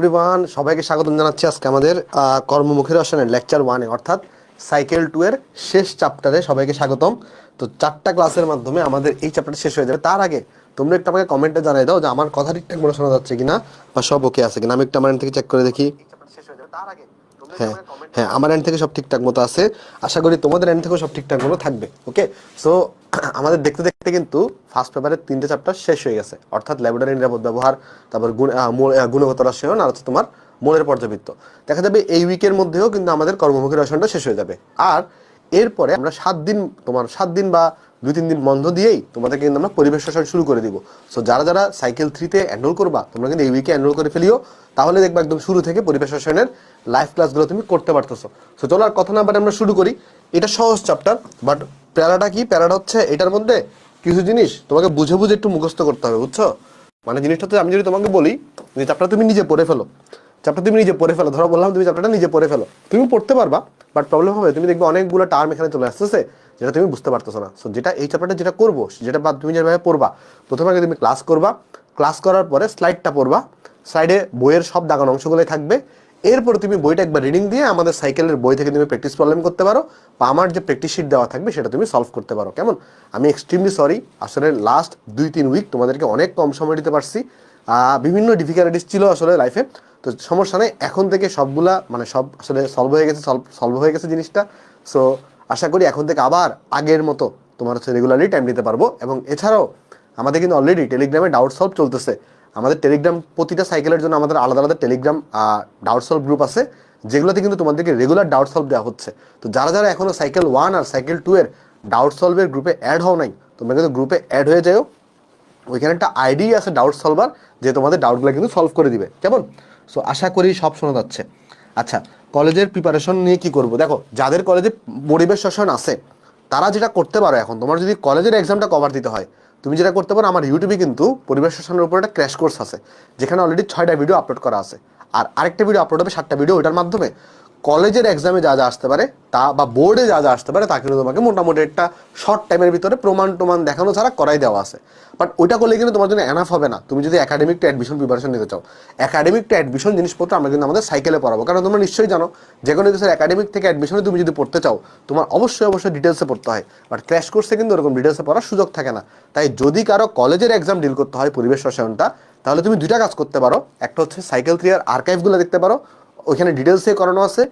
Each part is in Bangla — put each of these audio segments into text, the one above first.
এভরিওয়ান, সবাইকে স্বাগতম জানাচ্ছি আজকে আমাদের কর্মমুখী রসায়নের লেকচার 1 অর্থাৎ সাইকেল 2 এর শেষ চ্যাপ্টারে সবাইকে স্বাগতম। তো 4টা ক্লাসের মাধ্যমে আমাদের এই চ্যাপ্টারটা শেষ হয়ে যাবে। তার আগে তোমরা একটু আমাকে কমেন্টে জানাই দাও যে আমার কথা ঠিকঠাক মনে শোনা যাচ্ছে কিনা বা সব ওকে আছে কিনা। আমি একটু আমার এন্ড থেকে চেক করে দেখি। হ্যাঁ হ্যাঁ, আমার এন্ড থেকে সব ঠিকঠাক মতো আছে। আশা করি তোমাদের এন্ড থেকেও সব ঠিকঠাক মতো থাকবে। ওকে, সো আমাদের দেখতে দেখতে কিন্তু ফার্স্ট পেপারের 3টে চ্যাপ্টার শেষ হয়ে গেছে, অর্থাৎ ল্যাবরেটরি নিরাপদ ব্যবহার, তারপর গুণগত রসায়ন আর হচ্ছে তোমার মোলের পর্যাবৃত্ত। দেখা যাবে এই উইকের মধ্যেও কিন্তু আমাদের কর্মমুখী রসায়নটা শেষ হয়ে যাবে। আর এরপরে আমরা 7 দিন বা 2-3 দিন বন্ধ দিয়েই তোমাদেরকে কিন্তু আমরা পরিবেশ রসায়ন শুরু করে দিব। সো যারা যারা সাইকেল 3-তে এনরোল করবা তোমরা কিন্তু এই উইকে এনরোল করে ফেলিও, তাহলে দেখবা একদম শুরু থেকে পরিবেশ রসায়নের লাইভ ক্লাসগুলো তুমি করতে পারতেছো। সো চলো আর কথা না বাড়ে আমরা শুরু করি। এটা সহজ চ্যাপ্টার, বাট প্যারাটা কি? প্যারাটা হচ্ছে এটার মধ্যে কিছু জিনিস তোমাকে বুঝে বুঝে একটু মুখস্থ করতে হবে, বুঝছো? মানে জিনিসটা তো আমি যদি তোমাকে বলি যে চ্যাপ্টার তুমি নিজে পড়ে ফেলো, ধরো বললাম তুমি চ্যাপ্টারটা নিজে পড়ে ফেলো, তুমি পড়তে পারবা, বাট প্রবলেম হবে তুমি দেখবে অনেকগুলো টার্ম এখানে চলে আসতেছে যেটা তুমি বুঝতে পারতেছো না। সো যেটা এই চ্যাপ্টারটা যেটা করবো যেটা বা তুমি যেভাবে পড়বা, প্রথমে আগে তুমি ক্লাস করবা, ক্লাস করার পরে স্লাইডটা পড়বা, স্লাইডে বইয়ের সব দাগানো অংশগুলোই থাকবে। এরপর তুমি বইটা একবার রিডিং দিয়ে আমাদের সাইকেলের বই থেকে তুমি প্র্যাকটিস প্রবলেম করতে পারো, বা আমার যে প্র্যাকটিস শিট দেওয়া থাকবে সেটা তুমি সলভ করতে পারো। কেমন? আমি এক্সট্রিমলি সরি, আসলে লাস্ট 2-3 উইক তোমাদেরকে অনেক কম সময় দিতে পারছি, বিভিন্ন ডিফিকাল্টিস ছিল আসলে লাইফে। তো সমস্যা নেই, এখন থেকে সবগুলা মানে সব আসলে সলভ হয়ে গেছে জিনিসটা। সো আশা করি এখন থেকে আবার আগের মতো তোমার হচ্ছে রেগুলারলি টাইম দিতে পারবো। এবং এছাড়াও আমাদের কিন্তু অলরেডি টেলিগ্রামে ডাউট সলভ চলতেছে। আমাদের টেলিগ্রাম প্রতিটা সাইকেলের জন্য আমাদের আলাদা আলাদা টেলিগ্রাম ডাউট সলভ গ্রুপ আছে, যেগুলোতে কিন্তু তোমাদেরকে রেগুলার ডাউট সলভ দেওয়া হচ্ছে। তো যারা যারা এখনো সাইকেল 1 আর সাইকেল 2 এর ডাউট সলভের গ্রুপে অ্যাড হও নাই, তোমরা কিন্তু গ্রুপে অ্যাড হয়ে যাও। ওইখানে একটা আইডি আছে ডাউট সলভার, যে তোমাদের ডাউটগুলো কিন্তু সলভ করে দিবে। কেমন? সো আশা করি সব শোনা যাচ্ছে। আচ্ছা, কলেজের প্রিপারেশন নিয়ে কি করব? দেখো, যাদের কলেজে পরিবেশ রসায়ন আছে তারা যেটা করতে পারো, এখন তোমার যদি কলেজের এক্সামটা কভার দিতে হয়, তুমি যেটা করতে পারো, আমার ইউটিউবে কিন্তু পরিবেশ রসায়নের উপর একটা ক্র্যাশ কোর্স আছে, যেখানে অলরেডি 6টা ভিডিও আপলোড করা আছে। আর আরেকটা ভিডিও আপলোড হবে 7টা ভিডিও, ওইটার মাধ্যমে কলেজের এক্সামে যা যা আসতে পারে তা, বা বোর্ডে যা যা আসতে পারে তা কিন্তু তোমাকে মোটামুটি একটা শর্ট টাইমের ভিতরে প্রমাণ দেখানো ছাড়া করাই দেওয়া আছে। বাট ওইটা করলে কিন্তু তোমার জন্য এনাফ হবে না। তুমি যদি একাডেমিক টু অ্যাডমিশন প্রিপারেশন নিতে চাও, একাডেমিক টু অ্যাডমিশন জিনিসপত্র আমরা কিন্তু আমাদের সাইকেলে পড়াবো। কারণ তোমরা নিশ্চয়ই জানো, যে কোনো কিছু একাডেমিক থেকে অ্যাডমিশনে তুমি যদি পড়তে চাও, তোমার অবশ্যই ডিটেলসে পড়তে হয়। বাট ক্র্যাশ কোর্সে কিন্তু ওরকম ডিটেলসে পড়ার সুযোগ থাকে না। তাই যদি কারো কলেজের এক্সাম ডিল করতে হয় পরিবেশ রসায়নটা, তাহলে তুমি 2টা কাজ করতে পারো। একটা হচ্ছে সাইকেল 3 এর আর্কাইভগুলো দেখতে পারো, ওইখানে ডিটেলসে করানো আছে।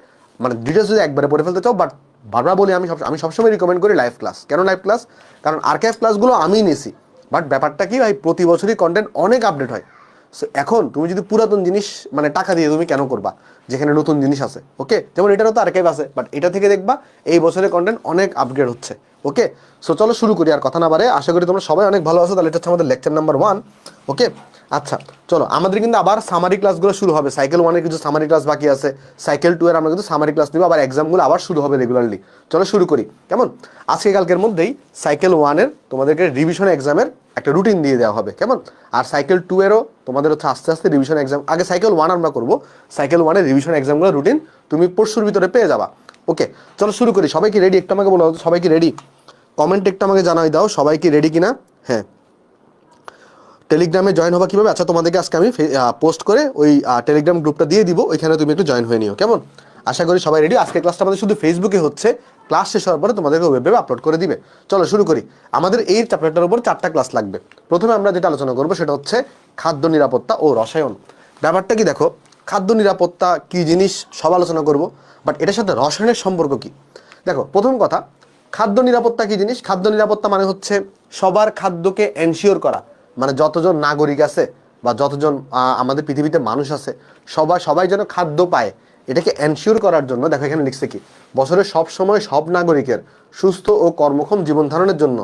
মানে ডিটেলস যদি একবারে পড়ে ফেলতে চাও, বাট বারবার বলি আমি সবসময় রিকমেন্ড করি লাইভ ক্লাস। কেন লাইভ ক্লাস? কারণ আর্কাইভ ক্লাসগুলো আমিই নিয়েছি, বাট ব্যাপারটা কি ভাই, প্রতি বছরই কন্টেন্ট অনেক আপডেট হয়। সো এখন তুমি যদি পুরাতন জিনিস মানে টাকা দিয়ে তুমি কেন করবা যেখানে নতুন জিনিস আছে? ওকে, যেমন এটারও তো আর্কাইভ আছে, বাট এটা থেকে দেখবা এই বছরের কন্টেন্ট অনেক আপগ্রেড হচ্ছে। ওকে, সো চলো শুরু করি, আর কথা না বাড়ে। আশা করি তোমরা সবাই অনেক ভালো আছো। তাহলে এটা হচ্ছে আমাদের লেকচার নাম্বার 1। ওকে, আচ্ছা চলো, আমাদের কিন্তু আবার সামারি ক্লাসগুলো শুরু হবে। সাইকেল 1 এর কিছু সামারি ক্লাস বাকি আছে, সাইকেল 2 এর আমরা কিন্তু সামারি ক্লাস নিব, আবার এক্সামগুলো আবার শুরু হবে রেগুলারলি। চলো শুরু করি। কেমন? আজকে কালকের মধ্যেই সাইকেল 1 এর তোমাদেরকে রিভিশন এক্সামের একটা রুটিন দিয়ে দেওয়া হবে। কেমন? আর সাইকেল 2 এরও তোমাদের হচ্ছে আস্তে আস্তে রিভিশন এক্সাম। আগে সাইকেল 1 আমরা করবো, সাইকেল 1 এর রিভিশন এক্সামগুলো রুটিন তুমি পরশুর ভিতরে পেয়ে যাবা। ওকে, চলো শুরু করি। সবাই কি রেডি? একটু আমাকে বলো, সবাই কি রেডি? কমেন্ট একটু আমাকে জানাই দাও সবাই কি রেডি কিনা। হ্যাঁ, টেলিগ্রামে জয়েন হবা কিভাবে? আচ্ছা, তোমাদেরকে আজকে আমি পোস্ট করে ওই টেলিগ্রাম গ্রুপটা দিয়ে দিব, ওইখানে তুমি একটু জয়েন হয়ে নিও। কেমন? আশা করি সবাই রেডি। আজকে ক্লাসটা আমাদের শুধু ফেসবুকে হচ্ছে, ক্লাস শেষ হওয়ার পরে তোমাদেরকে ওয়েবে আপলোড করে দিবে। চলো শুরু করি। আমাদের এই চ্যাপ্টারটার উপর 4টা ক্লাস লাগবে। প্রথমে আমরা যেটা আলোচনা করবো সেটা হচ্ছে খাদ্য নিরাপত্তা ও রসায়ন। ব্যাপারটা কি দেখো, খাদ্য নিরাপত্তা কি জিনিস সব আলোচনা করব, বাট এটার সাথে রসায়নের সম্পর্ক কি? দেখো, প্রথম কথা, খাদ্য নিরাপত্তা কি জিনিস? খাদ্য নিরাপত্তা মানে হচ্ছে সবার খাদ্যকে এনশিওর করা। মানে যতজন নাগরিক আছে বা যতজন আমাদের পৃথিবীতে মানুষ আছে, সবাই যেন খাদ্য পায়, এটাকে এনশিওর করার জন্য দেখো এখানে লিখছে কি, বছরের সব সময় সব নাগরিকের সুস্থ ও কর্মক্ষম জীবন ধারণের জন্য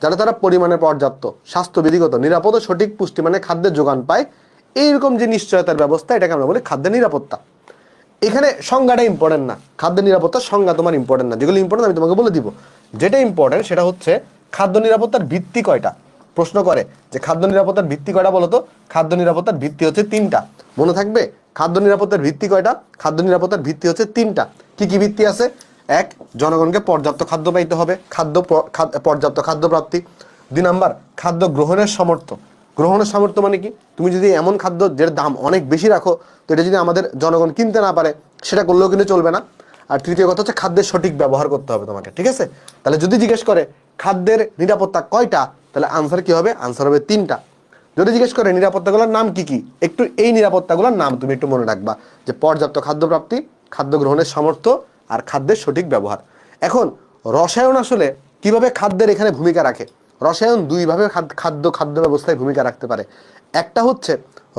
যারা তারা পরিমাণে পর্যাপ্ত স্বাস্থ্যবিধিগত নিরাপদ ও সঠিক পুষ্টি মানে খাদ্যের যোগান পায়, এইরকম যে নিশ্চয়তার ব্যবস্থা, এটাকে আমরা বলি খাদ্য নিরাপত্তা। এখানে সংজ্ঞাটা ইম্পর্টেন্ট না, খাদ্য নিরাপত্তার সংজ্ঞা তোমার ইম্পর্টেন্ট না। যেগুলো ইম্পর্টেন্ট আমি তোমাকে বলে দিব। যেটা ইম্পর্টেন্ট সেটা হচ্ছে খাদ্য নিরাপত্তার ভিত্তি কয়টা। প্রশ্ন করে যে খাদ্য নিরাপত্তার ভিত্তি কয়টা বলো তো? খাদ্য নিরাপত্তার ভিত্তি হচ্ছে 3টা। মনে থাকবে? খাদ্য নিরাপত্তার ভিত্তি কয়টা? খাদ্য নিরাপত্তার ভিত্তি হচ্ছে 3টা। কি কি ভিত্তি আছে? 1, জনগণকে পর্যাপ্ত খাদ্য পাইতে হবে, পর্যাপ্ত খাদ্য প্রাপ্তি। 2 নাম্বার, খাদ্য গ্রহণের সামর্থ্য। গ্রহণের সামর্থ্য মানে কি, তুমি যদি এমন খাদ্য যেটার দাম অনেক বেশি রাখো, তো এটা যদি আমাদের জনগণ কিনতে না পারে, সেটা করলেও কিন্তু চলবে না। আর তৃতীয় কথা হচ্ছে খাদ্যের সঠিক ব্যবহার করতে হবে তোমাকে, ঠিক আছে? তাহলে যদি জিজ্ঞেস করে খাদ্যের নিরাপত্তা কয়টা, তাহলে আনসার কি হবে? আনসার হবে 3টা। যদি জিজ্ঞেস করে নিরাপত্তাগুলোর নাম কি কি, একটু এই নিরাপত্তাগুলোর নাম তুমি একটু মনে রাখবা, যে পর্যাপ্ত খাদ্য প্রাপ্তি, খাদ্য গ্রহণের সামর্থ্য, আর খাদ্যের সঠিক ব্যবহার। এখন রসায়ন আসলে কিভাবে খাদ্যের এখানে ভূমিকা রাখে? রসায়ন দুইভাবে খাদ্য ব্যবস্থায় ভূমিকা রাখতে পারে। একটা হচ্ছে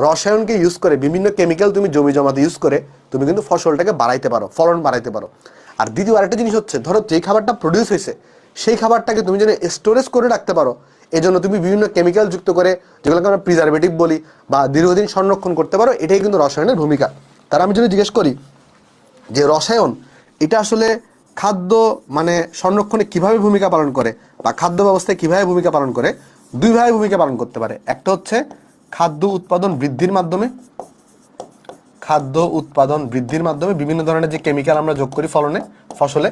রসায়নকে ইউজ করে, বিভিন্ন কেমিক্যাল তুমি জমি জমাতে ইউজ করে তুমি কিন্তু ফসলটাকে বাড়াইতে পারো, ফলন বাড়াইতে পারো। আর দ্বিতীয় আরেকটা জিনিস হচ্ছে, ধরো যেই খাবারটা প্রডিউস হয়েছে সেই খাবারটাকে তুমি যেন স্টোরেজ করে রাখতে পারো, এজন্য তুমি বিভিন্ন কেমিক্যাল যুক্ত করে, যেগুলোকে আমরা প্রিজারভেটিভ বলি, বা দীর্ঘদিন সংরক্ষণ করতে পারো, এটাই কিন্তু রসায়নের ভূমিকা। তার আমি যদি জিজ্ঞেস করি যে রসায়ন এটা আসলে খাদ্য মানে সংরক্ষণে কিভাবে ভূমিকা পালন করে, বা খাদ্য ব্যবস্থায় কিভাবে ভূমিকা পালন করে, দুইভাবে ভূমিকা পালন করতে পারে। একটা হচ্ছে খাদ্য উৎপাদন বৃদ্ধির মাধ্যমে, খাদ্য উৎপাদন বৃদ্ধির মাধ্যমে বিভিন্ন ধরনের যে কেমিক্যাল আমরা যোগ করি ফসলে,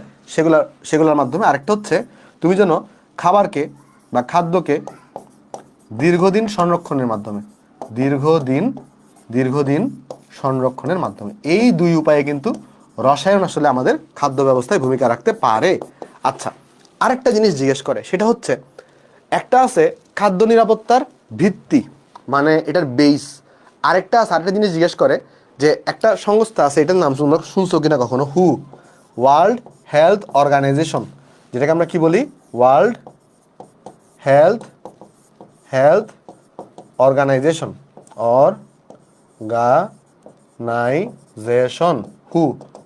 সেগুলোর মাধ্যমে। আরেকটা হচ্ছে তুমি যেন খাবারকে বা খাদ্যকে দীর্ঘদিন সংরক্ষণের মাধ্যমে, দীর্ঘদিন সংরক্ষণের মাধ্যমে। এই দুই উপায়ে কিন্তু রসায়ন আসলে আমাদের খাদ্য ব্যবস্থায় ভূমিকা রাখতে পারে। আচ্ছা, আরেকটা জিনিস জিজ্ঞেস করে, সেটা হচ্ছে একটা আছে খাদ্য নিরাপত্তার ভিত্তি, মানে এটার বেস। আরেকটা জিনিস জিজ্ঞেস করে যে একটা সংস্থা আছে, এটার নাম শুনছো কিনা কখনো? ওয়ার্ল্ড হেলথ অর্গানাইজেশন, যেটাকে আমরা কি বলি? ওয়ার্ল্ড হেলথ অর্গানাইজেশন,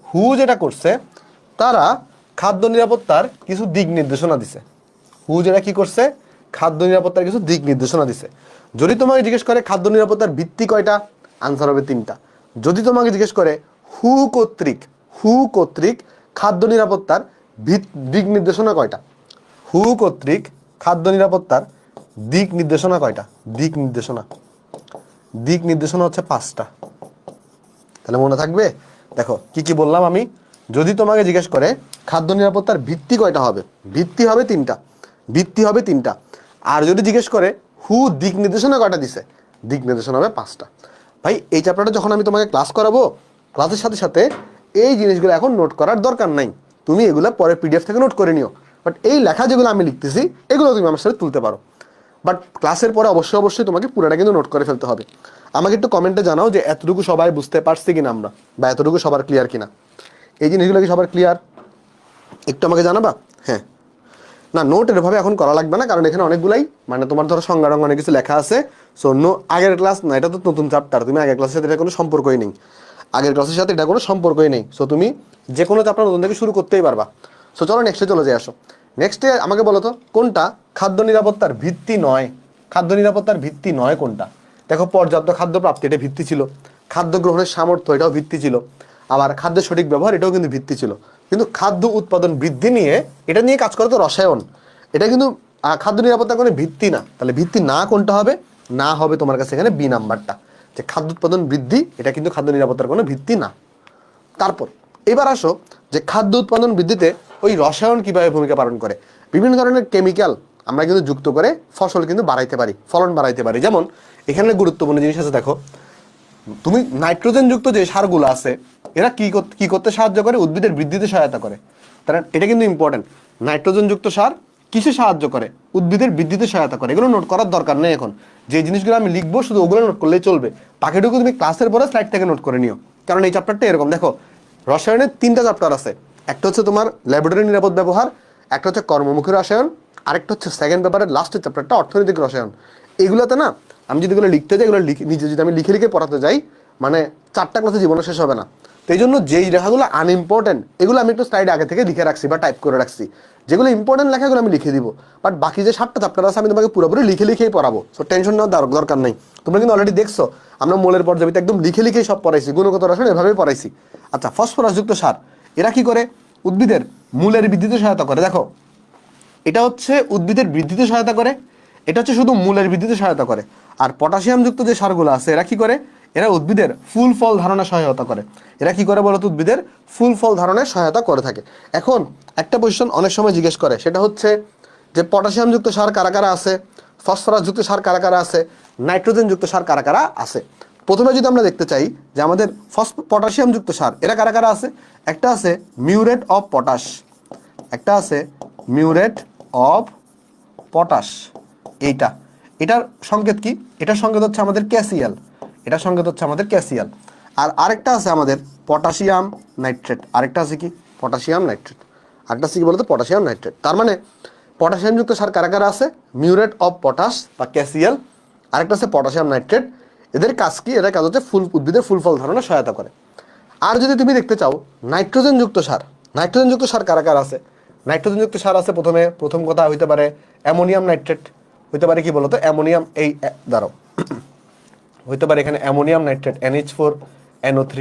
হু যেটা করছে, তারা খাদ্য নিরাপত্তার কিছু দিক নির্দেশনা দিছে। যেটা কি করছে? খাদ্য নিরাপত্তার কিছু দিক নির্দেশনা দিছে। যদি তোমাকে জিজ্ঞেস করে খাদ্য নিরাপত্তার ভিত্তি কয়টা, আনসার হবে 3টা। যদি তোমাকে জিজ্ঞেস করে হু কর্তৃক খাদ্য নিরাপত্তার দিক নির্দেশনা কয়টা, খাদ্য নিরাপত্তার দিক নির্দেশনা কয়টা? দিক নির্দেশনা হচ্ছে 5টা। তাহলে মনে থাকবে? দেখো কি কি বললাম আমি। যদি তোমাকে জিজ্ঞেস করে খাদ্য নিরাপত্তার ভিত্তি কয়টা হবে, ভিত্তি হবে 3টা। আর যদি জিজ্ঞেস করে দিক নির্দেশনা কয়টা দিছে, দিক নির্দেশনা হবে 5টা। ভাই এই চ্যাপ্টারটা যখন আমি তোমাকে ক্লাস করাবো, ক্লাসের সাথে সাথে এই জিনিসগুলো এখন নোট করার দরকার নাই, তুমি এগুলো পরে পিডিএফ থেকে নোট করে নিও। বাট এই লেখা যেগুলো আমি লিখতেছি, এগুলো তুমি আমার সাথে তুলতে পারো। বাট ক্লাসের পরে অবশ্যই তোমাকে পুরোটা কিন্তু নোট করে ফেলতে হবে। আমাকে একটু কমেন্টে জানাও যে এতটুকু সবাই বুঝতে পারছি কিনা আমরা, বা এতটুকু সবার ক্লিয়ার কিনা। এই জিনিসগুলো কি সবার ক্লিয়ার? একটু আমাকে জানাবা। হ্যাঁ, না নোট এভাবে এখন করা লাগবে না, কারণ এখানে অনেকগুলাই মানে তোমার ধরো সংজ্ঞা অনেক কিছু লেখা আছে। সো আগের ক্লাস না, এটা তো নতুন চ্যাপ্টার, তুমি আগের ক্লাসের সাথে এটা কোনো সম্পর্কই নেই, সো তুমি যে কোনো চ্যাপ্টার নতুন থেকে শুরু করতেই পারবা। সো চলো নেক্সটে চলে যাই। আসো নেক্সটে আমাকে বলো তো কোনটা খাদ্য নিরাপত্তার ভিত্তি নয়? কোনটা? দেখো, পর্যাপ্ত খাদ্য প্রাপ্তি, এটা ভিত্তি ছিল। খাদ্য গ্রহণের সামর্থ্য, এটাও ভিত্তি ছিল। আবার খাদ্যের সঠিক ব্যবহার, এটাও কিন্তু ভিত্তি ছিল। কিন্তু খাদ্য উৎপাদন বৃদ্ধি নিয়ে, এটা নিয়ে কাজ করে তো রসায়ন, এটা কিন্তু খাদ্য নিরাপত্তার কোনো ভিত্তি না। তাহলে ভিত্তি না কোনটা হবে? না হবে তোমার কাছে এখানে বি নাম্বারটা, যে খাদ্য উৎপাদন বৃদ্ধি, এটা কিন্তু খাদ্য নিরাপত্তার কোনো ভিত্তি না। তারপর এবার আসো যে খাদ্য উৎপাদন বৃদ্ধিতে ওই রসায়ন কিভাবে ভূমিকা পালন করে। বিভিন্ন ধরনের কেমিক্যাল আমরা কিন্তু যুক্ত করে ফসল কিন্তু বাড়াইতে পারি, ফলন বাড়াইতে পারি। যেমন এখানে গুরুত্বপূর্ণ জিনিস আছে, দেখো তুমি নাইট্রোজেন যুক্ত যে সারগুলো আছে, এরা কি করতে সাহায্য করে? উদ্ভিদের বৃদ্ধিতে সহায়তা করে। তারা, এটা কিন্তু ইম্পর্টেন্ট। নাইট্রোজেন যুক্ত সার কিসে সাহায্য করে? উদ্ভিদের বৃদ্ধিতে সহায়তা করে। এগুলো নোট করার দরকার নেই এখন, যে জিনিসগুলো আমি লিখবো শুধু ওগুলো নোট করলেই চলবে, বাকিটুকু তুমি ক্লাসের পরে স্লাইড থেকে নোট করে নিও। কারণ এই চ্যাপ্টারটা এরকম, দেখো রসায়নের 3টা চ্যাপ্টার আছে। একটা হচ্ছে তোমার ল্যাবরেটরি নিরাপদ ব্যবহার, একটা হচ্ছে কর্মমুখী রসায়ন, আরেকটা হচ্ছে সেকেন্ড পেপারের লাস্টের চ্যাপ্টারটা অর্থনৈতিক রসায়ন। এগুলোতে না আমি যদি এগুলো লিখতে যাই, এগুলো নিজে যদি আমি লিখে পড়াতে যাই, মানে 4টা ক্লাসে জীবনে শেষ হবে না। তো এই জন্য যেই লেখাগুলো আনইম্পর্টেন্ট, এগুলো আমি একটু স্লাইডে আগে থেকে লিখে রাখছি বা টাইপ করে রাখছি। যেগুলো ইম্পর্টেন্ট লেখাগুলো আমি লিখে দিব, বাট বাকি যে 7টা চ্যাপ্টার আছে আমি তোমাকে পুরোপুরি লিখেই পড়াবো। সো টেনশন নেওয়ার দরকার নেই। তোমরা কিন্তু অলরেডি দেখছো আমরা মূলের পর্যায়ে একদম লিখেই সব পড়াইছি, গুণগত রসায়ন এভাবেই পড়াইছি। আচ্ছা, ফসফরাসযুক্ত সার এরা কি করে? উদ্ভিদের মূলের বৃদ্ধিতে সহায়তা করে। দেখো, এটা হচ্ছে উদ্ভিদের বৃদ্ধিতে সহায়তা করে, এটা হচ্ছে শুধু মূলের বৃদ্ধিতে সহায়তা করে। আর পটাশিয়ামযুক্ত যে সারগুলো আছে, এরা কি করে? এরা উদ্ভিদের ফুল ফল ধারণে সহায়তা করে। এরা কি করে বলতো? উদ্ভিদের ফুল ফল ধারণে সহায়তা করে থাকে। এখন একটা কোয়েশ্চন অনেক সময় জিজ্ঞেস করে, সেটা হচ্ছে যে পটাশিয়ামযুক্ত সার কারা কারা আছে, ফসফরাসযুক্ত সার কারা কারা আছে, নাইট্রোজেন যুক্ত সার কারা কারা আছে। প্রথমে যদি আমরা দেখতে চাই যে আমাদের পটাশিয়াম যুক্ত সার এরা কারা কারা আছে, একটা আছে মিউরেট অফ পটাশ, একটা আছে মিউরেট অফ পটাশ। এটার সংকেত কি, এটার সংকেত হচ্ছে আমাদের ক্যাসিয়াল, এটার সংকেত হচ্ছে আমাদের ক্যাসিয়াল। আর আরেকটা আছে আমাদের পটাশিয়াম নাইট্রেট, আরেকটা আছে কি পটাশিয়াম নাইট্রেট, আরেকটা আছে কি বলতো পটাশিয়াম নাইট্রেট। তার মানে পটাশিয়াম যুক্ত সার কারা কারা আছে, মিউরেট অফ পটাশ বা ক্যাসিয়াল, আরেকটা আছে পটাশিয়াম নাইট্রেট। এদের কাজ কি, এদের কাজ হচ্ছে উদ্ভিদের ফুল ফল ধারণে সহায়তা করে। আর যদি তুমি দেখতে চাও নাইট্রোজেন যুক্ত সার, নাইট্রোজেন যুক্ত সার কারা কারা আছে, নাইট্রোজেন যুক্ত সার আছে প্রথম কথা হইতে পারে অ্যামোনিয়াম নাইট্রেট, হইতে পারে কি বলতো অ্যামোনিয়াম, এই দাঁড়াও হইতে পারে এখানে ammonium nitrate NH4NO3,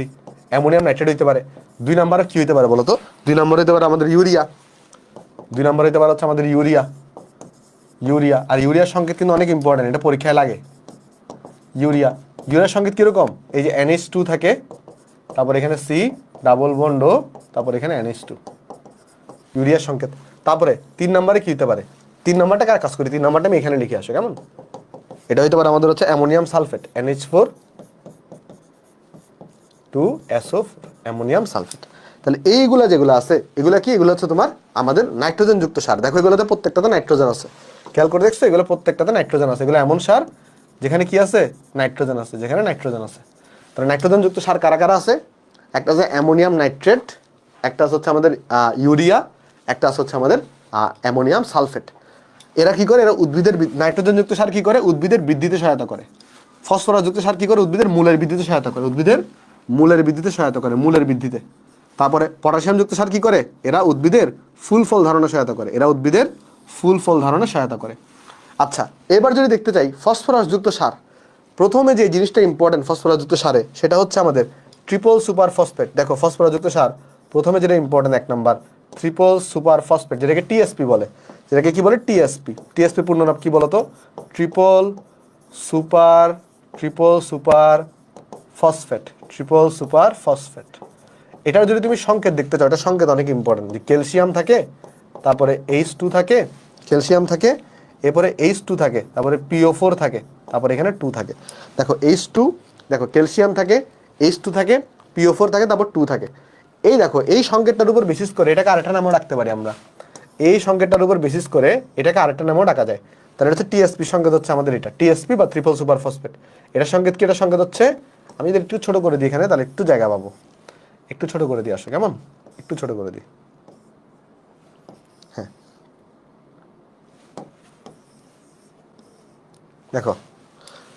ammonium nitrate হইতে পারে। 2 নম্বরে কি হইতে পারে বলতো, 2 নম্বরে হইতে পারে আমাদের ইউরিয়া, 2 নম্বরে হইতে পারে হচ্ছে আমাদের ইউরিয়া। আর ইউরিয়ার সংকেত কিন্তু অনেক ইম্পর্টেন্ট, এটা পরীক্ষায় লাগে। ইউরিয়ার সংকেত কিরকম, এই যে NH2 থাকে, তারপর এখানে C ডাবল বন্ড ও, তারপর এখানে NH2, ইউরিয়ার সংকেত। তারপরে 3 নম্বরে কি হতে পারে, 3 নম্বরটা কার কাজ করি, 3 নম্বরটা আমি এখানে লিখে আসো কেমন। এটা হইতে পারে আমাদের হচ্ছে ammonium sulphate NH4 2SO, ammonium sulphate. তাহলে এইগুলা যেগুলো আছে এগুলা কি, এগুলো হচ্ছে তোমার আমাদের নাইট্রোজেন যুক্ত সার। দেখো এগুলোতে প্রত্যেকটাতে নাইট্রোজেন আছে, খেয়াল করে দেখছো এগুলো প্রত্যেকটাতে নাইট্রোজেন আছে। এগুলো এমন সার যেখানে কি আছে, নাইট্রোজেন আছে, যেখানে নাইট্রোজেন আছে। তাহলে নাইট্রোজেন যুক্ত সার কারা কারা আছে, একটা আছে অ্যামোনিয়াম নাইট্রেট, একটা হচ্ছে আমাদের ইউরিয়া, একটা হচ্ছে আমাদের অ্যামোনিয়াম সালফেট। এরা কি করে, এরা উদ্ভিদের নাইট্রোজেন যুক্ত সার কি করে, উদ্ভিদের বৃদ্ধিতে সহায়তা করে। ফসফরাস যুক্ত সার কি করে, উদ্ভিদের মূলের বৃদ্ধিতে সহায়তা করে, উদ্ভিদের মূলের বৃদ্ধিতে সহায়তা করে, মূলের বৃদ্ধিতে। তারপরে পটাশিয়াম যুক্ত সার কি করে, এরা উদ্ভিদের ফুল ফল ধারণে সহায়তা করে, এরা উদ্ভিদের ফুল ফল ধারণে সহায়তা করে। আচ্ছা, এবার যদি দেখতে চাই ফসফরাস যুক্ত সার, প্রথমে যে জিনিসটা ইম্পর্টেন্ট ফসফরাস যুক্ত সারে সেটা হচ্ছে আমাদের ট্রিপল সুপার ফসফেট। দেখো ফসফরাস যুক্ত সার প্রথমে যেটা important 1 number triple super phosphate, যেটাকে টিএসপি বলে, যেটাকে কি বলে টিএসপি পূর্ণ নাম কি বলতো, ট্রিপল সুপার ফসফেট। এটার যদি তুমি সংকেত দেখতে চাও, এটা সংকেত অনেক ইম্পর্টেন্ট, যে ক্যালসিয়াম থাকে, তারপরে H2 থাকে, ক্যালসিয়াম থাকে, এরপরে H2 থাকে, তারপরে PO4 থাকে, তারপরে এখানে 2 থাকে। দেখো H2, দেখো ক্যালসিয়াম থাকে, H2 থাকে, PO4 থাকে, তারপর 2 থাকে। এই দেখো এই সংকেতটার উপর বেসিস করে এটাকে আরেকটা নামও রাখতে পারি আমরা, এই সংকেতটার উপর বেসিস করে এটাকে আরেকটা নামও ডাকা যায়। তাহলে এটা হচ্ছে টিএসপি সংকেত হচ্ছে আমাদের এটা টিএসপি বা ট্রিপল সুপার ফসফেট। এটা সংকেত কি, এটা সংকেত হচ্ছে, আমি যদি একটু ছোট করে দিই এখানে তাহলে একটু জায়গা পাবো, একটু ছোট করে দিই আসো কেমন, একটু ছোট করে দিই। হ্যাঁ দেখো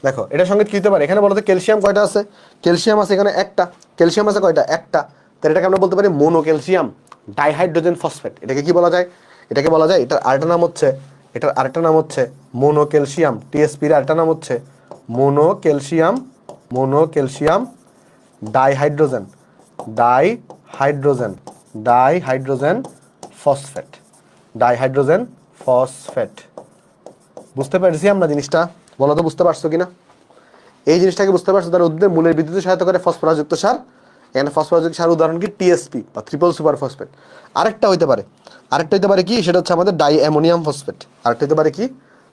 দেখো এটা সংকেত কি হতে পারে, এখানে বলতে ক্যালসিয়াম কয়টা আছে, ক্যালসিয়াম আছে এখানে একটা, ক্যালসিয়াম আছে কয়টা, একটা। তাহলে এটাকে আমরা বলতে পারি মোনো ক্যালসিয়াম ডাইহাইড্রোজেন ফসফেট। এটাকে কি বলা যায়, এটাকে বলা যায়, এটার আরেকটা নাম হচ্ছে মোনো ক্যালসিয়াম। টিএসপির আরেকটা নাম হচ্ছে মোনো ক্যালসিয়াম ডাইহাইড্রোজেন ফসফেট। বুঝতে পারছি আমরা জিনিসটা, বলো তো বুঝতে পারছো কিনা, এই জিনিসটাকে বুঝতে পারছো। তাহলে উদ্ভিদের মূলের বৃদ্ধিতে সহায়তা করে ফসফরাস যুক্ত সার। এখানে ফসফরাস যুক্ত সার উদাহরণ কি, টিএসপি বা ট্রিপল সুপার ফসফেট। আরেকটা হইতে পারে কি, সেটা হচ্ছে আমাদের ডাই অ্যামোনিয়াম ফসফেট। আরেকটা হইতে পারে কি,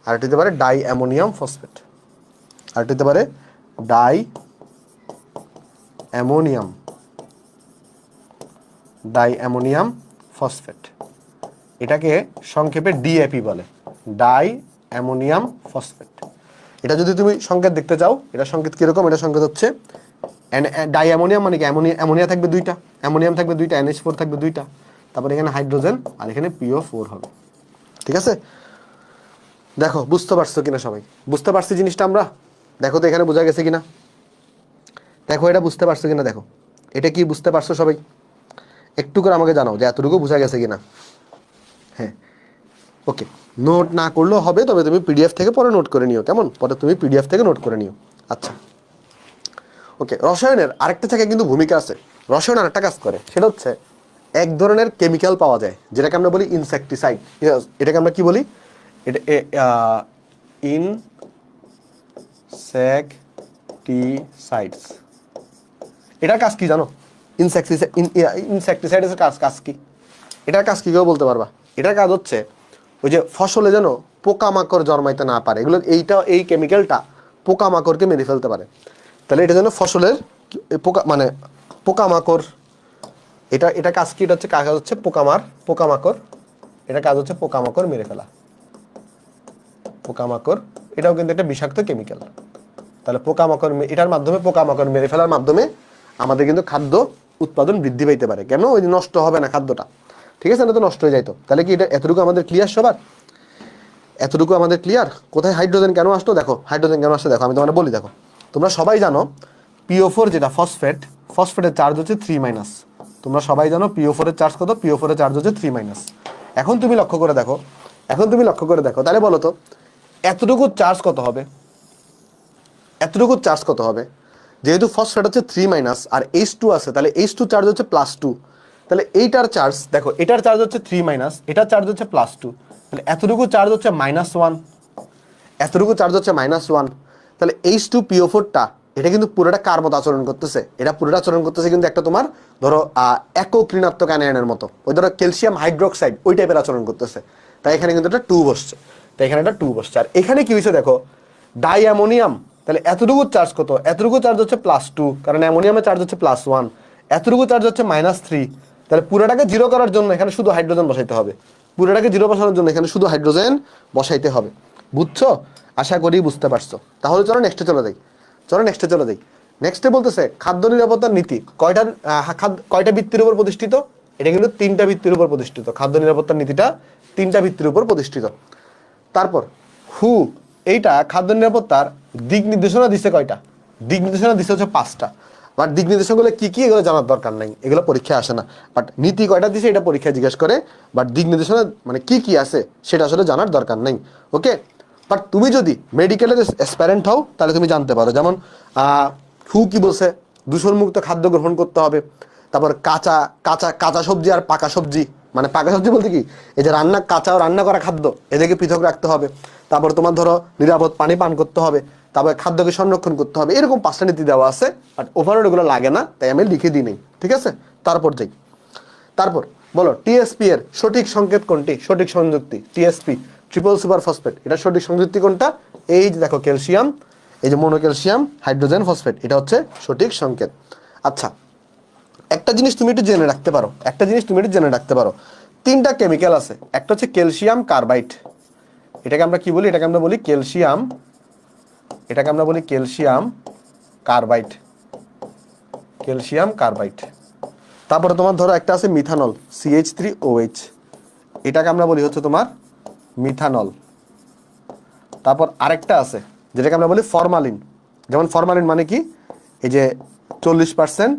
আরেকটা হইতে পারে ডাই অ্যামোনিয়াম ফসফেট, আরেকটা হইতে পারে ডাই অ্যামোনিয়াম ফসফেট। এটাকে সংক্ষেপে ডিএপি বলে, ডাই অ্যামোনিয়াম ফসফেট। এটা যদি তুমি সংকেত দেখতে চাও, এটা সংকেত কিরকম, এটা সংকেত হচ্ছে ডাই অ্যামোনিয়াম মানে কি, অ্যামোনিয়া থাকবে 2টা, অ্যামোনিয়াম থাকবে 2টা, NH4 থাকবে 2টা, তারপরে এখানে হাইড্রোজেন আর এখানে PO4 হবে। ঠিক আছে, দেখো বুঝতে পারছো কিনা সবাই, বুঝতে পারছি জিনিসটা আমরা, দেখো তো এখানে বোঝা গেছে কিনা, দেখো এটা বুঝতে পারছো কিনা, দেখো এটা কি বুঝতে পারছো সবাই, একটু করে আমাকে জানাও যে এতটুকু বোঝা গেছে কিনা। হ্যাঁ ওকে, নোট না করলেও হবে, তবে তুমি পিডিএফ থেকে পরে নোট করে নিও কেমন, পরে তুমি পিডিএফ থেকে নোট করে নিও। আচ্ছা ওকে, রসায়নের আরেকটা থেকে কিন্তু ভূমিকা আছে, রসায়ন আরেকটা কাজ করে, সেটা হচ্ছে এক ধরনের কেমিক্যাল পাওয়া যায় যেটাকে আমরা বলি ইনসেকটিসাইড। এটাকে আমরা কি বলি, এটা ইনসেকটিসাইডস। এটার কাজ কি জানো, ইনসেকটিসাইডের কাজ কি, এটার কাজ কি কেউ বলতে পারবা? এটার কাজ হচ্ছে ওই যে ফসলে যেন পোকামাকড় জন্মাইতে না পারে, এই কেমিক্যালটা পোকামাকড়কে মেরে ফেলতে পারে। তাহলে এটার জন্য ফসলের পোকা মানে পোকামাকড়, এটা কাজ কি? এটা হচ্ছে কাজ হচ্ছে পোকামাকড়, এটা কাজ হচ্ছে পোকামাকড় মেরে ফেলা। পোকামাকড় এটাও কিন্তু একটা বিষাক্ত কেমিক্যাল। তাহলে পোকামাকড় এটার মাধ্যমে পোকামাকড় মেরে ফেলার মাধ্যমে আমাদের কিন্তু খাদ্য উৎপাদন বৃদ্ধি পাইতে পারে। কেন? ওই নষ্ট হবে না খাদ্যটা, ঠিক আছে, না তো নষ্ট হয়ে যাইতো। তাহলে কি এটা এতটুকু আমাদের ক্লিয়ার সবার? এতটুকু আমাদের ক্লিয়ার? কোথায় হাইড্রোজেন কেন আসতো দেখো, হাইড্রোজেন কেন আসতো দেখো, আমি তোমাদের বলি। দেখো তোমরা সবাই জানো PO4 যেটা ফসফেটের চার্জ হচ্ছে 3-। তোমরা সবাই জানো PO4 এর চার্জ কত? PO4 এর চার্জ হচ্ছে 3-। এখন তুমি লক্ষ্য করে দেখো, তাহলে বলো তো এতটুকু চার্জ কত হবে? এতটুকু চার্জ কত হবে? যেহেতু ফসফেট হচ্ছে 3- আর H2 আছে, তাহলে H2 চার্জ হচ্ছে +2। তাহলে এইটার চার্জ দেখো, এটার চার্জ হচ্ছে 3-, এটার চার্জ হচ্ছে +2, তাহলে এতটুকু চার্জ হচ্ছে -1, এতটুকু চার্জ হচ্ছে -1। তাহলে H2PO4টা এটা কিন্তু পুরোটা কার মতো আচরণ করতেছে? এটা পুরোটা আচরণ করতেছে কিন্তু একটা তোমার ধরো একক ঋণাত্মক আয়নের মতো, ওই ধরো ক্যালসিয়াম হাইড্রোক্সাইড ওই টাইপের আচরণ করতেছে। তাই এখানে কিন্তু একটা 2 বসছে, তাই এখানে একটা 2 বসছে। আর এখানে কি হয়েছে দেখো, ডাইঅ্যামোনিয়াম, তাহলে এতটুকু চার্জ কত? এতটুকু চার্জ হচ্ছে +2, কারণ অ্যামোনিয়ামের চার্জ হচ্ছে +1, এতটুকু চার্জ হচ্ছে -3। তাহলে পুরোটাকে জিরো করার জন্য এখানে শুধু হাইড্রোজেন বসাইতে হবে, পুরোটাকে জিরো বসানোর জন্য এখানে শুধু হাইড্রোজেন বসাইতে হবে। বুঝছো? আশা করি বুঝতে পারছো। তাহলে চলো নেক্সটে চলে যাই। নেক্সটে বলতেছে খাদ্য নিরাপত্তার নীতি কয়টা ভিত্তির উপর প্রতিষ্ঠিত? এটা কিন্তু 3টা ভিত্তির উপর প্রতিষ্ঠিত। খাদ্য নিরাপত্তার নীতিটা 3টা ভিত্তির উপর প্রতিষ্ঠিত। তারপর এইটা খাদ্য নিরাপত্তার দিক নির্দেশনা দিচ্ছে কয়টা? দিক নির্দেশনা দিচ্ছে হচ্ছে 5টা। বাট দিক নির্দেশনাগুলো কি কি এগুলো জানার দরকার নাই, এগুলো পরীক্ষায় আসে না। বাট নীতি কয়টা দিছে এটা পরীক্ষায় জিজ্ঞেস করে, বাট দিক নির্দেশনা মানে কি কি আছে সেটা আসলে জানার দরকার নেই। ওকে, বাট তুমি যদি মেডিকেলের অ্যাসপারেন্ট হও তাহলে তুমি জানতে পারো। যেমন কি বলছে? দূষণমুক্ত খাদ্য গ্রহণ করতে হবে। তারপর কাঁচা কাঁচা কাঁচা সবজি আর পাকা সবজি, মানে পাকা সবজি বলতে কি, এই যে কাঁচা ও রান্না করা খাদ্য এদেরকে পৃথক রাখতে হবে। তারপর তোমার ধরো নিরাপদ পানি পান করতে হবে, তারপরে খাদ্যকে সংরক্ষণ করতে হবে। এরকম 5টা নীতি দেওয়া আছে, বাট ওভারঅল এগুলো লাগে না, তাই আমি লিখে দিই নেই। ঠিক আছে, তারপর বলো টিএসপি এর সঠিক সংকেত কোনটি? সঠিক সংযুক্তি টিএসপি, ট্রিপল সুপার ফসফেট, এটা সঠিক সংযুক্তি কোনটা? এই যে দেখো ক্যালসিয়াম, এই যে মোনোক্যালসিয়াম হাইড্রোজেন ফসফেট, এটা হচ্ছে সঠিক সংকেত। আচ্ছা, একটা জিনিস তুমি একটু জেনে রাখতে পারো, 3টা কেমিক্যাল আছে। একটা হচ্ছে ক্যালসিয়াম কার্বাইড, এটাকে আমরা কি বলি? এটাকে আমরা বলি ক্যালসিয়াম কার্বাইড। তারপরে তোমার ধরো একটা আছে মিথানল CH3OH, এটাকে আমরা বলি হচ্ছে তোমার মিথানল। তারপর আরেকটা আছে যেটাকে আমরা বলি ফরমালিন। যেমন ফরমালিন মানে কি? এই যে 40%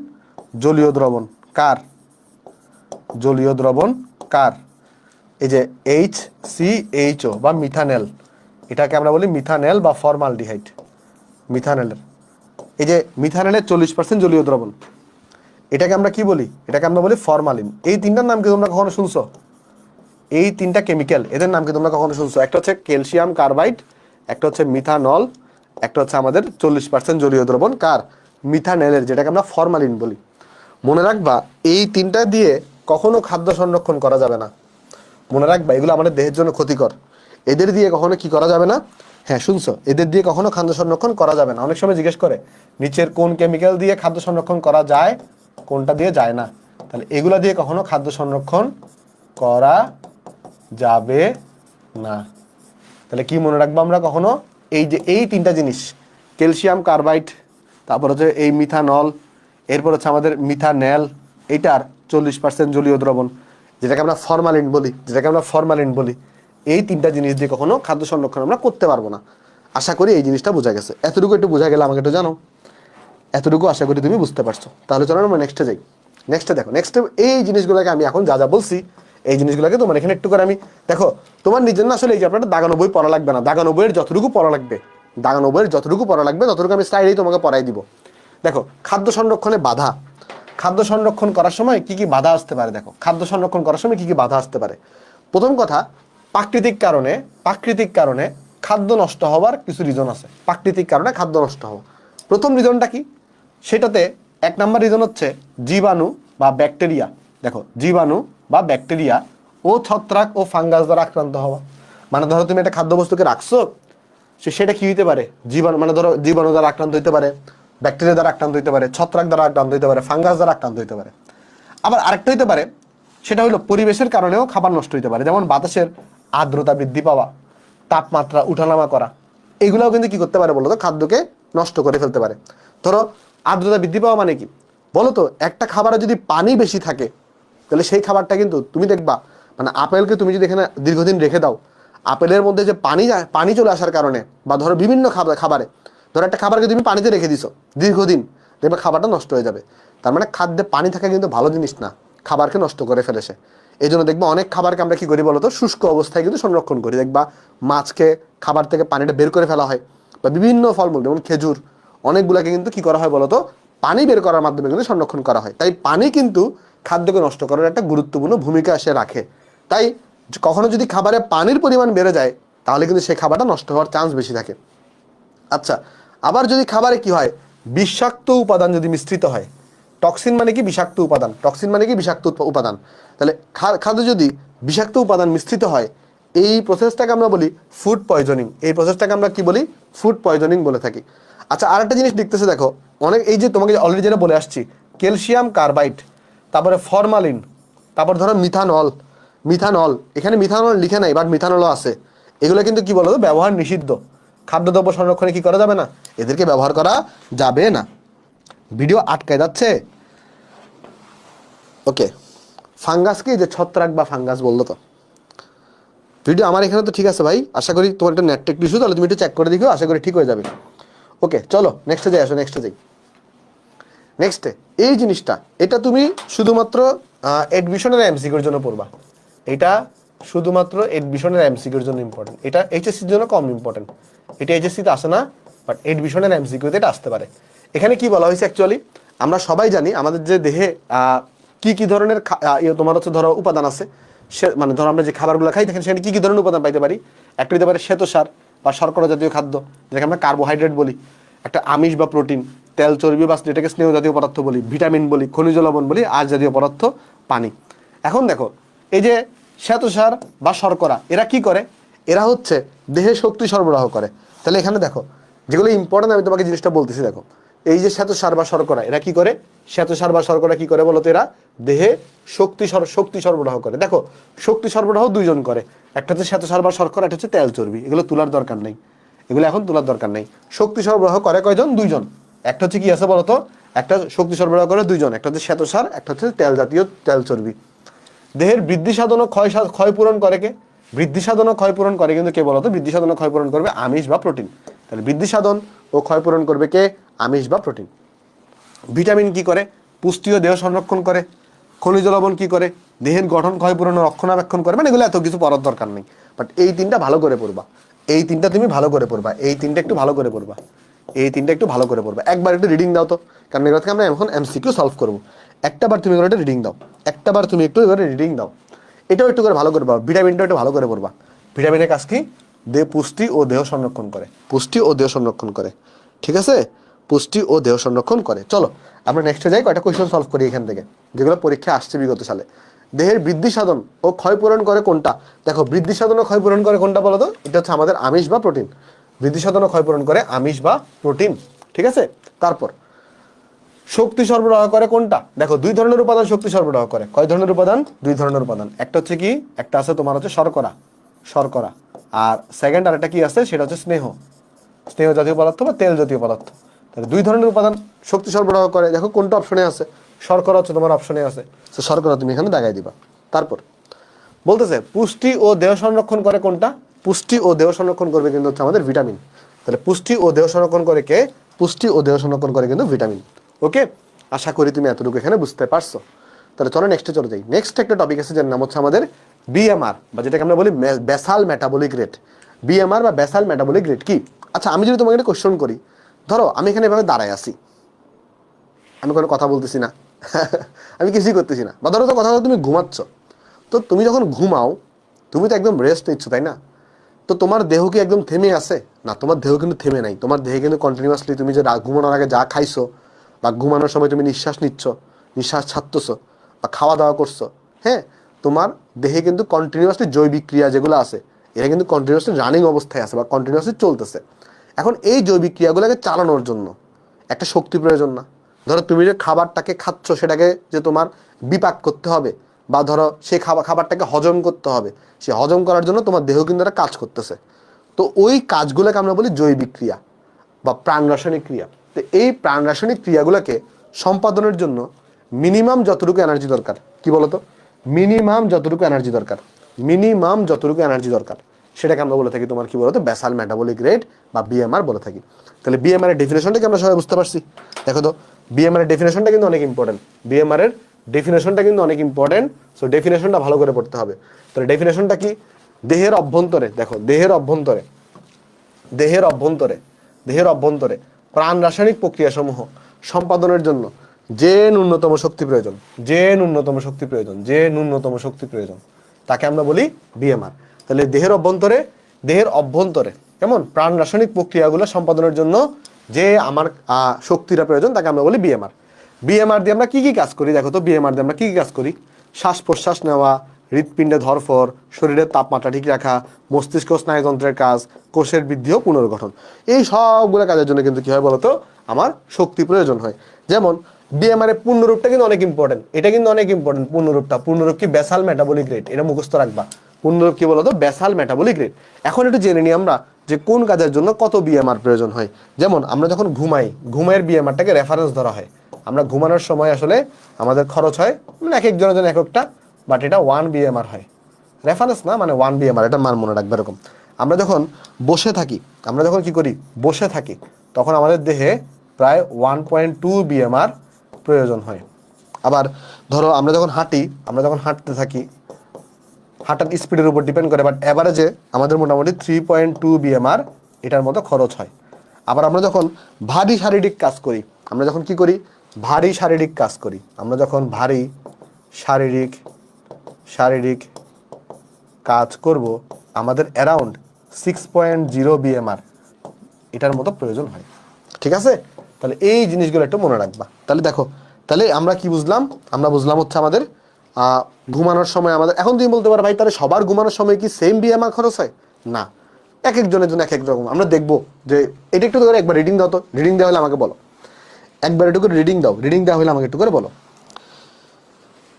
জলীয় দ্রবণ কার? এই যে HCHO বা মিথানেল, এটাকে আমরা বলি মিথানেল বা ফর্মালডিহাইড। মিথানেলের এই যে মিথানেলের 40% জলীয় দ্রবণ, এটাকে আমরা কি বলি? এটাকে আমরা বলি ফরমালিন। এই 3টার নাম কি তোমরা কখনো শুনছো? এই 3টা কেমিক্যাল, এদের নাম কি তোমরা কখনো শুনছো? একটা হচ্ছে ক্যালসিয়াম কার্বাইড, একটা হচ্ছে মিথানল, একটা হচ্ছে আমাদের 40% জলীয় দ্রবণ কার? মিথানেলের, যেটাকে আমরা ফরমালিন বলি। মনে রাখবা এই 3টা দিয়ে কখনো খাদ্য সংরক্ষণ করা যাবে না। মনে রাখবা এগুলো আমাদের দেহের জন্য ক্ষতিকর, এদের দিয়ে কখনো কি করা যাবে না? হ্যাঁ শুনছো, এদের দিয়ে কখনো খাদ্য সংরক্ষণ করা যাবে না। অনেক সময় জিজ্ঞেস করে নিচের কোন কেমিক্যাল দিয়ে খাদ্য সংরক্ষণ করা যায়, কোনটা দিয়ে যায় না। তাহলে এগুলা দিয়ে কখনো খাদ্য সংরক্ষণ করা যাবে না। তাহলে কি মনে রাখবো আমরা কখনো? এই যে এই 3টা জিনিস, ক্যালসিয়াম কার্বাইড, তারপর হচ্ছে এই মিথানল, এরপর হচ্ছে আমাদের মিথানেল, এটার 40% জলীয় দ্রবণ, যেটাকে আমরা ফরমালিন বলি, এই 3টা জিনিস দিয়ে কখনো খাদ্য সংরক্ষণ আমরা করতে পারবো না। আশা করি এই জিনিসটা বোঝা গেছে। এতটুকু একটু বোঝা গেলে আমাকে একটু জানো, এতটুকু আশা করি তুমি বুঝতে পারছো। তাহলে চলো আমরা নেক্সটে যাই। নেক্সটে এই জিনিসগুলোকে আমি এখন যা বলছি, এই জিনিসগুলোকে তোমার এখানে একটু করে আমি দেখো, তোমার নিজের না আসলে এই চ্যাপ্টারটা দাগানো বই পড়া লাগবে না। দাগানো বইয়ের যতটুকু পড়া লাগবে ততটুকু আমি স্লাইডেই তোমাকে পড়াই দিব। দেখো খাদ্য সংরক্ষণে বাধা, খাদ্য সংরক্ষণ করার সময় কি কি বাধা আসতে পারে? দেখো খাদ্য সংরক্ষণ করার সময় কি কি বাধা আসতে পারে। প্রথম কথা, প্রাকৃতিক কারণে খাদ্য নষ্ট হওয়ার কিছু রিজন আছে। প্রাকৃতিক কারণে খাদ্য নষ্ট হওয়া, প্রথম রিজনটা কি? সেটাতে 1 নাম্বার রিজন হচ্ছে জীবাণু বা ব্যাকটেরিয়া। দেখো জীবাণু বা ব্যাকটেরিয়া ও ছত্রাক ও ফাঙ্গাস দ্বারা আক্রান্ত হওয়া। মানে ধরো তুমি একটা খাদ্যবস্তুকে রাখছো, সেটা কি হইতে পারে, জীবাণু মানে ধরো জীবাণু দ্বারা আক্রান্ত হইতে পারে, ব্যাকটেরিয়া দ্বারা আক্রান্ত হইতে পারে, ছত্রাক দ্বারা আক্রান্ত হইতে পারে, ফাঙ্গাস দ্বারা আক্রান্ত হইতে পারে। আবার আরেকটা হইতে পারে, সেটা হলো পরিবেশের কারণেও খাবার নষ্ট হইতে পারে, যেমন বাতাসের আর্দ্রতা বৃদ্ধি পাওয়া, তাপমাত্রা উঠানামা করা, এগুলোও কিন্তু কি করতে পারে বলো তো, খাদ্যকে নষ্ট করে ফেলতে পারে। ধরো আর্দ্রতা বৃদ্ধি পাওয়া মানে কি বলো তো, একটা খাবারে যদি পানি বেশি থাকে তাহলে সেই খাবারটা কিন্তু তুমি দেখবা, মানে আপেলকে তুমি যদি এখানে দীর্ঘদিন রেখে দাও, আপেলের মধ্যে যে পানি চলে আসার কারণে, বা ধরো বিভিন্ন খাবারে, ধরো একটা খাবারকে তুমি পানিতে রেখে দিছো দীর্ঘদিন, দেখবে খাবারটা নষ্ট হয়ে যাবে। তার মানে খাদ্যে পানি থাকা কিন্তু ভালো জিনিস না, খাবারকে নষ্ট করে ফেলেছে। এই জন্য দেখবা অনেক খাবারকে আমরা কি করি বলতো, শুষ্ক অবস্থায় কিন্তু সংরক্ষণ করি। দেখবা মাছকে খাবার থেকে পানিটা বের করে ফেলা হয়, বা বিভিন্ন ফলমূল যেমন খেজুর, অনেকগুলোকে কিন্তু কি করা হয় বলতো, পানি বের করার মাধ্যমে কিন্তু সংরক্ষণ করা হয়। তাই পানি কিন্তু খাদ্যকে নষ্ট করার একটা গুরুত্বপূর্ণ ভূমিকা সে রাখে। তাই কখনো যদি খাবারে পানির পরিমাণ বেড়ে যায় তাহলে কিন্তু সেই খাবারটা নষ্ট হওয়ার চান্স বেশি থাকে। আচ্ছা, আবার যদি খাবারে কি হয়, বিষাক্ত উপাদান যদি মিশ্রিত হয়, টক্সিন মানে কি বিষাক্ত উপাদান, টক্সিন মানে কি বিষাক্ত উপাদান, তাহলে খাদ্য যদি বিষাক্ত উপাদান মিশ্রিত হয়, এই প্রসেসটাকে আমরা বলি ফুড পয়জনিং। এই প্রসেসটাকে আমরা কি বলি, ফুড পয়জনিং বলে থাকি। আচ্ছা, আরেকটা জিনিস দেখতেছে দেখো, অনেক এই যে তোমাকে অলরেডি যেটা বলে আসছি, ক্যালসিয়াম কার্বাইড, তারপরে ফরমালিন, তারপর ধরো মিথানল, এখানে মিথানল লিখে নাই বাট মিথানলও আছে। এগুলো কিন্তু কি বলতো, ব্যবহার নিষিদ্ধ, খাদ্যদ্রব্য সংরক্ষণে কি করা যাবে না, এদেরকে ব্যবহার করা যাবে না। ভিডিও আটকায় যাচ্ছে। ওকে, ফাঙ্গাস কি, যে ছত্রাক বা ফাঙ্গাস বললো তো। ভিডিও আমার এখানে তো ঠিক আছে ভাই, আশা করি তোমার একটা নেট টেক ইস্যু, তাহলে তুমি একটু চেক করে দেখো, আশা করি ঠিক হয়ে যাবে। ওকে চলো নেক্সটে যাই, আসো নেক্সটে যাই। নেক্সটে এই জিনিসটা, এটা তুমি শুধুমাত্র এডমিশনের এমসিকিউর জন্য পড়বা, এটা শুধুমাত্র এডমিশনের এমসিকিউর জন্য ইম্পর্টেন্ট, এটা এইচএসসির জন্য কম ইম্পর্টেন্ট। এটা এইচএসসিতে আসে না, বাট এডমিশনের এমসিকিউতে এটা আসতে পারে। এখানে কি বলা হয়েছে অ্যাকচুয়ালি, আমরা সবাই জানি আমাদের যে দেহে কি ধরনের তোমার হচ্ছে ধরো উপাদান আছে, সে মানে ধরো আমরা যে খাবারগুলো খাই দেখেন সেখানে কি ধরনের উপাদান পাইতে পারি। একটা হতে পারে শ্বেতসার বা শর্করা জাতীয় খাদ্য, যেটাকে আমরা কার্বোহাইড্রেট বলি, একটা আমিষ বা প্রোটিন, তেল চর্বি বা যেটাকে স্নেহ জাতীয় পদার্থ বলি, ভিটামিন বলি, খনিজ লবণ বলি, আঁশ জাতীয় পদার্থ, পানি। এখন দেখো এই যে শ্বেতসার বা শর্করা, এরা কি করে, এরা হচ্ছে দেহে শক্তি সরবরাহ করে। তাহলে এখানে দেখো যেগুলো ইম্পর্টেন্ট, আমি তোমাকে জিনিসটা বলতেছি দেখো, এই যে শ্বেতসার বা শর্করা, এরা কি করে, শ্বেতসার বা শর্করা কি করে বলতো, এরা দেহে শক্তি সরবরাহ করে। দেখো শক্তি সরবরাহ দুইজন করে, একটা হচ্ছে শ্বেতসার বা শর্করা, একটা হচ্ছে তেল চর্বি, এগুলো তোলার দরকার নেই, এগুলো এখন তোলার দরকার নেই। শক্তি সরবরাহ করে কয়জন, দুইজন। একটা হচ্ছে কি আছে বলতো, একটা শক্তি সরবরাহ করে দুইজন, একটা হচ্ছে শ্বেতসার, একটা হচ্ছে তেল চর্বি। দেহের বৃদ্ধি সাধন ও ক্ষয় পূরণ করে কে, বৃদ্ধি সাধন ও ক্ষয় পূরণ করে কিন্তু কে বলতো, বৃদ্ধি সাধন ও ক্ষয় পূরণ করবে আমিষ বা প্রোটিন। তাহলে বৃদ্ধি সাধন ও ক্ষয় পূরণ করবে কে, আমিষ বা প্রোটিন। ভিটামিন কি করে, পুষ্টি ও দেহ সংরক্ষণ করে। খনিজ লবণ কি করে, দেহের গঠন ক্ষয় পূরণ ও রক্ষণাবেক্ষণ করে। মানে এগুলো এত কিছু পড়ার দরকার নেই, বাট এই তিনটা ভালো করে পড়বা, এই তিনটা তুমি ভালো করে পড়বা, এই তিনটা একটু ভালো করে পড়বা, এই তিনটা একটু ভালো করে পড়বা। একবার একটু রিডিং দাও তো, কারণ এগুলো থেকে আমরা এখন এমসিকিউ সলভ করবো। একটা বার তুমি এগুলো একটা রিডিং দাও, একটা বার তুমি একটু এবারে রিডিং দাও, এটাও একটু করে ভালো করে পড়বা। ভিটামিনটাও একটু ভালো করে পড়বা। ভিটামিনের কাজ কি, দেহ পুষ্টি ও দেহ সংরক্ষণ করে, পুষ্টি ও দেহ সংরক্ষণ করে, ঠিক আছে, পুষ্টি ও দেহ সংরক্ষণ করে। চলো আমরা নেক্সটে যাই, কয়টা কোয়েশ্চন সলভ করি এখান থেকে, যেগুলো পরীক্ষা আসছে বিগত সালে। দেহের বৃদ্ধি সাধন ও ক্ষয় পূরণ করে কোনটা, দেখো বৃদ্ধি সাধন ও ক্ষয় পূরণ করে কোনটা বলো তো, এটা হচ্ছে আমাদের আমিষ বা প্রোটিন। বৃদ্ধি সাধন ও ক্ষয় পূরণ করে আমিষ বা প্রোটিন, ঠিক আছে। তারপর শক্তি সরবরাহ করে কোনটা, দেখো দুই ধরনের উপাদান শক্তি সরবরাহ করে। কয় ধরনের উপাদান, দুই ধরনের উপাদান। একটা হচ্ছে কি, একটা আছে তোমার হচ্ছে শর্করা, আর সেকেন্ড আর একটা কি আছে, সেটা হচ্ছে স্নেহ জাতীয় পদার্থ বা তেল জাতীয় পদার্থ। তাহলে দুই ধরনের উপাদান শক্তি সরবরাহ করে, দেখো কোনটা অপশনে আছে, শর্করা হচ্ছে তোমার অপশনে আছে, তো শর্করা তুমি এখানে দাগাই দিবা। তারপর বলতেছে পুষ্টি ও দেহ সংরক্ষণ করে কোনটা, পুষ্টি ও দেহ সংরক্ষণ করবে কিন্তু হচ্ছে আমাদের ভিটামিন। তাহলে পুষ্টি ও দেহ সংরক্ষণ করে কে, পুষ্টি ও দেহ সংরক্ষণ করে কিন্তু ভিটামিন। ওকে, আশা করি তুমি এতটুকু এখানে বুঝতে পারছো। তাহলে চলো নেক্সটে চলে যাই। নেক্সট একটা টপিক আছে যার নাম হচ্ছে আমাদের বিএমআর, বা যেটাকে আমরা বলি বেসাল মেটাবলিক রেট। বিএমআর বা বেসাল মেটাবলিক রেট কি, আচ্ছা আমি যদি তোমাকে একটা কোশ্চেন করি, ধরো আমি এখানে এভাবে দাঁড়ায় আছি, আমি কোনো কথা বলতেছি না আমি কিছুই করতেছি না, বা ধরো তো কথা তুমি ঘুমাচ্ছ, তো তুমি যখন ঘুমাও তুমি তো একদম রেস্ট নিচ্ছ, তাই না? তো তোমার দেহ কি একদম থেমে আছে না, তোমার দেহ কিন্তু থেমে নাই, তোমার দেহে কিন্তু কন্টিনিউয়াসলি তুমি যে ঘুমানোর আগে যা খাইছো বা ঘুমানোর সময় তুমি নিঃশ্বাস নিচ্ছ, নিঃশ্বাস ছাড়তেছো বা খাওয়া দাওয়া করছো, হ্যাঁ, তোমার দেহে কিন্তু কন্টিনিউয়াসলি জৈবিক ক্রিয়া যেগুলো আছে এটা কিন্তু কন্টিনিউয়াসলি রানিং অবস্থায় আছে বা কন্টিনিউয়াসলি চলতেছে। এখন এই জৈবিক ক্রিয়াগুলোকে চালানোর জন্য একটা শক্তি প্রয়োজন না? ধরো তুমি যে খাবারটাকে খাচ্ছ সেটাকে যে তোমার বিপাক করতে হবে, বা ধরো সেই খাবারটাকে হজম করতে হবে, সে হজম করার জন্য তোমার দেহ কিন্তু একটা কাজ করতেছে। তো ওই কাজগুলোকে আমরা বলি জৈবিক ক্রিয়া বা প্রাণ রাসায়নিক ক্রিয়া। তো এই প্রাণ রাসায়নিক ক্রিয়াগুলোকে সম্পাদনের জন্য মিনিমাম যতটুকু এনার্জি দরকার, কি বলতো, মিনিমাম যতটুকু এনার্জি দরকার, মিনিমাম যতটুকু এনার্জি দরকার সেটাকে আমরা বলে থাকি তোমার কি বলতো বেসাল মেটাবলিক রেট বা বিএমআর বলে থাকি। তাহলে বিএমআর এর ডেফিনেশনটা কি আমরা সবাই বুঝতে পারছি? দেখো তো বিএমআর এর ডেফিনেশনটা কিন্তু অনেক ইম্পর্টেন্ট, বিএমআর এর ডেফিনেশনটা কিন্তু অনেক ইম্পর্টেন্ট। সো ডেফিনেশনটা ভালো করে পড়তে হবে। তাহলে ডেফিনেশনটা কি? দেহের অভ্যন্তরে, দেখো দেহের অভ্যন্তরে, দেহের অভ্যন্তরে, দেহের অভ্যন্তরে প্রাণ রাসায়নিক প্রক্রিয়াসমূহ সম্পাদনের জন্য যে ন্যূনতম শক্তি প্রয়োজন, যে ন্যূনতম শক্তি প্রয়োজন, যে ন্যূনতম শক্তি প্রয়োজন তাকে আমরা বলি বিএমআর। তাহলে দেহের অভ্যন্তরে, দেহের অভ্যন্তরে কেমন প্রাণ রাসায়নিক প্রক্রিয়াগুলো সম্পাদনের জন্য যে আমার শক্তিটা প্রয়োজন তাকে আমরা বলি বিএমআর। বিএমআর দিয়ে আমরা কি কি কাজ করি? দেখো তো বিএমআর দিয়ে আমরা কি কি কাজ করি? শ্বাস প্রশ্বাস নেওয়া, হৃৎপিণ্ডে ধরফর, শরীরের তাপমাত্রা ঠিক রাখা, মস্তিষ্ক স্নায়ুতন্ত্রের কাজ, কোষের বৃদ্ধি ও পুনর্গঠন, এই সবগুলো কাজের জন্য কিন্তু কি হয় বলতো আমার শক্তি প্রয়োজন হয়। যেমন বিএমআর এর পূর্ণরূপটা কিন্তু অনেক ইম্পর্টেন্ট, এটা কিন্তু অনেক ইম্পর্টেন্ট। পূর্ণরূপটা, পূর্ণরূপ কি? বেসাল মেটাবলিক রেট, এটা মুখস্থ রাখবা। পূর্ণরূপ কি বলতো? Basal metabolic rate. এখন একটু জেনে নিই আমরা যে কোন কাজের জন্য কত বিএমআর প্রয়োজন হয়। যেমন আমরা যখন ঘুমাই, ঘুমের বিএমআরটাকে রেফারেন্স ধরা হয়। আমরা ঘুমানোর সময় আসলে আমাদের খরচ হয় মানে এক একজনের জন্য এক একটা, বাট এটা 1 বিএমআর হয়, রেফারেন্স না, মানে 1 বিএমআর, এটা মান মনে রাখবে এরকম। আমরা যখন বসে থাকি, আমরা যখন কি করি বসে থাকি, তখন আমাদের দেহে প্রায় 1.2 বিএমআর প্রয়োজন হয়। আবার ধরো আমরা যখন হাঁটি, আমরা যখন হাঁটতে থাকি, হাঁটার স্পিডের উপর ডিপেন্ড করে, বাট অ্যাভারেজে আমাদের মোটামুটি 3.2 বিএমআর এটার মতো খরচ হয়। আবার আমরা যখন ভারী শারীরিক কাজ করি, আমরা যখন কি করি ভারী শারীরিক কাজ করি, আমরা যখন ভারী শারীরিক শারীরিক কাজ করব, আমাদের অ্যারাউন্ড 6.0 বিএমআর এটার মতো প্রয়োজন হয়। ঠিক আছে? তাহলে এই জিনিসগুলো একটু মনে রাখবা। তাহলে দেখো, তাহলে আমরা কি বুঝলাম? আমরা বুঝলাম হচ্ছে আমাদের ঘুমানোর সময় আমাদের, এখন তুমি বলতে পারো ভাই তাহলে সবার ঘুমানোর সময় কি সেম বিএমআর খরচ হয়? না, এক একজনের জন্য এক এক রকম। আমরা দেখবো যে এটা একটু করে একবার রিডিং দাও তো, রিডিং দেওয়া হলে আমাকে বলো, একবার একটু করে রিডিং দাও, রিডিং দেওয়া হলে আমাকে একটু করে বলো।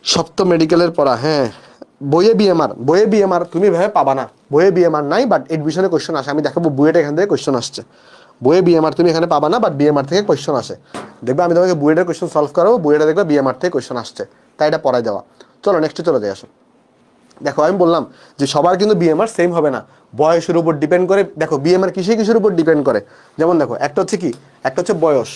সপ্তম মেডিকেলের পড়া, হ্যাঁ বইয়ে বিএমআর, বইয়ে বিএমআর তুমি ভেবে পাবা না, বইয়ে বিএমআর নাই, বাট এডমিশনে কোয়েশ্চেন আসে। আমি দেখাবো বুয়েট এখান থেকে কোয়েশ্চেন আসছে। বইয়ে বিএমআর তুমি এখানে পাবা না, বাট বিএমআর থেকে কোয়েশ্চেন আসে। দেখবে আমি তোমাকে বুয়েটের কোয়েশ্চেন সলভ করাবো, বুয়েটে দেখবে বিএমআর থেকে কোয়েশ্চেন আসছে, তাই এটা পড়াই দেওয়া। চলো নেক্সটে চলে যাই। আসো দেখো, আমি বললাম যে সবার কিন্তু বিএমআর সেম হবে না, বয়সের উপর ডিপেন্ড করে। দেখো বিএমআর কিসের উপর ডিপেন্ড করে? যেমন দেখো একটা হচ্ছে কি, একটা হচ্ছে বয়স,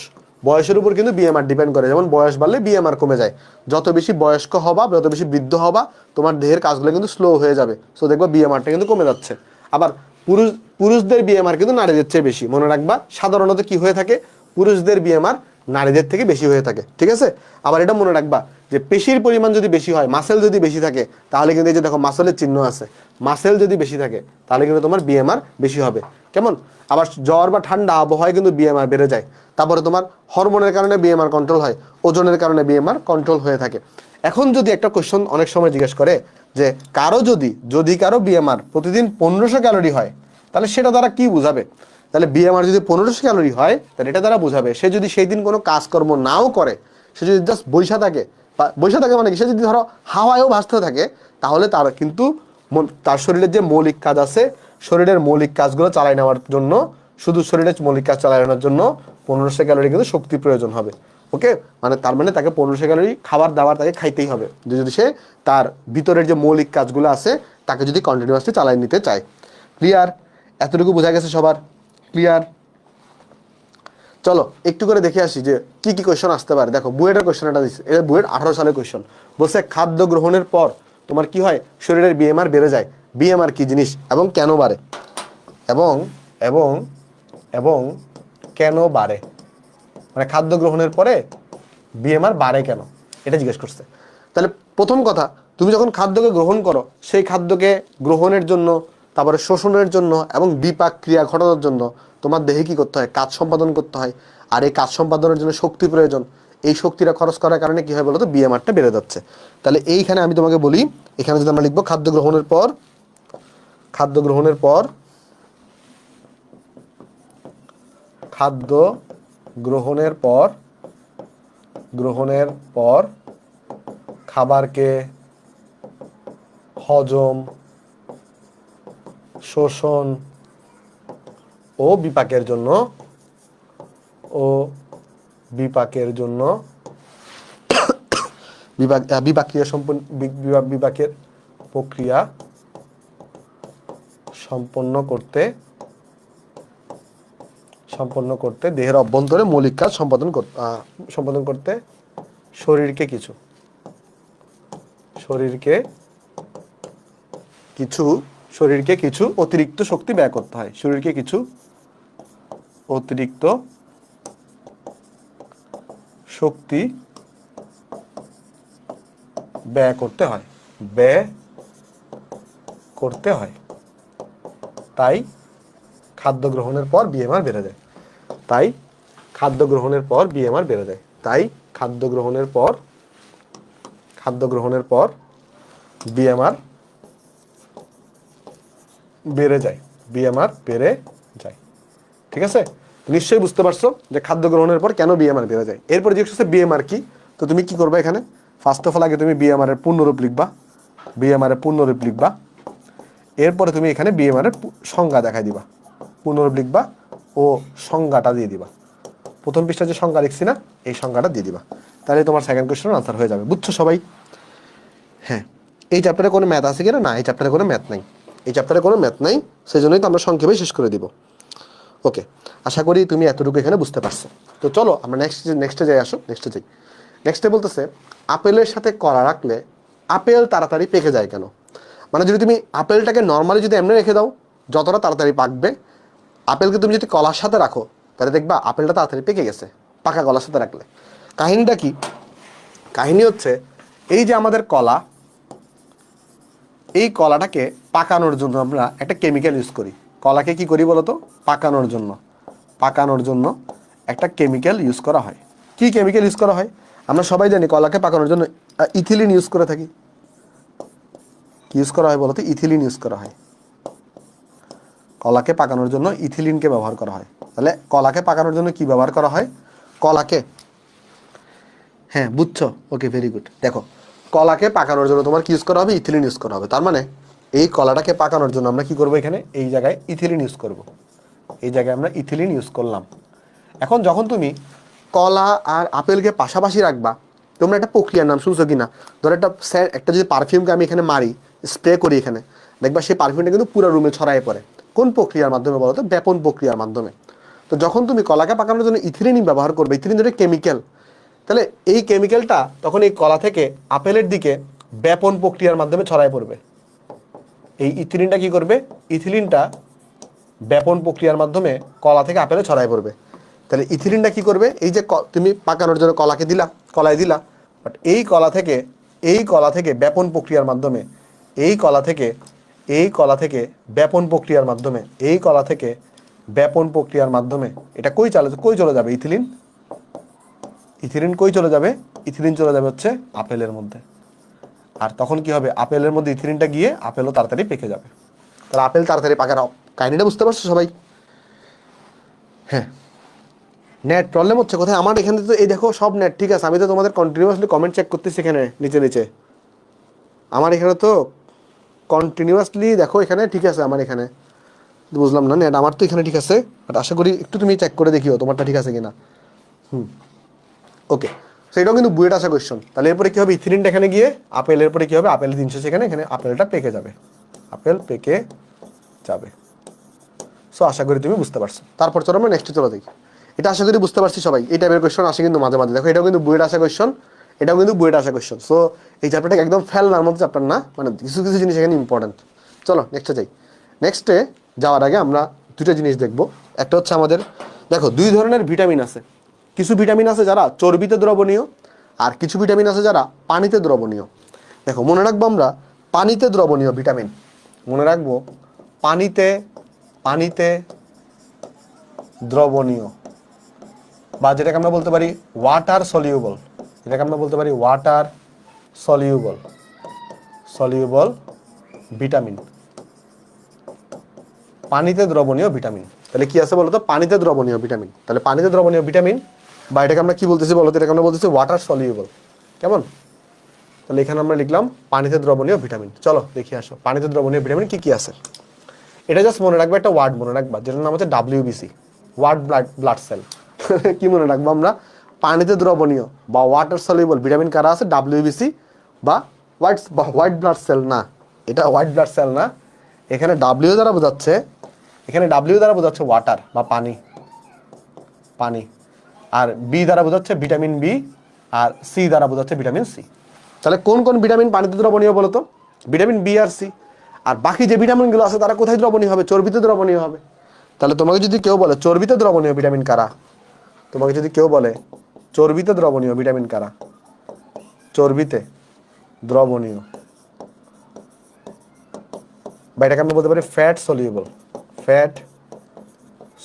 বয়সের উপর কিন্তু বিএমআর ডিপেন্ড করে। যেমন বয়স বাড়লে বিএমআর কমে যায়, যত বেশি বয়স্ক হবা, যত বেশি বৃদ্ধ হবা, তোমার দেহের কাজগুলো কিন্তু স্লো হয়ে যাবে। সো দেখবা বিএমআরটা কিন্তু কমে যাচ্ছে। আবার পুরুষদের বিএমআর কিন্তু নারীদের চেয়ে বেশি, মনে রাখবা। সাধারণত কি হয়ে থাকে? পুরুষদের বিএমআর নারীদের থেকে বেশি হয়ে থাকে। ঠিক আছে? আবার এটা মনে রাখবা যে পেশির পরিমাণ যদি বেশি হয়, মাসেল যদি বেশি থাকে, তাহলে কিন্তু এই যে দেখো মাসেলের চিহ্ন আছে, মাসেল যদি বেশি থাকে তাহলে কিন্তু তোমার বিএমআর বেশি হবে। কেমন? আবার জ্বর বা ঠান্ডা আবহাওয়ায় কিন্তু বিএমআর বেড়ে যায়। তারপরে তোমার হরমোনের কারণে বিএমআর কন্ট্রোল হয়, ওজনের কারণে বিএমআর কন্ট্রোল হয়ে থাকে। এখন যদি একটা কোয়েশ্চন অনেক সময় জিজ্ঞেস করে যে কারো যদি কারো বিএমআর প্রতিদিন 1500 ক্যালোরি হয়, তাহলে সেটা দ্বারা কি বুঝাবে? তাহলে বিএমআর যদি 1500 ক্যালোরি হয়, তাহলে এটা দ্বারা বুঝাবে সে যদি সেই দিন কোনো কাজকর্ম নাও করে, সে যদি জাস্ট বৈশা থাকে, বৈশা থাকে মানে কি, সে যদি ধরো হাওয়ায়ও ভাসতে থাকে, তাহলে তার কিন্তু তার শরীরের যে মৌলিক কাজ আছে, শরীরের মৌলিক কাজগুলো চালাই নেওয়ার জন্য, শুধু শরীরের মৌলিক কাজ চালাই নেওয়ার জন্য 1500 ক্যালোরি কিন্তু শক্তি প্রয়োজন হবে। ওকে, মানে তার মানে তাকে 1500 ক্যালোরি খাবার দাবার তাকে খাইতেই হবে, যদি সে তার ভিতরের যে মৌলিক কাজগুলো আছে তাকে যদি কন্টিনিউয়াসলি চালাই নিতে চায়। ক্লিয়ার? এতটুকু বোঝা গেছে সবার? ক্লিয়ার? চলো একটু করে দেখে আসি যে কি কি কোয়েশ্চন আসতে পারে। দেখো বুয়েটের কোয়েশ্চন এটা দিচ্ছে, এটা বুয়েট 18 সালের কোয়েশ্চন। বলছে খাদ্য গ্রহণের পর তোমার কি হয়? শরীরের বিএমআর বেড়ে যায়। বিএমআর কি জিনিস এবং কেন বাড়ে? এবং এবং এবং কেন বাড়ে? মানে খাদ্য গ্রহণের পরে বিএমআর বাড়ে কেন, এটা জিজ্ঞেস করছে। তাহলে প্রথম কথা, তুমি যখন খাদ্যকে গ্রহণ করো, সেই খাদ্যকে গ্রহণের জন্য, তারপরে শোষণের জন্য এবং বিপাক ক্রিয়া ঘটানোর জন্য তোমার দেহে কি করতে হয়? কাজ সম্পাদন করতে হয়। আর এই কাজ সম্পাদনের জন্য শক্তি প্রয়োজন। এই শক্তিটা খরচ করার কারণে কি হয় বলো তো? বিএমআরটা বেড়ে যাচ্ছে। তাহলে এইখানে আমি তোমাকে বলি, এখানে যদি আমরা লিখবো খাদ্য গ্রহণের পর খাদ্য গ্রহণের পর খাবারকে হজম, শোষণ ও বিপাকের জন্য বিপাকের প্রক্রিয়া সম্পন্ন করতে দেহের অভ্যন্তরে মৌলিক কাজ সম্পাদন করতে শরীরকে কিছু অতিরিক্ত শক্তি ব্যয় করতে হয়। শরীরকে কিছু অতিরিক্ত শক্তি ব্যয় করতে হয়। তাই খাদ্য গ্রহণের পর বিএমআর বেড়ে যায়। তাই খাদ্য গ্রহণের পর বিএমআর বেড়ে যায়। ঠিক আছে, নিশ্চয়ই বুঝতে পারছো যে খাদ্য গ্রহণের পর কেন বিএমআর বেড়ে যায়। এরপর জিজ্ঞেস করছে বিএমআর কি, তো তুমি কি করবে এখানে ফার্স্ট অফ অল আগে তুমি বিএমআর এর পূর্ণরূপ লিখবা। এরপরে তুমি এখানে বিএমআর এর সংজ্ঞা দেখাই দিবা, পূর্ণরূপ লিখবা ও সংজ্ঞাটা দিয়ে দিবা। প্রথম পৃষ্ঠা যে সংজ্ঞা লিখছি না, এই সংজ্ঞাটা দিয়ে দিবা, তাহলে তোমার সেকেন্ড কোশ্চেনের আনসার হয়ে যাবে। বুঝছো সবাই? হ্যাঁ, এই চ্যাপ্টারে কোনো ম্যাথ আছে কিনা? না, এই চ্যাপ্টারে কোনো ম্যাথ নাই, সেই জন্যই তো আমরা সংক্ষেপে শেষ করে দিব। ওকে, আশা করি তুমি এতটুকু এখানে বুঝতে পারছো। তো চলো আমরা নেক্সটে যাই। নেক্সটে বলতেছে আপেলের সাথে কলা রাখলে আপেল তাড়াতাড়ি পেকে যায় কেন? মানে যদি তুমি আপেলটাকে নর্মালি যদি এমনি রেখে দাও, যতটা তাড়াতাড়ি পাকবে, আপেলকে তুমি যদি কলার সাথে রাখো তাহলে দেখবা আপেলটা তাড়াতাড়ি পেকে গেছে পাকা কলার সাথে রাখলে। কাহিনীটা কি? কাহিনী হচ্ছে এই যে আমাদের কলা, এই কলাটাকে পাকানোর জন্য আমরা একটা কেমিক্যাল ইউজ করি। কলাকে কি করি বলতো? পাকানোর জন্য একটা কেমিক্যাল ইউজ করা হয়। কি কেমিক্যাল ইউজ করা হয়? আমরা সবাই জানি কলাকে পাকানোর জন্য ইথিলিন ইউজ করে থাকি। কি ইউজ করা হয় বলতো? ইথিলিন ইউজ করা হয়। কলাকে পাকানোর জন্য ইথিলিনকে ব্যবহার করা হয়। তাহলে কলাকে পাকানোর জন্য কি ব্যবহার করা হয়? কলাকে, হ্যাঁ বুঝছো? ওকে, ভেরি গুড। দেখো, কলাকে পাকানোর জন্য তোমার কি ইউজ করা হবে? ইথিলিন ইউজ করা হবে। তার মানে এই কলাটাকে পাকানোর জন্য আমরা কি করবো? এখানে এই জায়গায় ইথিলিন ইউজ করব। এই জায়গায় আমরা ইথিলিন ইউজ করলাম। এখন যখন তুমি কলা আর আপেলকে পাশাপাশি রাখবা, তোমরা একটা প্রক্রিয়ার নাম শুনছো কিনা? ধরো একটা যদি পারফিউমকে আমি এখানে মারি, স্প্রে করি এখানে, দেখবা সেই পারফিউমটা কিন্তু পুরো রুমে ছড়ায় পড়ে। কোন প্রক্রিয়ার মাধ্যমে বলো তো? ব্যাপন প্রক্রিয়ার মাধ্যমে। তো যখন তুমি কলাকে পাকানোর জন্য ইথিলিন ব্যবহার করবে, ইথিলিন হচ্ছে কেমিক্যাল, তাহলে এই কেমিক্যালটা তখন এই কলা থেকে আপেলের দিকে ব্যাপন প্রক্রিয়ার মাধ্যমে ছড়ায় পড়বে। এই ইথিলিনটা কি করবে? ইথিলিনটা ব্যাপন প্রক্রিয়ার মাধ্যমে কলা থেকে আপেলে ছড়ায় পড়বে। তাহলে ইথিলিনটা কি করবে? এই যে তুমি পাকানোর জন্য কলায় দিলা, বাট এই কলা থেকে ব্যাপন প্রক্রিয়ার মাধ্যমে, এই কলা থেকে ব্যাপন প্রক্রিয়ার মাধ্যমে এটা কই চলে যাবে? ইথিলিন কই চলে যাবে? ইথিলিন চলে যাবে হচ্ছে আপেলের মধ্যে। আর তখন কি হবে? আপেলের মধ্যে ইথিলিনটা গিয়ে আপেলও তাড়াতাড়ি পেকে যাবে। তাহলে আপেল তাড়াতাড়ি পাকার কাহিনীটা বুঝতে পারছো সবাই? হ্যাঁ, নেট প্রবলেম হচ্ছে কোথায়? আমার এখানে তো এই দেখো সব নেট ঠিক আছে, আমি তো তোমাদের কন্টিনিউয়াসলি কমেন্ট চেক করতেছি এখানে নিচে। আমার এখানে তো কন্টিনিউয়াসলি দেখো এখানে ঠিক আছে। আমার এখানে বুঝলাম না, নেট আমার তো এখানে ঠিক আছে, বাট আশা করি একটু তুমি চেক করে দেখিও তোমারটা ঠিক আছে কিনা। ওকে, সেটাও কিন্তু বুয়েট আসা কোয়েশ্চন। তাহলে এরপরে কি হবে? ইথিলিনটা এখানে গিয়ে আপেলের পরে কি হবে? আপেলের 300 সেখানে, এখানে আপেলটা পেকে যাবে, সো আশা করি তুমি বুঝতে পারছো। তারপর চলো আমরা নেক্সটে চলে দেখি। এটা আশা করি বুঝতে পারছি সবাই। এই টাইপের কোয়েশ্চন আসে কিন্তু মাঝে মাঝে। দেখো, এটাও কিন্তু বুয়েট আসা কোয়েশ্চন, সো এই চ্যাপ্টারটা একদম ফেলনার মতো চ্যাপ্টার না, মানে কিছু জিনিস এখানে ইম্পর্টেন্ট। চলো নেক্সটে যাই। নেক্সটে যাওয়ার আগে আমরা দুটো জিনিস দেখবো। একটা হচ্ছে আমাদের, দেখো 2 ধরনের ভিটামিন আছে। কিছু ভিটামিন আছে যারা চর্বিতে দ্রবণীয়, আর কিছু ভিটামিন আছে যারা পানিতে দ্রবণীয়। দেখো, মনে রাখবো আমরা পানিতে দ্রবণীয় ভিটামিন, মনে রাখবো পানিতে দ্রবণীয়, বা যেটাকে আমরা বলতে পারি ওয়াটার সলিউবল ভিটামিন। পানিতে দ্রবণীয় ভিটামিন। তাহলে কি আছে বলতো? পানিতে দ্রবণীয় ভিটামিন। তাহলে পানিতে দ্রবণীয় ভিটামিন বা এটাকে আমরা কি বলতেছি বলতো? এটাকে আমরা বলতেছি ওয়াটার সলিউবল। কেমন? তাহলে এখানে আমরা লিখলাম পানিতে দ্রবণীয় ভিটামিন। চলো দেখি আসো পানিতে দ্রবণীয় ভিটামিন কি কি আছে। এটা জাস্ট মনে রাখবে, একটা ওয়ার্ড মনে রাখবা যেটার নাম হচ্ছে WBC, ওয়ার্ড ব্লাড সেল। কি মনে রাখবো আমরা? পানিতে দ্রবণীয় বা ওয়াটার সলিউবল ভিটামিন কারা আছে? WBC বা হোয়াইট ব্লাড সেল। না, এটা হোয়াইট ব্লাড সেল না। এখানে W দ্বারা বোঝাচ্ছে, এখানে W দ্বারা বোঝাচ্ছে ওয়াটার বা পানি, পানি। আর বি দ্বারা বোঝাচ্ছে ভিটামিন বি, আর সি দ্বারা বোঝাচ্ছে ভিটামিন সি। তাহলে কোন কোন ভিটামিন পানিতে দ্রবণীয় বলো তো? ভিটামিন বি আর সি। আর বাকি যে ভিটামিনগুলো আছে তারা কোথায় দ্রবণীয় হবে? চর্বিতে দ্রবণীয় হবে। তাহলে তোমাকে যদি কেউ বলে চর্বিতে দ্রবণীয় ভিটামিন কারা, তোমাকে যদি কেউ বলে চর্বিতে দ্রবণীয় ভিটামিন কারা, চর্বিতে দ্রবণীয়, বা এটাকে আমরা বলতে পারি ফ্যাট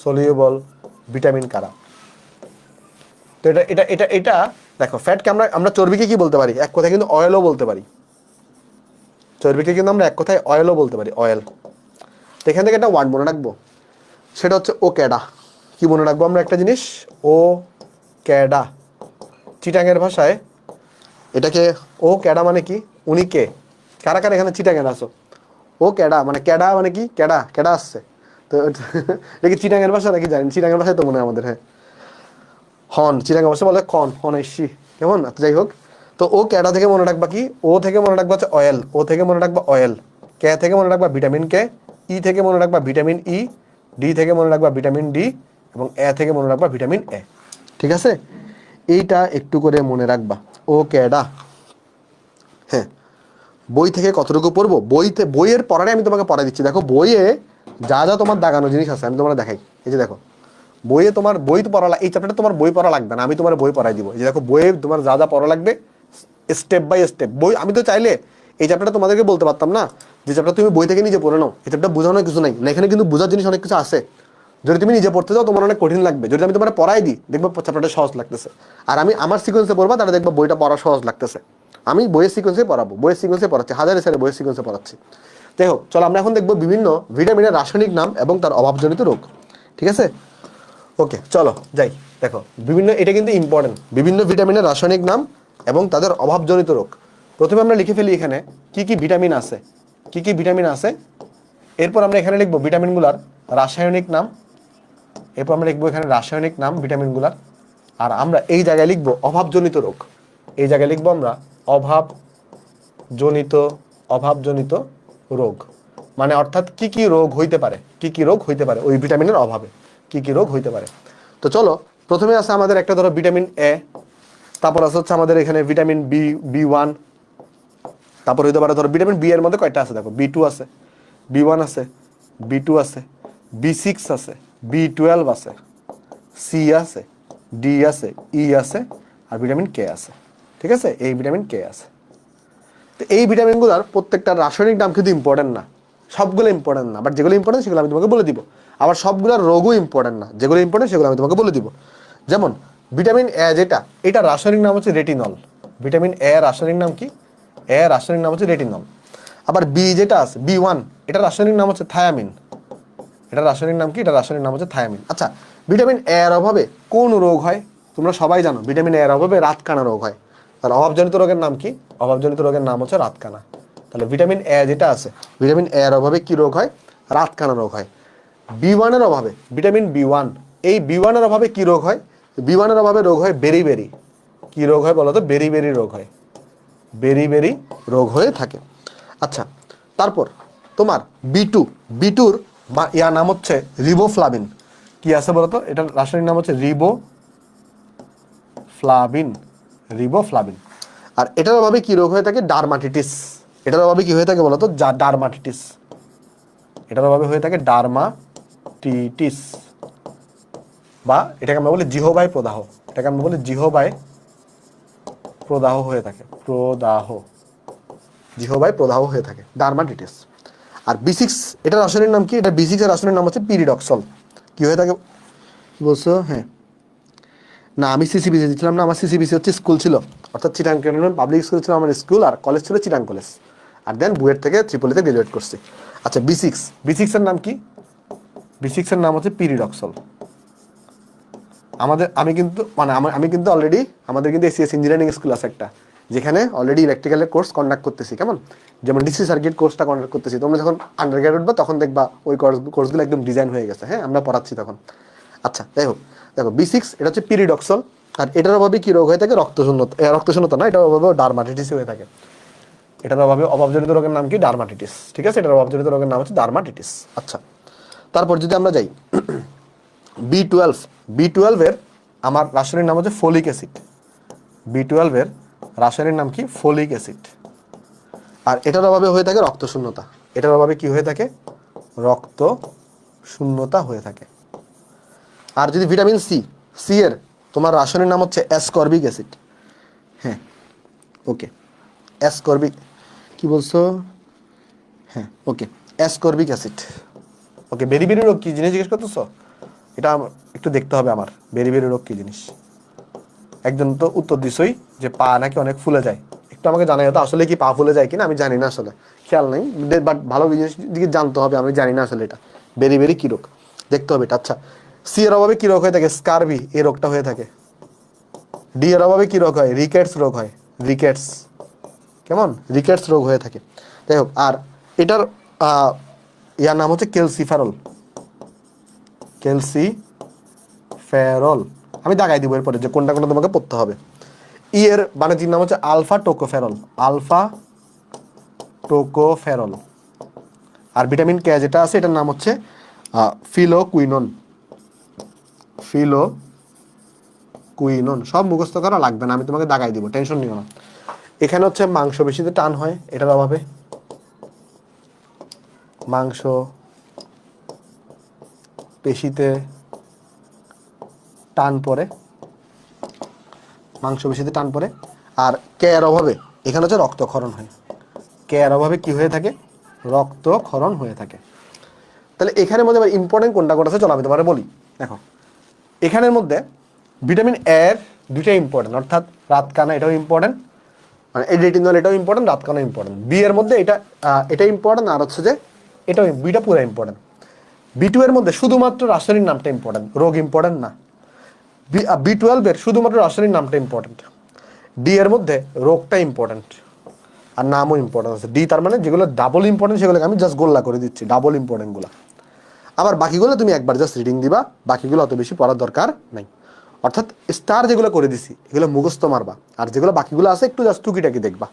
সলিউবল ভিটামিন কারা। তো এটা এটা এটা এটা দেখো, ফ্যাটকে আমরা চর্বিকে কি বলতে পারি? এক কথায় কিন্তু অয়েলও বলতে পারি। চর্বিকে কিন্তু আমরা এক কথায় অয়েলও বলতে পারি, অয়েল। তো এখান থেকে একটা ওয়ার্ড মনে রাখবো, সেটা হচ্ছে ও ক্যাডা। কি মনে রাখবো আমরা একটা জিনিস? ও ক্যাডা। চিটাঙের ভাষায় এটাকে ও ক্যাডা মানে কি? উনি কে? কারা কারা এখানে চিটাঙের আসো? ও ক্যাডা মানে ক্যাডা মানে কি? ক্যাডা, ক্যাডা আসছে। তো এটা কি চিটাঙের ভাষা নাকি জানি? চিটাঙের ভাষায় তো মনে হয় আমাদের। হ্যাঁ, হন, চিটাঙ্গা ভাষা বলে খন, হন এসি। কেমন? যাই হোক, তো ও ক্যাডা থেকে মনে রাখবা কি? ও থেকে মনে রাখবা হচ্ছে অয়েল, ও থেকে মনে রাখবা অয়েল, কে থেকে মনে রাখবা ভিটামিন কে, ই থেকে মনে রাখবা ভিটামিন ই, ডি থেকে মনে রাখবা ভিটামিন ডি, এবং এ থেকে মনে রাখবা ভিটামিন এ। ঠিক আছে? এইটা একটু করে মনে রাখবা, ও ক্যাডা। হ্যাঁ, বই থেকে কতটুকু পড়বো? বইয়ের পড়ারে আমি তোমাকে পড়াই দিচ্ছি। দেখো বইয়ে যা যা তোমার দাগানো জিনিস আছে আমি তোমার দেখাই। এই যে দেখো, বইয়ে তোমার বই তো পড়া, এই চ্যাপ্টারটা তোমার বই পড়া লাগবে না, আমি তোমার বই পড়াই দিব। এই যে দেখো, বইয়ে তোমার যা যা পড়া লাগবে স্টেপ বাই স্টেপ। বই আমি তো চাইলে এই চ্যাপ্টারটা তোমাদেরকে বলতে পারতাম না যে চ্যাপ্টার তুমি বই থেকে নিজে পড়ে নাও, এই চ্যাপ্টার বোঝানোর কিছু নাই না। এখানে কিন্তু বোঝার জিনিস অনেক কিছু আছে। যদি তুমি নিজে পড়তে যাও তোমার অনেক কঠিন লাগবে। যদি আমি তোমার পড়াই দিই দেখবো চ্যাপ্টারটা সহজ লাগতেছে। আর আমি আমার সিকোয়েন্সে পড়বা, তাহলে দেখবো বইটা পড়া সহজ লাগতেছে। আমি বইয়ের সিকোয়েন্সে পড়াবো, বইয়ের সিকোয়েন্সে পড়াচ্ছি, হাজার সালে বইয়ের সিকোয়েন্সে পড়াচ্ছি। যাই হোক, চলো আমরা এখন দেখবো বিভিন্ন ভিটামিনের রাসায়নিক নাম এবং তার অভাবজনিত রোগ। ঠিক আছে? ওকে, চলো যাই। দেখো বিভিন্ন, এটা কিন্তু ইম্পর্টেন্ট, বিভিন্ন ভিটামিনের রাসায়নিক নাম এবং তাদের অভাবজনিত রোগ। প্রথমে আমরা লিখে ফেলি এখানে কি কি ভিটামিন আছে, কি কি ভিটামিন আছে। এরপর আমরা এখানে লিখবো ভিটামিনগুলার রাসায়নিক নাম। এরপর আমরা লিখবো এখানে রাসায়নিক নাম ভিটামিনগুলার। আর আমরা এই জায়গায় লিখবো অভাবজনিত রোগ। এই জায়গায় লিখবো আমরা অভাবজনিত রোগ। মানে অর্থাৎ কি কি রোগ হইতে পারে, কি কি রোগ হইতে পারে ওই ভিটামিনের অভাবে, কি কি রোগ হইতে পারে। তো চলো, প্রথমে আছে আমাদের একটা ধরো ভিটামিন এ, তারপর আছে হচ্ছে আমাদের এখানে ভিটামিন বি1, তারপর হইতে পারে ধরো ভিটামিন বি এর মধ্যে কয়টা আছে দেখো, বি2 আছে, বি1 আছে, বি2 আছে, বি6 আছে, বি12 আছে, সি আছে, ডি আছে, ই আছে, আর ভিটামিন কে আছে। ঠিক আছে? এই ভিটামিন কে আছে। তো এই ভিটামিনগুলোর প্রত্যেকটা রাসায়নিক নাম কিন্তু ইম্পর্টেন্ট না, সবগুলো ইম্পর্টেন্ট না, বাট যেগুলো ইম্পর্টেন্ট সেগুলো আমি তোমাকে বলে দিব। আবার সবগুলোর রোগও ইম্পর্টেন্ট না, যেগুলো ইম্পর্টেন্ট সেগুলো আমি তোমাকে বলে দিব। যেমন ভিটামিন এ যেটা, এটা রাসায়নিক নাম হচ্ছে রেটিনল। ভিটামিন এ রাসায়নিক নাম কি? এ রাসায়নিক নাম হচ্ছে রেটিনল। আবার বি যেটা আছে, বি1, এটা রাসায়নিক নাম হচ্ছে থায়ামিন। এটা রাসায়নিক নাম কি? এটা রাসায়নিক নাম হচ্ছে থায়ামিন। আচ্ছা, ভিটামিন এ এর অভাবে কোন রোগ হয়? তোমরা সবাই জানো ভিটামিন এ এর অভাবে রাতকানা রোগ হয়। তাহলে অভাবজনিত রোগের নাম কি? অভাবজনিত রোগের নাম হচ্ছে রাতকানা। তাহলে ভিটামিন এ যেটা আছে, ভিটামিন এ এর অভাবে কি রোগ হয়? রাতকানা রোগ হয়। বি1 এর অভাবে, ভিটামিন বি1, এই বি1 এর অভাবে কি রোগ হয়? বি1 এর অভাবে রোগ হয় বেরি। কি রোগ হয় বলো তো? বেরি রোগ হয়, বেরি রোগ হয়ে থাকে। আচ্ছা, তারপর তোমার বি2 বা ইয়ার নাম হচ্ছে রিবোফ্লাভিন। কি আছে বলতো? এটার রাসায়নিক নাম হচ্ছে রিবোফ্লাভিন। আর এটার অভাবে কি রোগ হয়ে থাকে? ডারমাটিটিস। এটার অভাবে কি হয়ে থাকে বলতো? ডারমাটিটিস। এটার অভাবে হয়ে থাকে ডারমাটিটিস, বা এটাকে আমরা বলি জিহ্বায় প্রদাহ। এটাকে আমরা বলি জিহ্বায় প্রদাহ হয়ে থাকে, জিহ্বায় প্রদাহ হয়ে থাকে, ডারমাটিটিস। আর বি6, এটা রাসায়নিক নাম কি? এটা বি6 এর রাসায়নিক নাম হচ্ছে পিরিডক্সল। কি হয়ে থাকে কি বলছো? হ্যাঁ, না আমি সিসিবিসি দিচ্ছিলাম না, আমার সিসিবিসি হচ্ছে স্কুল ছিল, অর্থাৎ চিটাং ক্যান্টনমেন্ট পাবলিক স্কুল ছিল আমার স্কুল, আর কলেজ ছিল চিটাং কলেজ। আর দেন বুয়েট থেকে ত্রিপলিতে গ্রাজুয়েট করছি। আচ্ছা, বি6 এর নাম কি? B6 এর নাম হচ্ছে পিরিডক্সল। আমি কিন্তু অলরেডি আমাদের কিন্তু এসিএস ইঞ্জিনিয়ারিং স্কুল আছে একটা, যেখানে অলরেডি ইলেকট্রিক্যালের কোর্স কন্ডাক্ট করতেছি, কেমন, যেমন ডিসি সার্কিট কোর্সটা কন্ডাক্ট করতেছি। তোমরা যখন আন্ডার গ্রেড উঠবা তখন দেখবা ওই কোর্সগুলো একদম ডিজাইন হয়ে গেছে, হ্যাঁ, আমরা পড়াচ্ছি তখন। আচ্ছা, যাই হোক, দেখো B6 এটা হচ্ছে পিরিডক্সল, আর এটার অভাবে কি রোগ হয়ে থাকে? রক্তশূন্যতা না, এটার অভাবে ডার্মাটাইটিস হয়ে থাকে। এটার অভাবজনিত রোগের নাম কি? ডার্মাটাইটিস। ঠিক আছে, এটার অভাবজনিত রোগের নাম হচ্ছে ডার্মাটাইটিস। আচ্ছা, তারপর যদি আমরা যাই B12 এর আমার রাসায়নিক নাম হচ্ছে ফোলিক অ্যাসিড। B12 এর রাসায়নিক নাম কি? Folic acid. আর এটার অভাবে হয়ে থাকে রক্তশূন্যতা। এটার অভাবে কি হয়ে থাকে? রক্ত শূন্যতা হয়ে থাকে। আর যদি ভিটামিন সি এর তোমার রাসায়নিক নাম হচ্ছে অ্যাসকর্বিক অ্যাসিড। হ্যাঁ, ওকে, অ্যাসকর্বিক, কি বলছো? হ্যাঁ, ওকে, অ্যাসকর্বিক অ্যাসিড। ওকে, বেরি রোগ কি জিনিস জিজ্ঞেস করতেছো? এটা একটু দেখতে হবে আমার, বেরি রোগ কি জিনিস। একজন তো উত্তর দিছই যে পা নাকি অনেক ফুলে যায়। একটু আমাকে জানাই তো আসলে কি পা ফুলে যায় কিনা, আমি জানি না, আসলে খেয়াল নেই, বাট ভালো জিনিস দিকে জানতে হবে, আমি জানি না আসলে এটা বেরি কি রোগ, দেখতে হবে এটা। আচ্ছা, সি এর অভাবে কি রোগ হয়ে থাকে? স্কারবি, এই রোগটা হয়ে থাকে। ডি এর অভাবে কি রোগ হয়? রিকেটস রোগ হয়, রিকেটস, কেমন, রিকেটস রোগ হয়ে থাকে। যাই হোক, আর এটার ইয়ার নাম হচ্ছে ক্যালসিফেরল। আমি দাগাই দিব এরপরে যে কোনটা কোনটা তোমাকে পড়তে হবে। ই এর বাণিজ্যিক নাম হচ্ছে আলফা টোকোফেরল। আর ভিটামিন কে যেটা আছে এটার নাম হচ্ছে ফিলোকুইনন। সব মুখস্থ করা লাগবে না, আমি তোমাকে দাগাই দিব, টেনশন নিও না। এখানে হচ্ছে মাংস পেশিতে টান হয়, এটার অভাবে মাংস পেশিতে টান পড়ে, আর কে এর অভাবে এখানে হচ্ছে রক্তক্ষরণ হয়। কে এর অভাবে কি হয়ে থাকে? রক্তক্ষরণ হয়ে থাকে। তাহলে এখানের মধ্যে ইম্পর্টেন্ট কোনটা আছে চলো আমি তোমাকে বলি। দেখো, এখানের মধ্যে ভিটামিন এর দুইটা ইম্পর্টেন্ট, অর্থাৎ রাতকানা এটাও ইম্পর্টেন্ট, মানে এই রেটিনল এটাও ইম্পর্টেন্ট, রাতকানা ইম্পর্টেন্ট। বি এর মধ্যে এটা ইম্পর্টেন্ট, আর হচ্ছে যে এটাও, বিটা পুরো ইম্পর্টেন্ট। B2 এর মধ্যে শুধুমাত্র রাসায়নিক নামটা ইম্পর্টেন্ট, রোগ ইম্পর্টেন্ট না। B12 এর শুধুমাত্র রাসায়নিক নামটা ইম্পর্টেন্ট। ডি এর মধ্যে রোগটা ইম্পর্টেন্ট আর নামও ইম্পর্টেন্ট আছে। ডি তার মানে যেগুলো ডাবল ইম্পর্টেন্ট সেগুলোকে আমি জাস্ট গোল্লা করে দিচ্ছি, ডাবল ইম্পর্টেন্টগুলো। আবার বাকিগুলো তুমি একবার জাস্ট রিডিং দিবা, বাকিগুলো অত বেশি পড়ার দরকার নাই। অর্থাৎ স্টার যেগুলো করে দিছি এগুলো মুখস্থ মারবা, আর যেগুলো বাকিগুলো আছে একটু জাস্ট টুকিটাকি দেখবা।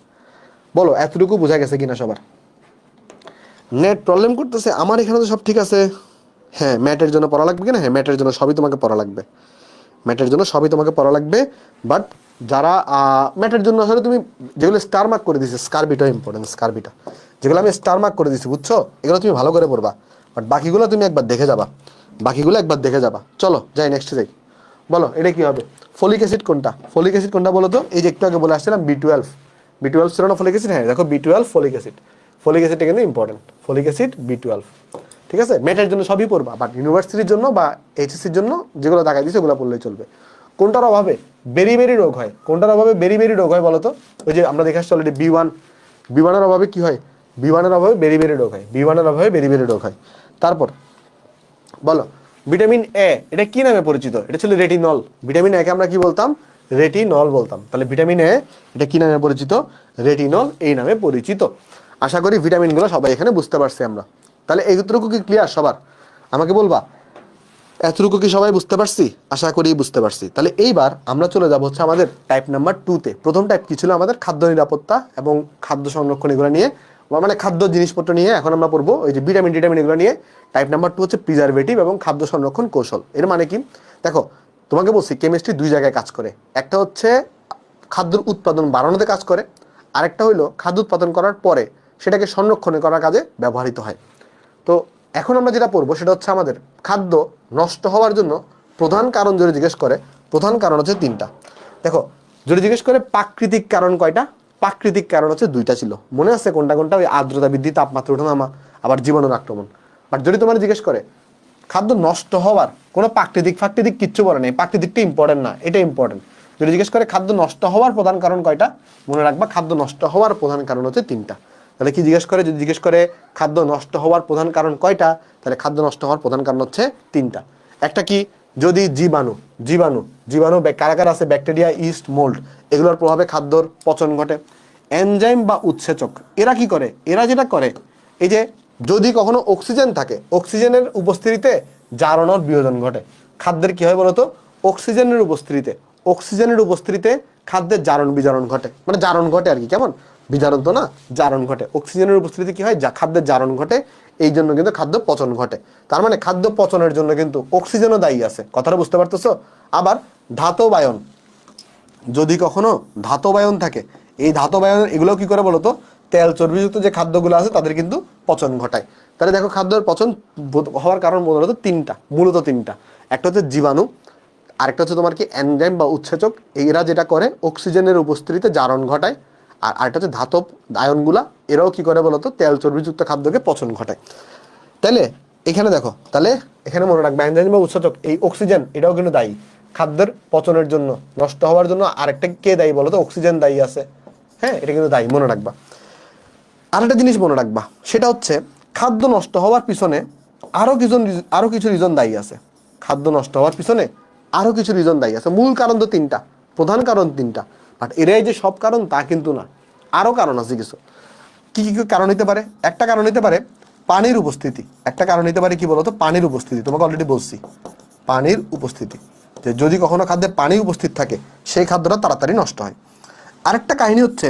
বলো এতটুকু বোঝা গেছে কিনা সবার? নেট প্রবলেম করতেছে? আমার এখানে তো সব ঠিক আছে। হ্যাঁ, ম্যাটের জন্য পড়া লাগবে কিনা? হ্যাঁ, ম্যাটের জন্য সবই তোমাকে পড়া লাগবে। বাট যারা ম্যাটের জন্য আসলে তুমি যেগুলো স্টার মার্ক করে দিচ্ছি, স্কারবিটা ইম্পর্টেন্ট, স্কারবিটা যেগুলো আমি স্টার মার্ক করে দিচ্ছি, বুঝছো, এগুলো তুমি ভালো করে পড়বা। বাট বাকিগুলো তুমি একবার দেখে যাবা। চলো যাই, নেক্সট যাই। বলো এটা কি হবে? ফলিক অ্যাসিড কোনটা? বলো তো। এই যে একটু আগে বলে আসছিলাম B12 ছিল না ফলিক অ্যাসিড? হ্যাঁ, দেখো B12 ফলিক অ্যাসিডটা কিন্তু ইম্পর্টেন্ট। ফলিক অ্যাসিড B12, ঠিক আছে। ম্যাটের জন্য সবই পড়বা, বাট ইউনিভার্সিটির জন্য বা এইচএসসির জন্য যেগুলো দেখাই দিচ্ছে ওগুলো পড়লেই চলবে। কোনটার অভাবে বেরি রোগ হয়? বলো তো। ওই যে আমরা দেখে আসছি অলরেডি B1 এর অভাবে কি হয়? B1 এর অভাবে বেরি রোগ হয়। তারপর বলো ভিটামিন এ, এটা কি নামে পরিচিত? এটা ছিল রেটিনল। ভিটামিন এ কে আমরা কি বলতাম? রেটিনল বলতাম। তাহলে ভিটামিন এ এটা কি নামে পরিচিত? রেটিনল এই নামে পরিচিত। আশা করি ভিটামিনগুলো সবাই এখানে বুঝতে পারছি আমরা। তাহলে এইটুকু কি ক্লিয়ার সবার? আমাকে বলবা এতটুকু কি সবাই বুঝতে পারছি? আশা করি বুঝতে পারছি। তাহলে এইবার আমরা চলে যাবো হচ্ছে আমাদের টাইপ নাম্বার 2-তে। প্রথম টাইপ কি ছিল আমাদের? খাদ্য নিরাপত্তা এবং খাদ্য সংরক্ষণ, এগুলো নিয়ে, মানে খাদ্য জিনিসপত্র নিয়ে। এখন আমরা পড়বো ওই যে ভিটামিন এগুলো নিয়ে। টাইপ নাম্বার 2 হচ্ছে প্রিজারভেটিভ এবং খাদ্য সংরক্ষণ কৌশল। এর মানে কি? দেখো, তোমাকে বলছি কেমিস্ট্রি দুই জায়গায় কাজ করে। একটা হচ্ছে খাদ্যের উৎপাদন বাড়ানোতে কাজ করে, আরেকটা হইলো খাদ্য উৎপাদন করার পরে সেটাকে সংরক্ষণ করার কাজে ব্যবহৃত হয়। তো এখন আমরা যেটা পড়বো সেটা হচ্ছে আমাদের খাদ্য নষ্ট হওয়ার জন্য প্রধান কারণ যদি জিজ্ঞেস করে, প্রধান কারণ হচ্ছে 3টা। দেখো, যদি জিজ্ঞেস করে প্রাকৃতিক কারণ কয়টা? প্রাকৃতিক কারণ হচ্ছে 2টা ছিল, মনে আছে কোনটা? ওই আর্দ্রতা বৃদ্ধি, তাপমাত্রা ওঠানামা, আবার জীবাণুর আক্রমণ। বাট যদি তোমার জিজ্ঞেস করে খাদ্য নষ্ট হওয়ার কোনো প্রাকৃতিক কিচ্ছু বলে নেই, প্রাকৃতিকটা ইম্পর্টেন্ট না, এটা ইম্পর্টেন্ট। যদি জিজ্ঞেস করে খাদ্য নষ্ট হওয়ার প্রধান কারণ কয়টা, মনে রাখবা খাদ্য নষ্ট হওয়ার প্রধান কারণ হচ্ছে 3টা। তাহলে কি জিজ্ঞেস করে? যদি জিজ্ঞেস করে খাদ্য নষ্ট হওয়ার প্রধান কারণ কয়টা, তাহলে খাদ্য নষ্ট হওয়ার প্রধান কারণ হচ্ছে 3টা। একটা কি, যদি জীবাণু জীবাণু জীবাণু কারা কারা আছে, ব্যাকটেরিয়া, ইস্ট, মোল্ড, এগুলোর প্রভাবে খাদ্যর পচন ঘটে। এনজাইম বা উৎসেচক, এরা কি করে? এরা যেটা করে, এই যে যদি কখনো অক্সিজেন থাকে, অক্সিজেনের উপস্থিতিতে জারণের বিয়োজন ঘটে। খাদ্যের কি হয় বলতো? অক্সিজেনের উপস্থিতিতে খাদ্যের জারণ বিজারণ ঘটে, মানে জারণ ঘটে আর কি। কেমন? বিজারণ তো না, জারণ ঘটে। অক্সিজেনের উপস্থিতিতে কি হয়? খাদ্যের জারণ ঘটে, এই জন্য কিন্তু খাদ্য পচন ঘটে। তার মানে খাদ্য পচনের জন্য কিন্তু অক্সিজেনও দায়ী আছে, কথাটা বুঝতে পারতেছো? আবার ধাতবায়ন, যদি কখনো ধাতবায়ন থাকে, এই ধাতবায়ন এগুলো কি করে বলতো? তেল চর্বিযুক্ত যে খাদ্যগুলো আছে তাদের কিন্তু পচন ঘটায়। তাহলে দেখো খাদ্যের পচন হওয়ার কারণ মূলত তিনটা। একটা হচ্ছে জীবাণু, আরেকটা হচ্ছে তোমার কি এনজাইম বা উৎসেচক, এরা যেটা করে অক্সিজেনের উপস্থিতিতে জারণ ঘটায়। আর আরেকটা হচ্ছে ধাতব আয়নগুলা, এরাও কি করে বলতো? তেল চর্বিযুক্ত খাদ্যকে পচন ঘটায়। তাহলে এখানে দেখো, তাহলে এখানে মনে রাখবে এনজাইম বা উৎসেচক, এই অক্সিজেন এটাও কিন্তু দায়ী খাদ্যের পচনের জন্য, নষ্ট হওয়ার জন্য। আরেকটা কে দায়ী বলতো? অক্সিজেন দায়ী আছে, হ্যাঁ, এটা কিন্তু দায়ী, মনে রাখবা। আরেকটা জিনিস মনে রাখবা, সেটা হচ্ছে খাদ্য নষ্ট হওয়ার পিছনে আরো কিছু রিজন দায়ী আছে। খাদ্য নষ্ট হওয়ার পিছনে আরো কিছু রিজন দায়ী আছে। মূল কারণ তো 3টা, প্রধান কারণ 3টা, বাট এরাই যে সব কারণ তা কিন্তু না, আরো কারণ আছে কিছু। কি কি কারণ হতে পারে? একটা কারণ হতে পারে পানির উপস্থিতি। একটা কারণ হতে পারে কি বলতো? পানির উপস্থিতি। তোমাকে অলরেডি বলছি, পানির উপস্থিতি, যে যদি কখনো খাদ্যে পানি উপস্থিত থাকে সেই খাদ্যটা তাড়াতাড়ি নষ্ট হয়। আরেকটা কাহিনী হচ্ছে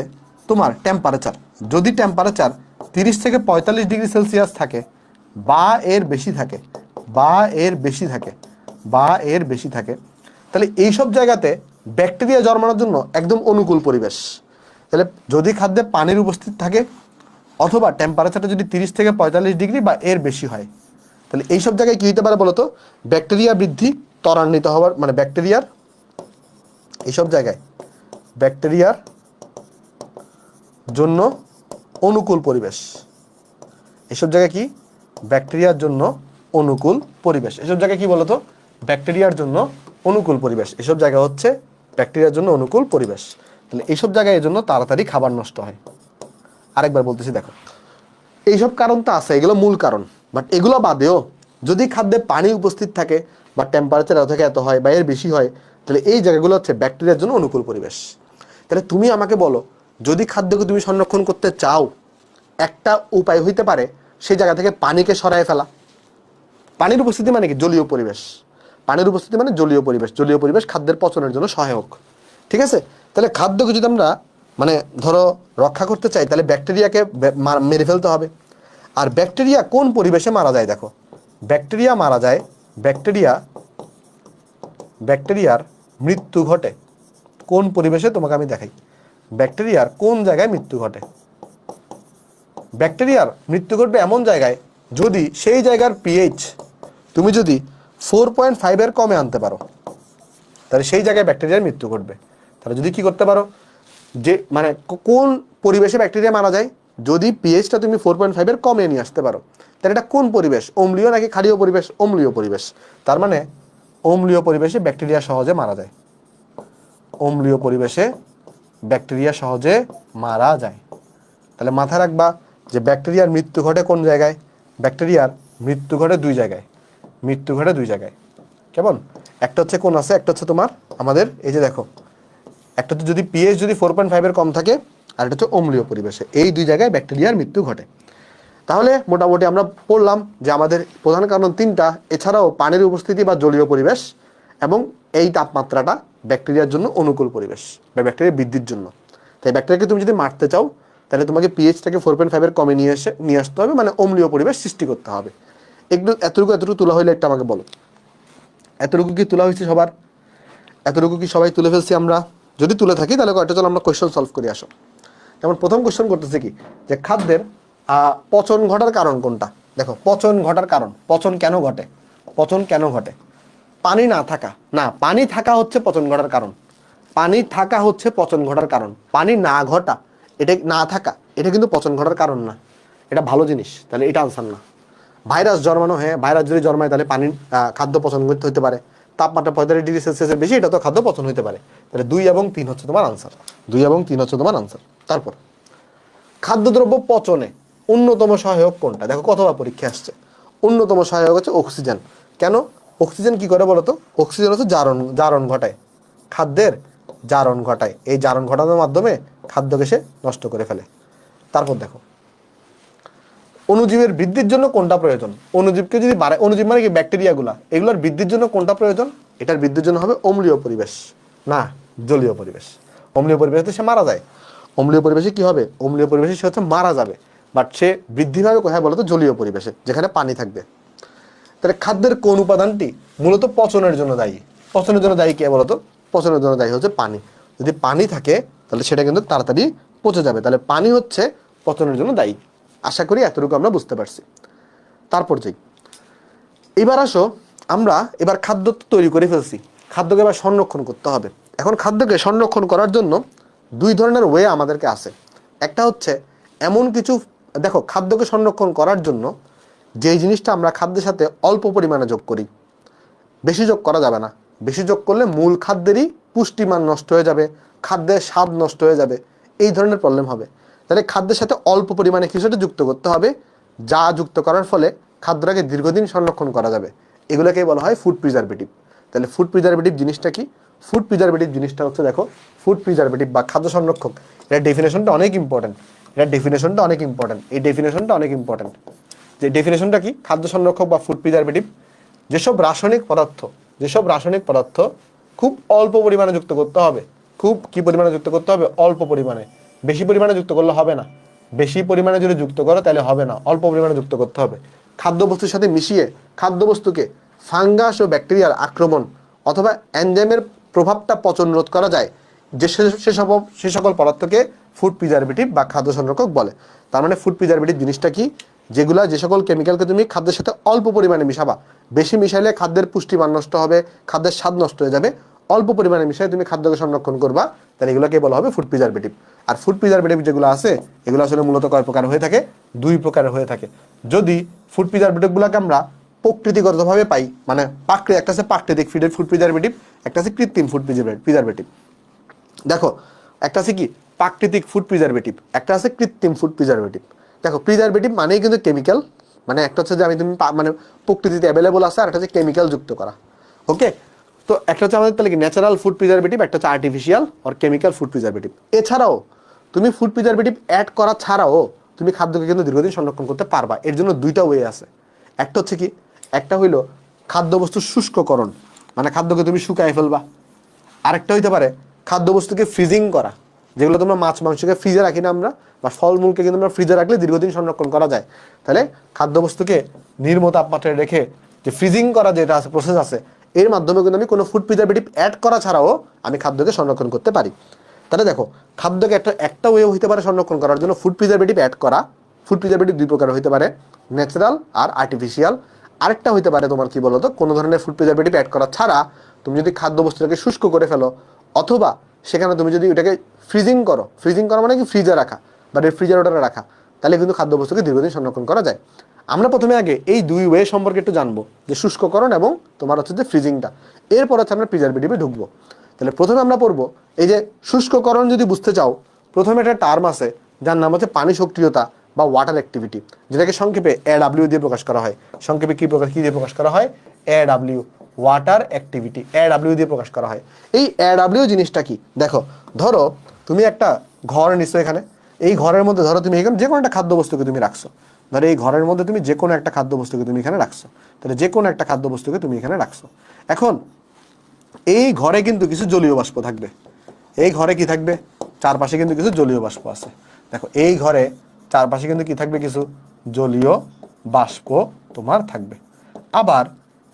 তোমার টেম্পারেচার। যদি টেম্পারেচার 30 থেকে 45 ডিগ্রি সেলসিয়াস থাকে বা এর বেশি থাকে, তাহলে এইসব জায়গাতে ব্যাকটেরিয়া জন্মানোর জন্য একদম অনুকূল পরিবেশ। তাহলে যদি খাদ্যে পানির উপস্থিত থাকে অথবা টেম্পারেচারটা যদি 30 থেকে 45 ডিগ্রি বা এর বেশি হয়, তাহলে এইসব জায়গায় কি হতে পারে বলতো? ব্যাকটেরিয়া বৃদ্ধি ত্বরান্বিত হওয়ার, মানে এইসব জায়গায় ব্যাকটেরিয়ার জন্য অনুকূল পরিবেশ। এসব জায়গায় কি? ব্যাকটেরিয়ার জন্য অনুকূল পরিবেশ। এসব জায়গায় কি বলতো? ব্যাকটেরিয়ার জন্য অনুকূল পরিবেশ। এসব জায়গা হচ্ছে ব্যাকটেরিয়ার জন্য অনুকূল পরিবেশ। তাহলে এইসব জায়গায় এই জন্য তাড়াতাড়ি খাবার নষ্ট হয়। আরেকবার বলতেছি, দেখো এইসব কারণ তো আছে, এগুলো মূল কারণ, বাট এগুলো বাদেও যদি খাদ্যে পানি উপস্থিত থাকে বা টেম্পারেচার এত থেকে এত হয় বা এর বেশি হয়, তাহলে এই জায়গাগুলো হচ্ছে ব্যাকটেরিয়ার জন্য অনুকূল পরিবেশ। তাহলে তুমি আমাকে বলো, যদি খাদ্যকে তুমি সংরক্ষণ করতে চাও, একটা উপায় হইতে পারে সেই জায়গা থেকে পানিকে সরায় ফেলা। পানির উপস্থিতি মানে কি? জলীয় পরিবেশ। পানির উপস্থিতি মানে জলীয় পরিবেশ। জলীয় পরিবেশ খাদ্যের পচনের জন্য সহায়ক, ঠিক আছে? তাহলে খাদ্যকে যদি আমরা মানে ধরো রক্ষা করতে চাই, তাহলে ব্যাকটেরিয়াকে মেরে ফেলতে হবে। আর ব্যাকটেরিয়া কোন পরিবেশে মারা যায়? দেখো, ব্যাকটেরিয়া মারা যায়, ব্যাকটেরিয়ার মৃত্যু ঘটে কোন পরিবেশে? তোমাকে আমি দেখাই ব্যাকটেরিয়ার কোন জায়গায় মৃত্যু ঘটে। ব্যাকটেরিয়ার মৃত্যু ঘটবে এমন জায়গায় যদি সেই জায়গার পিএইচ তুমি যদি 4.5 কমে আনতে পারো, তাহলে সেই জায়গায় ব্যাকটেরিয়ার মৃত্যু ঘটবে। তাহলে যদি কি করতে পারো, যে মানে কোন পরিবেশে ব্যাকটেরিয়া মারা যায়? যদি পিএইচটা তুমি 4.5 কমে নিয়ে আসতে পারো, তাহলে এটা কোন পরিবেশ? অম্লীয় নাকি ক্ষারীয় পরিবেশ? অম্লীয় পরিবেশ। তার মানে অম্লীয় পরিবেশে ব্যাকটেরিয়া সহজে মারা যায়। অম্লীয় পরিবেশে ব্যাকটেরিয়া সহজে মারা যায়। তাহলে মাথায় রাখবা যে ব্যাকটেরিয়ার মৃত্যু ঘটে কোন জায়গায়? ব্যাকটেরিয়ার মৃত্যু ঘটে 2 জায়গায়। কেমন? একটা হচ্ছে কোন আছে? একটা হচ্ছে তোমার আমাদের এই যে দেখো, একটা হচ্ছে যদি পিএইচ যদি 4.5 কম থাকে, আর একটা হচ্ছে অম্লীয় পরিবেশে। এই 2 জায়গায় ব্যাকটেরিয়ার মৃত্যু ঘটে। তাহলে মোটামুটি আমরা পড়লাম যে আমাদের প্রধান কারণ 3টা, এছাড়াও পানির উপস্থিতি বা জলীয় পরিবেশ, এবং এই তাপমাত্রাটা ব্যাকটেরিয়ার জন্য অনুকূল পরিবেশ বা ব্যাকটেরিয়া বৃদ্ধির জন্য। তাই ব্যাকটেরিয়াকে তুমি যদি মারতে চাও, তাহলে তোমাকে পিএইচটাকে 4.5 কমে নিয়ে আসতে হবে, মানে অম্লীয় পরিবেশ সৃষ্টি করতে হবে। এতটুকু তোলা হইলে একটা আমাকে বলো, এতটুকু কি তোলা হয়েছে সবার? এতটুকু কি সবাই তুলে ফেলছি আমরা? যদি তুলে থাকি তাহলে কয়েকটা চলো আমরা কোয়েশ্চন সলভ করে আসো। যেমন প্রথম কোয়েশ্চন করতেছে কি, যে খাদ্যের পচন ঘটার কারণ কোনটা? দেখো, পচন ঘটার কারণ, পচন কেন ঘটে? পানি না থাকা, না পানি থাকা হচ্ছে পচন ঘটার কারণ। পানি না ঘটা, এটা না থাকা, এটা কিন্তু পচন ঘটার কারণ না। এটা ভালো জিনিস, তাহলে এটা আনসার না। ভাইরাস জন্মানো, হ্যাঁ ভাইরাস যদি জন্মায় তাহলে পানির খাদ্য পচন হতে পারে। তাপমাত্রা 45 ডিগ্রি সেলসিয়াসের বেশি, এটা তো খাদ্য পচন হতে পারে। তাহলে 2 এবং 3 হচ্ছে তোমার আনসার। তারপর খাদ্যদ্রব্য পচনে অন্যতম সহায়ক কোনটা? দেখো কতবার পরীক্ষা আসছে। অন্যতম সহায়ক হচ্ছে অক্সিজেন। কেন? অক্সিজেন কি করে বলতো? অক্সিজেন হচ্ছে জারণ ঘটায়, খাদ্যের জারণ ঘটায়। এই জারণ ঘটানোর মাধ্যমে খাদ্যকে সে নষ্ট করে ফেলে। তারপর দেখো অণুজীবের বৃদ্ধির জন্য কোনটা প্রয়োজন? অণুজীবকে যদি বাড়ায়, অণুজীব মানে কি ব্যাকটেরিয়াগুলা, এগুলোর বৃদ্ধির জন্য কোনটা প্রয়োজন? এটার বৃদ্ধির জন্য হবে অম্লীয় পরিবেশ, না জলীয় পরিবেশ। অম্লীয় পরিবেশে তো সে মারা যায়। অম্লীয় পরিবেশে কি হবে? অম্লীয় পরিবেশে সে হচ্ছে মারা যাবে, বাট সে বৃদ্ধি পাবে কোথায় বলতো? জলীয় পরিবেশে, যেখানে পানি থাকবে। তাহলে খাদ্যের কোন উপাদানটি মূলত পচনের জন্য দায়ী? পচনের জন্য দায়ী কে বলতো? পচনের জন্য দায়ী হচ্ছে পানি। যদি পানি থাকে তাহলে সেটা কিন্তু তাড়াতাড়ি পচে যাবে। তাহলে পানি হচ্ছে পচনের জন্য দায়ী। আশা করি এতটুকু আমরা বুঝতে পারছি। তারপর যাই, এবার আসো আমরা এবার খাদ্য তৈরি করে ফেলছি, খাদ্যকে এবার সংরক্ষণ করতে হবে। এখন খাদ্যকে সংরক্ষণ করার জন্য দুই ধরনের ওয়ে আমাদেরকে আছে। একটা হচ্ছে এমন কিছু, দেখো খাদ্যকে সংরক্ষণ করার জন্য যেই জিনিসটা আমরা খাদ্যের সাথে অল্প পরিমাণে যোগ করি, বেশি যোগ করা যাবে না। বেশি যোগ করলে মূল খাদ্যেরই পুষ্টিমান নষ্ট হয়ে যাবে, খাদ্যের স্বাদ নষ্ট হয়ে যাবে, এই ধরনের প্রবলেম হবে। তাহলে খাদ্যের সাথে অল্প পরিমাণে কিছুটা যুক্ত করতে হবে, যা যুক্ত করার ফলে খাদ্যটাকে দীর্ঘদিন সংরক্ষণ করা যাবে। এগুলোকেই বলা হয় ফুড প্রিজারভেটিভ। তাহলে ফুড প্রিজারভেটিভ জিনিসটা কি? ফুড প্রিজারভেটিভ জিনিসটা হচ্ছে, দেখো ফুড প্রিজারভেটিভ বা খাদ্য সংরক্ষক, এর ডেফিনেশনটা অনেক ইম্পর্টেন্ট। এর ডেফিনেশনটা অনেক ইম্পর্টেন্ট, এই ডেফিনেশনটা অনেক ইম্পর্টেন্ট। যে ডেফিনেশনটা কি? খাদ্য সংরক্ষক বা ফুড প্রিজারভেটিভ যেসব রাসায়নিক পদার্থ খুব অল্প পরিমাণে যুক্ত করতে হবে। খুব কি পরিমাণে যুক্ত করতে হবে? অল্প পরিমাণে। বেশি পরিমাণে যুক্ত করলে হবে না। বেশি পরিমাণে যদি যুক্ত করো তাহলে হবে না, অল্প পরিমাণে যুক্ত করতে হবে। খাদ্যবস্তুর সাথে মিশিয়ে খাদ্যবস্তুকে ফাঙ্গাস ও ব্যাকটেরিয়ার আক্রমণ অথবা এনজাইমের প্রভাবটা পচন রোধ করা যায়, যে সে সকল পদার্থকে ফুড প্রিজারভেটিভ বা খাদ্য সংরক্ষক বলে। তার মানে ফুড প্রিজারভেটিভ জিনিসটা কি? যে সকল কেমিক্যালকে তুমি খাদ্যের সাথে অল্প পরিমাণে মিশাবা, বেশি মিশাইলে খাদ্যের পুষ্টিমান নষ্ট হবে, খাদ্যের স্বাদ নষ্ট হয়ে যাবে। অল্প পরিমাণে মিশাই তুমি খাদ্যকে সংরক্ষণ করবা, তাহলে এগুলোকে বলা হবে ফুড প্রিজারভেটিভ। আর ফুড প্রিজারভেটিভ যেগুলো আছে এগুলো আসলে মূলত কয় প্রকার হয়ে থাকে? দুই প্রকার হয়ে থাকে। যদি ফুড প্রিজারভেটিভগুলোকে আমরা প্রকৃতিগতভাবে পাই, মানে একটা আছে প্রাকৃতিক ফিডের ফুড প্রিজারভেটিভ, একটা আছে কৃত্রিম ফুড প্রিজারভেটিভ। দেখো একটা আছে কি প্রাকৃতিক ফুড প্রিজারভেটিভ, একটা আছে কৃত্রিম ফুড প্রিজারভেটিভ। দেখো প্রিজারভেটিভ মানেই কিন্তু কেমিক্যাল, মানে একটা হচ্ছে যে তুমি মানে প্রকৃতিতে অ্যাভেলেবল আছে, আর একটা হচ্ছে কেমিক্যাল যুক্ত করা। ওকে, তো একটা হচ্ছে আমাদের তাহলে কি ন্যাচারাল ফুড প্রিজারভেটিভ, একটা হচ্ছে আর্টিফিশিয়াল আর কেমিক্যাল ফুড প্রিজারভেটিভ। এছাড়াও তুমি ফুড প্রিজারভেটিভ অ্যাড করা ছাড়াও তুমি খাদ্যকে কিন্তু দীর্ঘদিন সংরক্ষণ করতে পারবা। এর জন্য দুইটা ওয়ে আছে। একটা হচ্ছে কি, একটা হইলো খাদ্যবস্তুর শুষ্ককরণ, মানে খাদ্যকে তুমি শুকায় ফেলবা। আরেকটা হইতে পারে খাদ্যবস্তুকে ফ্রিজিং করা, যেগুলো তোমরা মাছ মাংসকে ফ্রিজে রাখি না আমরা, বা ফলমূলকে কিন্তু আমরা ফ্রিজে রাখলে দীর্ঘদিন সংরক্ষণ করা যায়। তাহলে খাদ্যবস্তুকে নিম্ন তাপমাত্রায় রেখে যে ফ্রিজিং করা যেটা আছে, প্রসেস আছে, এর মাধ্যমে কিন্তু আমি কোনো ফুড প্রিজারভেটিভ অ্যাড করা ছাড়াও আমি খাদ্যকে সংরক্ষণ করতে পারি। তাহলে দেখো খাদ্যকে একটা ওয়ে হইতে পারে সংরক্ষণ করার জন্য ফুড প্রিজারভেটিভ অ্যাড করা। ফুড প্রিজারভেটিভ দুই প্রকার হইতে পারে, ন্যাচারাল আর আর্টিফিশিয়াল। আরেকটা হইতে পারে তোমার কি বলতো, কোনো ধরনের ফুড প্রিজারভেটিভ অ্যাড করা ছাড়া তুমি যদি খাদ্যবস্তুটাকে শুষ্ক করে ফেলো, অথবা সেখানে তুমি যদি ওটাকে ফ্রিজিং করা মানে কি ফ্রিজে রাখা বা রেফ্রিজারেটরে রাখা, তাহলে কিন্তু খাদ্যবস্তুকে দীর্ঘদিন সংরক্ষণ করা যায়। আমরা প্রথমে আগে এই দুই ওয়ে সম্পর্কে একটু জানবো, যে শুষ্ককরণ এবং তোমার হচ্ছে যে ফ্রিজিংটা। এরপর হচ্ছে আমরা প্রিজারভেটিভে ঢুকবো। তাহলে প্রথমে আমরা পড়বো এই যে শুষ্ককরণ। যদি বুঝতে চাও, প্রথমে একটা টার্ম আছে যার নাম হচ্ছে পানি সক্রিয়তা বা ওয়াটার অ্যাক্টিভিটি, যেটাকে সংক্ষেপে AW দিয়ে প্রকাশ করা হয়। সংক্ষেপে কি দিয়ে প্রকাশ করা হয়? AW, ওয়াটার অ্যাক্টিভিটি, AW দিয়ে প্রকাশ করা হয়। এই AW জিনিসটা কি? দেখো ধরো তুমি একটা ঘর নিচ্ছ, এখানে এই ঘরের মধ্যে ধরো তুমি এখানে যে কোনো একটা খাদ্যবস্তুকে তুমি রাখছো। ধরো এই ঘরের মধ্যে তুমি যে কোনো একটা খাদ্যবস্তুকে তুমি এখানে রাখছো। তাহলে যে কোনো একটা খাদ্যবস্তুকে তুমি এখানে রাখছো। এখন এই ঘরে কিন্তু কিছু জলীয় বাষ্প থাকবে। এই ঘরে কি থাকবে? চারপাশে কিন্তু কিছু জলীয় বাষ্প আছে। দেখো এই ঘরে চারপাশে কিন্তু কি থাকবে? কিছু জলীয় বাষ্প তোমার থাকবে। আবার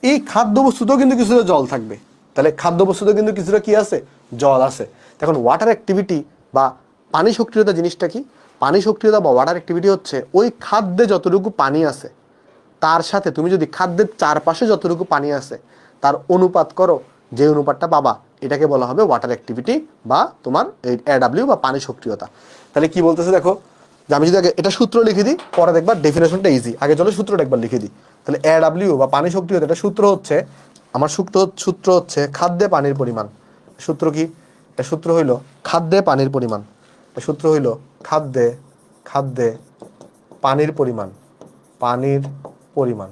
এই খাদ্যবস্তুতেও কিন্তু কিছুটা জল থাকবে। তাহলে খাদ্যবস্তুতে কিন্তু কিছুটা কি আছে? জল আছে। এখন ওয়াটার অ্যাক্টিভিটি বা পানি সক্রিয়তা জিনিসটা কি? পানি সক্রিয়তা বা ওয়াটার অ্যাক্টিভিটি হচ্ছে ওই খাদ্যে যতটুকু পানি আছে তার সাথে তুমি যদি খাদ্যের চারপাশে যতটুকু পানি আছে তার অনুপাত করো, যে অনুপাতটা পাবা এটাকে বলা হবে ওয়াটার অ্যাক্টিভিটি বা তোমার AW বা পানি সক্রিয়তা। তাহলে কি বলতেছে দেখো, যে আমি যদি আগে এটা সূত্র লিখে দিই, পরে দেখবা ডেফিনেশনটা ইজি। আগে চলো সূত্রটা একবার লিখে দিই। তাহলে AW বা পানি সক্রিয়তা, এটা সূত্র হচ্ছে আমার সূত্র হচ্ছে খাদ্যে পানির পরিমাণ। সূত্র কি? এর সূত্র হইল খাদ্যে পানির পরিমাণ। এর সূত্র হইল খাদ্যে পানির পরিমাণ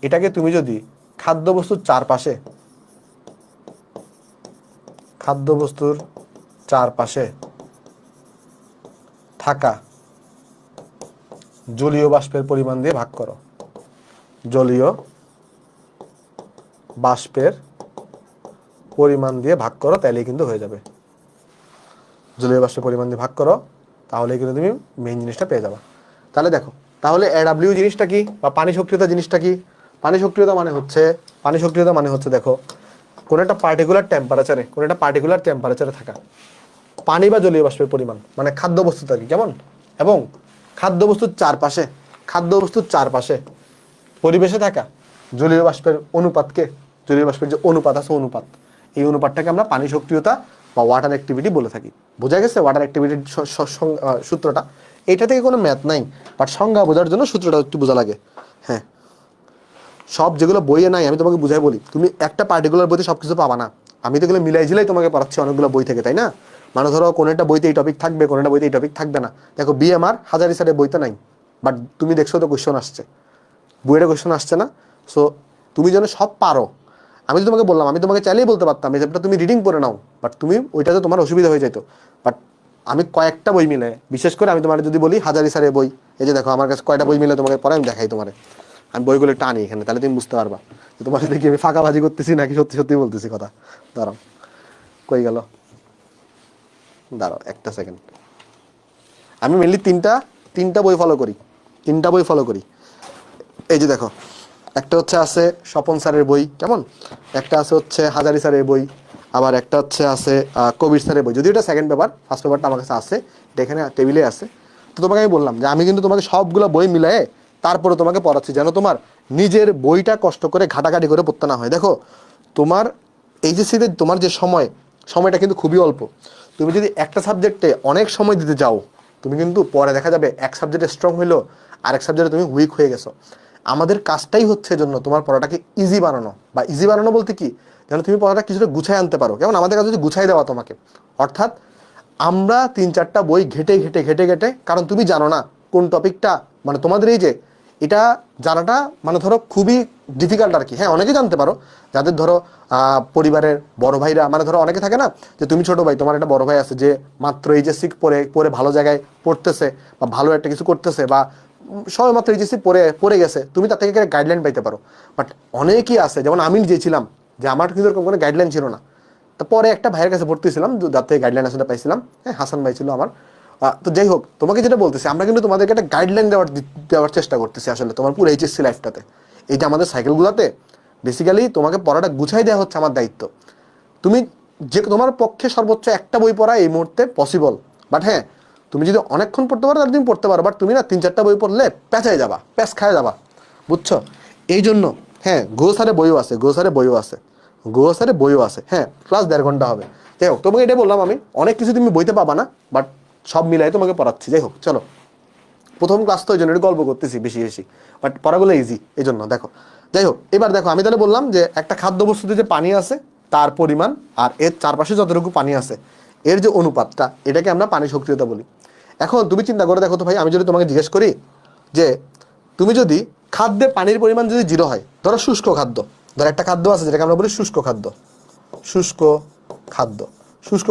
এটাকে তুমি যদি খাদ্যবস্তুর চারপাশে থাকা জলীয় বাষ্পের পরিমাণ দিয়ে ভাগ করো, জলীয় বাষ্পের পরিমাণ দিয়ে ভাগ করো, তাহলেই কিন্তু হয়ে যাবে। জলীয় বাষ্পের পরিমাণ দিয়ে ভাগ করো, তাহলে কিন্তু তুমি মেইন জিনিসটা পেয়ে যাবে। তাহলে দেখো, তাহলে AW জিনিসটা কি বা পানি সক্রিয়তা জিনিসটা কি? পানি সক্রিয়তা মানে হচ্ছে দেখো, কোন একটা পার্টিকুলার টেম্পারেচারে থাকা পানি বা জলীয় বাষ্পের পরিমাণ, মানে খাদ্যবস্তু থাকি কেমন, এবং খাদ্যবস্তুর চারপাশে পরিবেশে থাকা জলীয় বাষ্পের অনুপাতকে, জলীয় বাষ্পের যে অনুপাত আছে এই অনুপাতটাকে আমরা পানি সক্রিয়তা বা ওয়াটার অ্যাক্টিভিটি বলে থাকি। বোঝা গেছে ওয়াটার অ্যাক্টিভিটির সূত্রটা? এটা থেকে কোনো ম্যাথ নাই, বাট সংজ্ঞা বোঝার জন্য সূত্রটা একটু বোঝা লাগে। হ্যাঁ, সব যেগুলো বইয়ে নাই আমি তোমাকে বুঝাই বলি, তুমি একটা পার্টিকুলার বইতে সবকিছু পাবা না। আমি তো এগুলো মিলাই ঝিলাই তোমাকে পড়াচ্ছি অনেকগুলো বই থেকে, তাই না? মানে ধরো কোনো একটা বইতে এই টপিক থাকবে, কোনো একটা বইতে এই টপিক থাকবে না। দেখো BMR হাজারিসারের বইতে নাই, বাট তুমি দেখছো তো কোয়েশ্চন আসছে, বইয়ের কোয়েশ্চন আসছে না। সো তুমি যেন সব পারো, আমি তো তোমাকে বললাম, আমি তোমাকে চাইলেই বলতে পারতাম এই চ্যাপ্টার তুমি রিডিং করে নাও, বাট তুমি ওইটাতে তোমার অসুবিধা হয়ে যেত। বাট আমি কয়েকটা বই মিলে, বিশেষ করে আমি তোমার যদি বলি হাজারিসারের বই, এই যে দেখো আমার কাছে কয়টা বই মিলে তোমাকে পরে আমি দেখাই তোমার, আমি বইগুলো টানি এখানে, তাহলে তুমি বুঝতে পারবা যে তোমার সাথে কি আমি ফাঁকাবাজি করতেছি নাকি সত্যি সত্যি বলতেছি কথা। দাঁড়াও, কই গেল, দাঁড়াও একটা সেকেন্ড। আমি মেনলি তিনটা বই ফলো করি। এই যে দেখো, একটা হচ্ছে আছে স্বপন স্যারের বই কেমন, একটা আছে হচ্ছে হাজারি স্যারের বই, আবার একটা হচ্ছে আছে কবির স্যারের বই। যদিও এটা সেকেন্ড পেপার, ফার্স্ট পেপারটা আমার কাছে আছে, এটা এখানে টেবিলে আছে। তো তোমাকে আমি বললাম যে আমি কিন্তু তোমাকে সবগুলো বই মিলায়ে তারপরে তোমাকে পড়াচ্ছি, যেন তোমার নিজের বইটা কষ্ট করে ঘাটাঘাটি করে পড়তে না হয়। দেখো তোমার এইচএসসিতে তোমার যে সময়টা কিন্তু খুবই অল্প। তুমি যদি একটা সাবজেক্টে অনেক সময় দিতে যাও, তুমি কিন্তু পরে দেখা যাবে এক সাবজেক্টে স্ট্রং হইলো, আরেক সাবজেক্টে তুমি উইক হয়ে গেছো। আমাদের কাজটাই হচ্ছে জন্য তোমার পড়াটাকে ইজি বানানো, বা ইজি বানানো বলতে কি, যেন তুমি পড়াটা কিছুটা গুছায় আনতে পারো। কেমন, আমাদের কাছে যদি গুছাই দেওয়া তোমাকে, অর্থাৎ আমরা 3-4টা বই ঘেটে, কারণ তুমি জানো না কোন টপিকটা, মানে তোমাদের এই যে এটা জানাটা মানে ধরো খুবই ডিফিকাল্ট আর কি। হ্যাঁ, অনেকে জানতে পারো, যাদের ধরো পরিবারের বড় ভাইরা, মানে ধরো অনেকে থাকে না যে তুমি ছোট ভাই, তোমার একটা বড় ভাই আছে যে মাত্র এইচএসসি পড়ে ভালো জায়গায় পড়তেছে বা ভালো একটা কিছু করতেছে, বা সবাই মাত্র এইচএসসি পড়ে গেছে, তুমি তার থেকে গাইডলাইন পাইতে পারো। বাট অনেকেই আছে, যেমন আমি নিজেছিলাম, যে আমার কিন্তু এরকম কোনো গাইডলাইন ছিল না। তারপরে একটা ভাইয়ের কাছে ভর্তিছিলাম, যার থেকে গাইডলাইন আসলে পাইছিলাম। হ্যাঁ, হাসান ভাই ছিল আমার। তো যাই হোক, তোমাকে যেটা বলতেছি, আমরা কিন্তু তোমাদেরকে একটা গাইডলাইন দেওয়ার চেষ্টা করতেছি আসলে তোমার পুরো এইচএসসি লাইফটাতে। এই যে আমাদের সাইকেলগুলোতে বেসিক্যালি তোমাকে পড়াটা গুছাই দেওয়া হচ্ছে আমার দায়িত্ব। তুমি যে তোমার পক্ষে সর্বোচ্চ একটা বই পড়া এই মুহূর্তে পসিবল, বাট হ্যাঁ তুমি যদি অনেকক্ষণ পড়তে পারো তাহলে তুমি পড়তে পারো, বাট তুমি না 3-4টা বই পড়লে প্যাচ খায় যাবা, বুঝছো? এই জন্য হ্যাঁ, গোসারে বইও আছে, হ্যাঁ, প্লাস 1.5 ঘন্টা হবে। যাই হোক, তোমাকে এটাই বললাম, আমি অনেক কিছু তুমি বইতে পাবা না, বাট সব মিলাই তোমাকে পড়াচ্ছি। যাই হোক, চলো, প্রথম ক্লাস তো এই জন্য গল্প করতেছি বেশি, বাট পড়াগুলো ইজি এই জন্য। দেখো, যাই হোক, এবার দেখো, আমি তাহলে বললাম যে একটা খাদ্যবস্তুতে যে পানি আছে তার পরিমাণ আর এর চারপাশে যতটুকু পানি আছে এর যে অনুপাতটা, এটাকে আমরা পানি সক্রিয়তা বলি। এখন তুমি চিন্তা করে দেখো তো ভাই, আমি যদি তোমাকে জিজ্ঞেস করি যে তুমি যদি খাদ্যে পানির পরিমাণ যদি 0 হয়, ধরো শুষ্ক খাদ্য, ধরো একটা খাদ্য আছে যেটাকে আমরা বলি শুষ্ক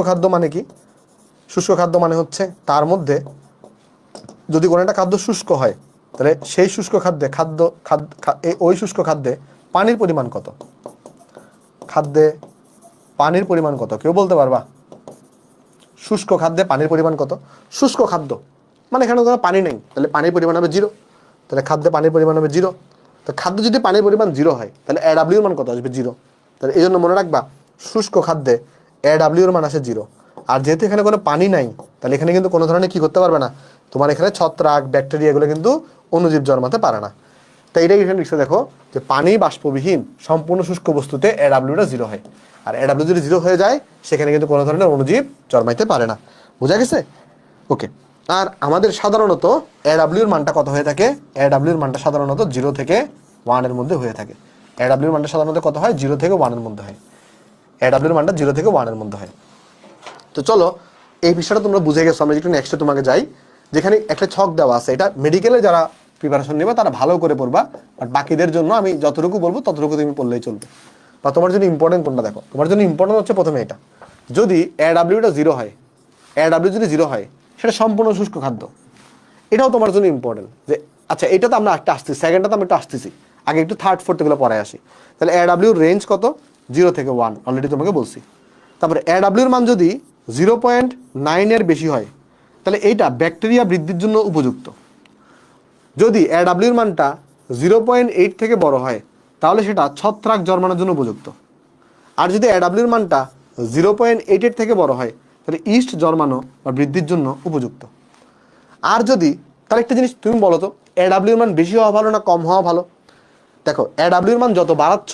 খাদ্য মানে কি? শুষ্ক খাদ্য মানে হচ্ছে তার মধ্যে যদি কোনো একটা খাদ্য শুষ্ক হয়, তাহলে সেই শুষ্ক খাদ্যে ওই শুষ্ক খাদ্যে পানির পরিমাণ কত? খাদ্যে পানির পরিমাণ কত কেউ বলতে পারবা? শুষ্ক খাদ্যে পানির পরিমাণ কত? শুষ্ক খাদ্য মানে এখানে কোনো পানি নেই, তাহলে পানির পরিমাণ হবে 0, তাহলে খাদ্যে পানির পরিমাণ হবে 0। তো খাদ্য যদি পানির পরিমাণ 0 হয়, তাহলে AW এর মান কত আসবে? 0। তাহলে এই জন্য মনে রাখবা, শুষ্ক খাদ্যে AW এর মান আসে 0। আর যেহেতু এখানে কোনো পানি নাই, তাহলে এখানে কিন্তু কোনো ধরনের কি করতে পারবে না, তোমার এখানে ছত্রাক ব্যাকটেরিয়া এগুলো কিন্তু অণুজীব জন্মাতে পারে না। তাই এটাই এখানে লিখছে, দেখো যে পানি বাষ্পবিহীন সম্পূর্ণ শুষ্ক বস্তুতে AWটা 0 হয়, আর AW যদি 0 হয়ে যায় সেখানে কিন্তু কোনো ধরনের অণুজীব জন্মাইতে পারে না। বোঝা গেছে? ওকে। আর আমাদের সাধারণত AW এর মানটা কত হয়ে থাকে? AW এর মানটা সাধারণত 0 থেকে 1 এর মধ্যে হয়ে থাকে। AW এর মানটা সাধারণত কত হয়? 0 থেকে 1 এর মধ্যে হয়। AW এর মানটা 0 থেকে 1 এর মধ্যে হয়। তো চলো, এই বিষয়টা তোমরা বুঝে গেছো, আমরা একটু নেক্সটে তোমাকে যাই যেখানে একটা ছক দেওয়া আছে, এটা মেডিকেলে যারা প্রিপারেশন নেবে তারা ভালো করে পড়বা, বাট বাকিদের জন্য আমি যতটুকু বলবো ততটুকু তুমি পড়লেই চলবে। বা তোমার জন্য ইম্পর্টেন্ট কোনটা দেখো, তোমার জন্য ইম্পর্টেন্ট হচ্ছে প্রথমে এটা, যদি AWটা 0 হয়, AW যদি 0 হয় সেটা সম্পূর্ণ শুষ্ক খাদ্য, এটাও তোমার জন্য ইম্পর্টেন্ট। যে আচ্ছা এটা তো আমরা একটা আসতেছি, সেকেন্ডটা তো আমি একটু আসতেছি, আগে একটু থার্ড ফোর্থ এগুলো পরে আসি। তাহলে AWর রেঞ্জ কত? 0 থেকে 1, অলরেডি তোমাকে বলছি। তারপরে AWর মান যদি 0.9 বেশি হয় তাহলে এইটা ব্যাকটেরিয়া বৃদ্ধির জন্য উপযুক্ত। যদি AWর মানটা 0.8 থেকে বড় হয় তাহলে সেটা ছত্রাক জন্মানোর জন্য উপযুক্ত। আর যদি AWর মানটা 0.8 থেকে বড় হয় তাহলে ইস্ট জন্মানো বা বৃদ্ধির জন্য উপযুক্ত। আর যদি, তাহলে একটা জিনিস তুমি বলো তো, AWর মান বেশি হওয়া ভালো না কম হওয়া ভালো? দেখো AWর মান যত বাড়াচ্ছ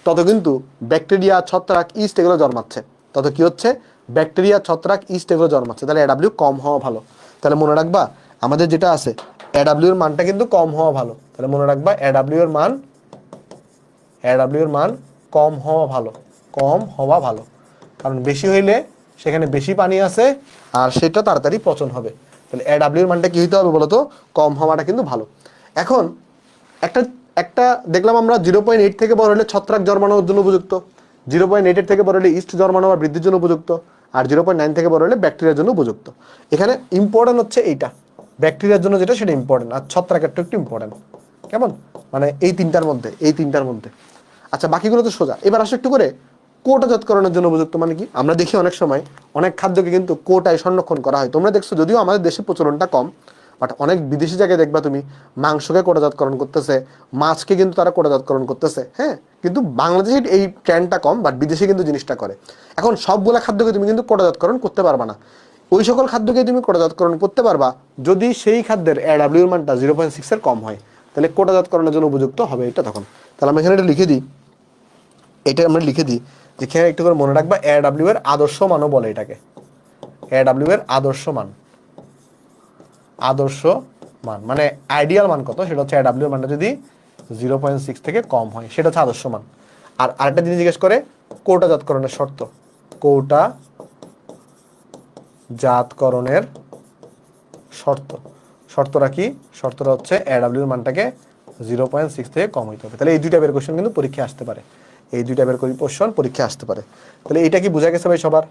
তত কিন্তু ব্যাকটেরিয়া, ছত্রাক, ইস্ট এগুলো জন্মাচ্ছে, তত কি হচ্ছে? ব্যাকটেরিয়া, ছত্রাক, ইস্ট এগুলো জন্মাচ্ছে, তাহলে AW কম হওয়া ভালো। তাহলে মনে রাখবা আমাদের যেটা আছে AWর মানটা কিন্তু কম হওয়া ভালো। তাহলে মনে রাখবা AWর মান কম হওয়া ভালো, কম হওয়া ভালো, কারণ বেশি হইলে সেখানে বেশি পানি আছে আর সেটা তাড়াতাড়ি পচন হবে। তাহলে AWর মানটা কি হইতে হবে বলো তো? কম হওয়াটা কিন্তু ভালো। এখন একটা দেখলাম আমরা 0.8 থেকে বড় হলে ছত্রাক জন্মানোর জন্য উপযুক্ত, 0.8 থেকে বড় হলে ইস্ট জন্মানো বা বৃদ্ধির জন্য উপযুক্ত, আর 0.9 থেকে বড় হলে ব্যাকটেরিয়ার জন্য উপযুক্ত। এখানে ইম্পর্টেন্ট হচ্ছে এইটা, ব্যাকটেরিয়ার জন্য যেটা সেটা ইম্পর্টেন্ট, আর ছত্রাকেরটা একটু ইম্পর্টেন্ট। কেমন? মানে এই তিনটার মধ্যে। আচ্ছা বাকিগুলো তো সোজা। এবার আসো একটু করে কোটাজাতকরণের জন্য উপযুক্ত মানে কি? আমরা দেখি অনেক সময় অনেক খাদ্যকে কিন্তু কোটায় সংরক্ষণ করা হয়। তোমরা দেখছো যদিও আমাদের দেশে প্রচলনটা কম, বাট অনেক বিদেশি জায়গায় দেখবা তুমি মাংসকে কোটাজাতকরণ করতেছে, মাছকে কিন্তু তারা কোটাজাতকরণ করতেছে। হ্যাঁ, কিন্তু বাংলাদেশে এই ট্রেন্ডটা কম, বাট বিদেশে কিন্তু জিনিসটা করে। এখন সবগুলা খাদ্যকে তুমি কিন্তু কোটাজাতকরণ করতে পারবা না। ওই সকল খাদ্যকে তুমি কোটাজাতকরণ করতে পারবা যদি সেই খাদ্যের AWর মানটা 0.6 এর কম হয়, তাহলে কোটাজাতকরণের জন্য উপযুক্ত হবে এটা তখন। তাহলে আমরা এখানে এটা লিখে দিই, যেখানে একটু করে মনে রাখবা AW এর আদর্শ মানও বলে এটাকে। AW এর আদর্শ মান মানে আইডিয়াল মান কত সেটা হচ্ছে AW এর মানটা যদি 0.6 থেকে কম হয় সেটা হচ্ছে আদর্শ মান। আর আরেকটা জিনিস জিজ্ঞেস করে কোটাজাতকরণের শর্ত, কোটাজাতকরণের শর্তটা কি? শর্তটা হচ্ছে AW এর মানটাকে 0.6 থেকে কম হইতে হবে। তাহলে এই দুই টাইপের কোশ্চেন কিন্তু পরীক্ষায় আসতে পারে, তাহলে এটা কি বোঝা গেছে ভাই সবার?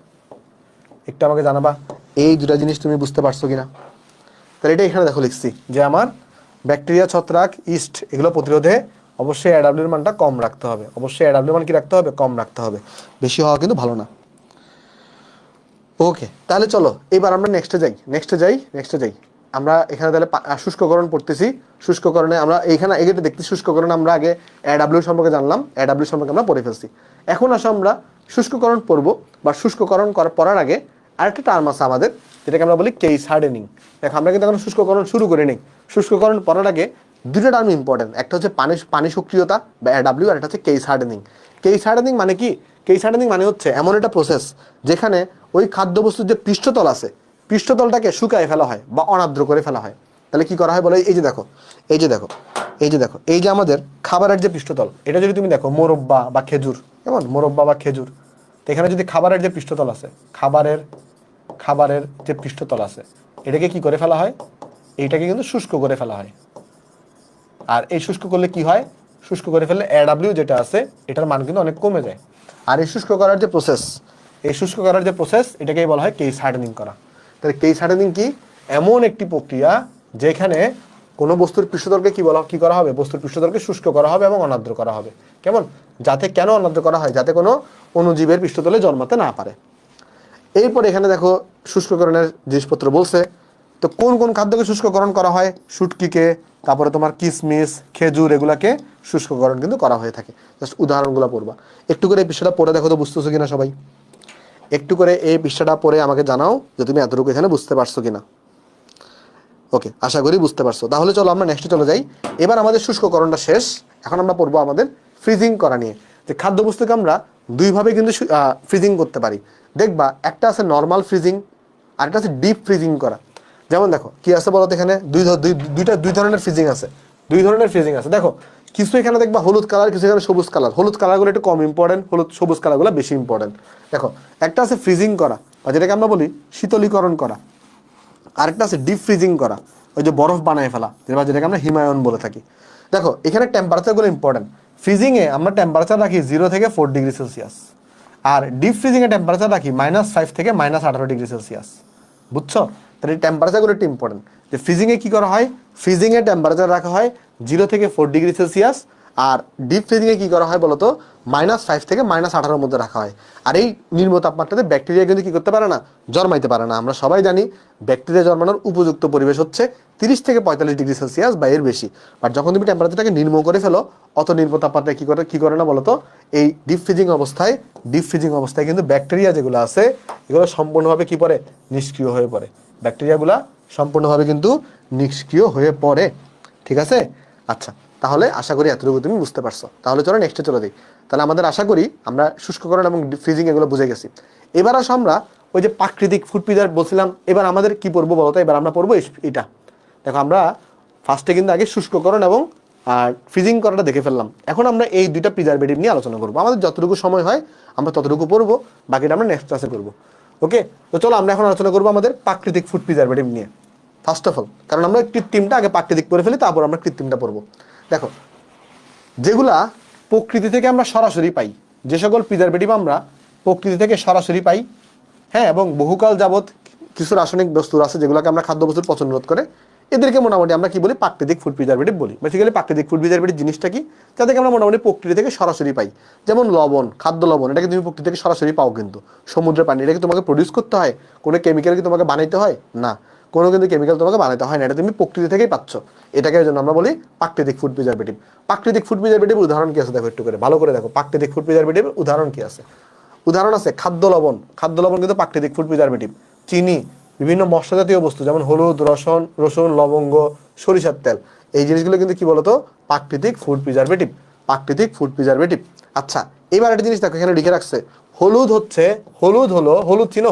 একটু আমাকে জানাবা এই দুটা জিনিস তুমি বুঝতে পারছো কিনা। তাহলে এটা এখানে দেখো লিখছি যে আমার ব্যাকটেরিয়া, ছত্রাক, ইস্ট এগুলো প্রতিরোধে অবশ্যই AW এর মানটা কম রাখতে হবে, অবশ্যই AW এর মান কি রাখতে হবে? কম রাখতে হবে, বেশি হওয়া কিন্তু ভালো না। ওকে, তাহলে চলো এবার আমরা নেক্সটে যাই। আমরা এখানে তাহলে শুষ্ককরণ পড়তেছি। শুষ্ককরণে আমরা এইখানে এগিয়ে দেখতেছি শুষ্ককরণ, আমরা আগে AW সম্পর্কে জানলাম, AW সম্পর্কে আমরা পড়ে ফেলছি। এখন আসো আমরা শুষ্ককরণ পড়বো, বা শুষ্ককরণ পড়ার আগে আরেকটা টার্ম আছে আমাদের, যেটাকে আমরা বলি কেস হার্ডেনিং। দেখো আমরা কিন্তু এখন শুষ্ককরণ শুরু করে নিই। শুষ্ককরণ পড়ার আগে দুটো টার্ম ইম্পর্টেন্ট, একটা হচ্ছে পানি সক্রিয়তা বা AW, আর একটা হচ্ছে কেস হার্ডেনিং। কেস হার্ডেনিং মানে কি? কেস হার্ডেনিং মানে হচ্ছে এমন একটা প্রসেস যেখানে ওই খাদ্যবস্তুর যে পৃষ্ঠতল আছে, পৃষ্ঠতলটাকে শুকায় ফেলা হয় বা অনাদ্র করে ফেলা হয়। তাহলে কি করা হয় বলে? এই যে দেখো, এই যে আমাদের খাবারের যে পৃষ্ঠতল, এটা যদি তুমি দেখো মোরব্বা বা খেজুর, কেমন? মোরব্বা বা খেজুর, তো এখানে যদি খাবারের যে পৃষ্ঠতল আছে, খাবারের যে পৃষ্ঠতল আছে, এটাকে কি করে ফেলা হয়? এইটাকে কিন্তু শুষ্ক করে ফেলা হয়। আর এই শুষ্ক করলে কি হয়? শুষ্ক করে ফেললে AW যেটা আছে এটার মান কিন্তু অনেক কমে যায়। আর এই শুষ্ক করার যে প্রসেস, এটাকেই বলা হয় কেস হার্ডেনিং করা। তাহলে কেস হার্ডেনিং কি? এমন একটি প্রক্রিয়া যেখানে কোনো বস্তুর পৃষ্ঠতলকে কি করা হবে? বস্তুর পৃষ্ঠতলকে শুষ্ক করা হবে এবং অনাদ্র করা হবে। কেমন? কেন অনাদ্র করা হয়? যাতে কোনো অণুজীবের পৃষ্ঠতলে জন্মাতে না পারে। এরপর এখানে দেখো শুষ্ককরণের জিনিসপত্র বলছে। তো কোন কোন খাদ্যকে শুষ্ককরণ করা হয়? শুটকিকে, তারপরে তোমার কিশমিশ, খেজুর, এগুলাকে শুষ্ককরণ কিন্তু করা হয়ে থাকে। জাস্ট উদাহরণগুলো পড়বা। একটু করে এই পৃষ্ঠাটা পড়ে দেখো তো বুঝতেছো কিনা সবাই। একটু করে এই পৃষ্ঠাটা পড়ে আমাকে জানাও যে তুমি এতটুকু এখানে বুঝতে পারছো কিনা। ওকে, আশা করি বুঝতে পারছো। তাহলে চলো আমরা নেক্সটে চলে যাই। এবার আমাদের শুষ্ককরণটা শেষ, এখন আমরা পড়বো আমাদের ফ্রিজিং করা নিয়ে। যে খাদ্যবস্তুকে আমরা দুইভাবে কিন্তু ফ্রিজিং করতে পারি। দেখবা একটা আছে নর্মাল ফ্রিজিং, আর একটা আছে ডিপ ফ্রিজিং করা। যেমন দেখো কি আছে বলতো, এখানে দুই ধরনের ফ্রিজিং আছে। দেখো কিছু এখানে দেখবা হলুদ কালার, কিছু এখানে সবুজ কালার। হলুদ কালারগুলো একটু কম ইম্পর্টেন্ট, সবুজ কালারগুলো বেশি ইম্পর্টেন্ট। দেখো একটা আছে ফ্রিজিং করা, বা যেটাকে আমরা বলি শীতলীকরণ করা, আরেকটা আছে ডিপ ফ্রিজিং করা, ওই যে বরফ বানায় ফেলা, যেটাকে আমরা হিমায়ন বলে থাকি। দেখো এখানে টেম্পারেচারগুলো ইম্পর্টেন্ট। ফ্রিজিংয়ে আমরা টেম্পারেচার রাখি 0 থেকে 4 ডিগ্রি সেলসিয়াস, আর ডিপ ফ্রিজিংয়ে টেম্পারেচার রাখি -5 থেকে -18 ডিগ্রি সেলসিয়াস। বুঝছো? তাহলে এই টেম্পারেচারগুলো একটু ইম্পর্টেন্ট। যে ফ্রিজিংয়ে কী করা হয়, ফ্রিজিংয়ে টেম্পারেচার রাখা হয় 0 থেকে 4 ডিগ্রি সেলসিয়াস, আর ডিপ ফ্রিজিংয়ে কী করা হয় বলতো, -5 থেকে -18 মধ্যে রাখা হয়। আর এই নিম্ন তাপমাত্রাতে ব্যাকটেরিয়া কিন্তু কী করতে পারে না, জন্মাইতে পারে না। আমরা সবাই জানি ব্যাকটেরিয়া জন্মানোর উপযুক্ত পরিবেশ হচ্ছে 30 থেকে 45 ডিগ্রি সেলসিয়াস বা এর বেশি। বাট যখন তুমি টেম্পারেচারটাকে নিম্ন করে ফেলো, অত নিম্ন তাপমাত্রায় কী করে না বলতো, এই ডিপ ফ্রিজিং অবস্থায় কিন্তু ব্যাকটেরিয়া যেগুলো আছে এগুলো সম্পূর্ণভাবে কী পড়ে, নিষ্ক্রিয় হয়ে পড়ে। ব্যাকটেরিয়াগুলা সম্পূর্ণভাবে কিন্তু নিষ্ক্রিয় হয়ে পড়ে। ঠিক আছে? আচ্ছা, তাহলে আশা করি এতটুকু তুমি বুঝতে পারছো। তাহলে চলো নেক্সটে চলে দিই। তাহলে আমাদের আশা করি আমরা শুষ্ককরণ এবং ফ্রিজিং এগুলো বুঝে গেছি। এবার আসো আমরা ওই যে প্রাকৃতিক ফুড প্রিজার্ভ বলছিলাম, এবার আমাদের কি পড়বো বলতো, এবার আমরা পড়বো এটা। দেখো আমরা ফার্স্টে কিন্তু আগে শুষ্ককরণ এবং ফ্রিজিং করাটা দেখে ফেললাম। এখন আমরা এই দুইটা প্রিজারভেটিভ নিয়ে আলোচনা করবো। আমাদের যতটুকু সময় হয় আমরা ততটুকু পড়বো, বাকিটা আমরা নেক্সট ক্লাসে করবো। ওকে, তো চলো আমরা এখন আলোচনা করবো আমাদের প্রাকৃতিক ফুড প্রিজারভেটিভ নিয়ে ফার্স্ট অফ অল। কারণ আমরা কৃত্রিমটা আগে প্রাকৃতিক পড়ে ফেলি, তারপর আমরা কৃত্রিমটা পড়বো। দেখো যেগুলা প্রকৃতি থেকে আমরা সরাসরি পাই, যে সকল প্রিজারভেটিভ আমরা প্রকৃতি থেকে সরাসরি পাই, হ্যাঁ, এবং বহুকাল যাবত কিছু রাসায়নিক বস্তু আছে যেগুলোকে আমরা খাদ্যবস্তুর পচন রোধ করে, এদেরকে মোটামুটি আমরা কি বলি, প্রাকৃতিক ফুড প্রিজারভেটিভ বলি। বেসিক্যালি প্রাকৃতিক ফুড প্রিজারভেটিভ জিনিসটা কি, যাদেরকে আমরা মোটামুটি প্রকৃতি থেকে সরাসরি পাই। যেমন লবণ, খাদ্য লবণ, এটাকে তুমি প্রকৃতি থেকে সরাসরি পাও, কিন্তু সমুদ্রের পানি, এটাকে তোমাকে প্রডিউস করতে হয়, কোনো কেমিক্যাল কি তোমাকে বানাইতে হয় না, কোনো কিন্তু কেমিক্যাল তোমাকে বানাইতে হয় না, এটা তুমি প্রকৃতি থেকেই পাচ্ছ। এটাকে জন্য আমরা বলি প্রাকৃতিক ফুড প্রিজারভেটিভ। প্রাকৃতিক ফুড প্রিজারভেটিভ উদাহরণ কি আছে দেখো, একটু করে ভালো করে দেখো। প্রাকৃতিক ফুড প্রিজারভেটিভ উদাহরণ কি আছে? উদাহরণ আছে খাদ্য লবণ কিন্তু প্রাকৃতিক ফুড প্রিজারভেটিভ। চিনি, বিভিন্ন মশলা জাতীয় বস্তু যেমন হলুদ, রসুন, লবঙ্গ, সরিষার তেল, এই জিনিসগুলো কিন্তু কি বলতো, প্রাকৃতিক ফুড প্রিজারভেটিভ। আচ্ছা, এবার একটা জিনিস দেখো, এখানে লিখে রাখছে হলুদ চিনো,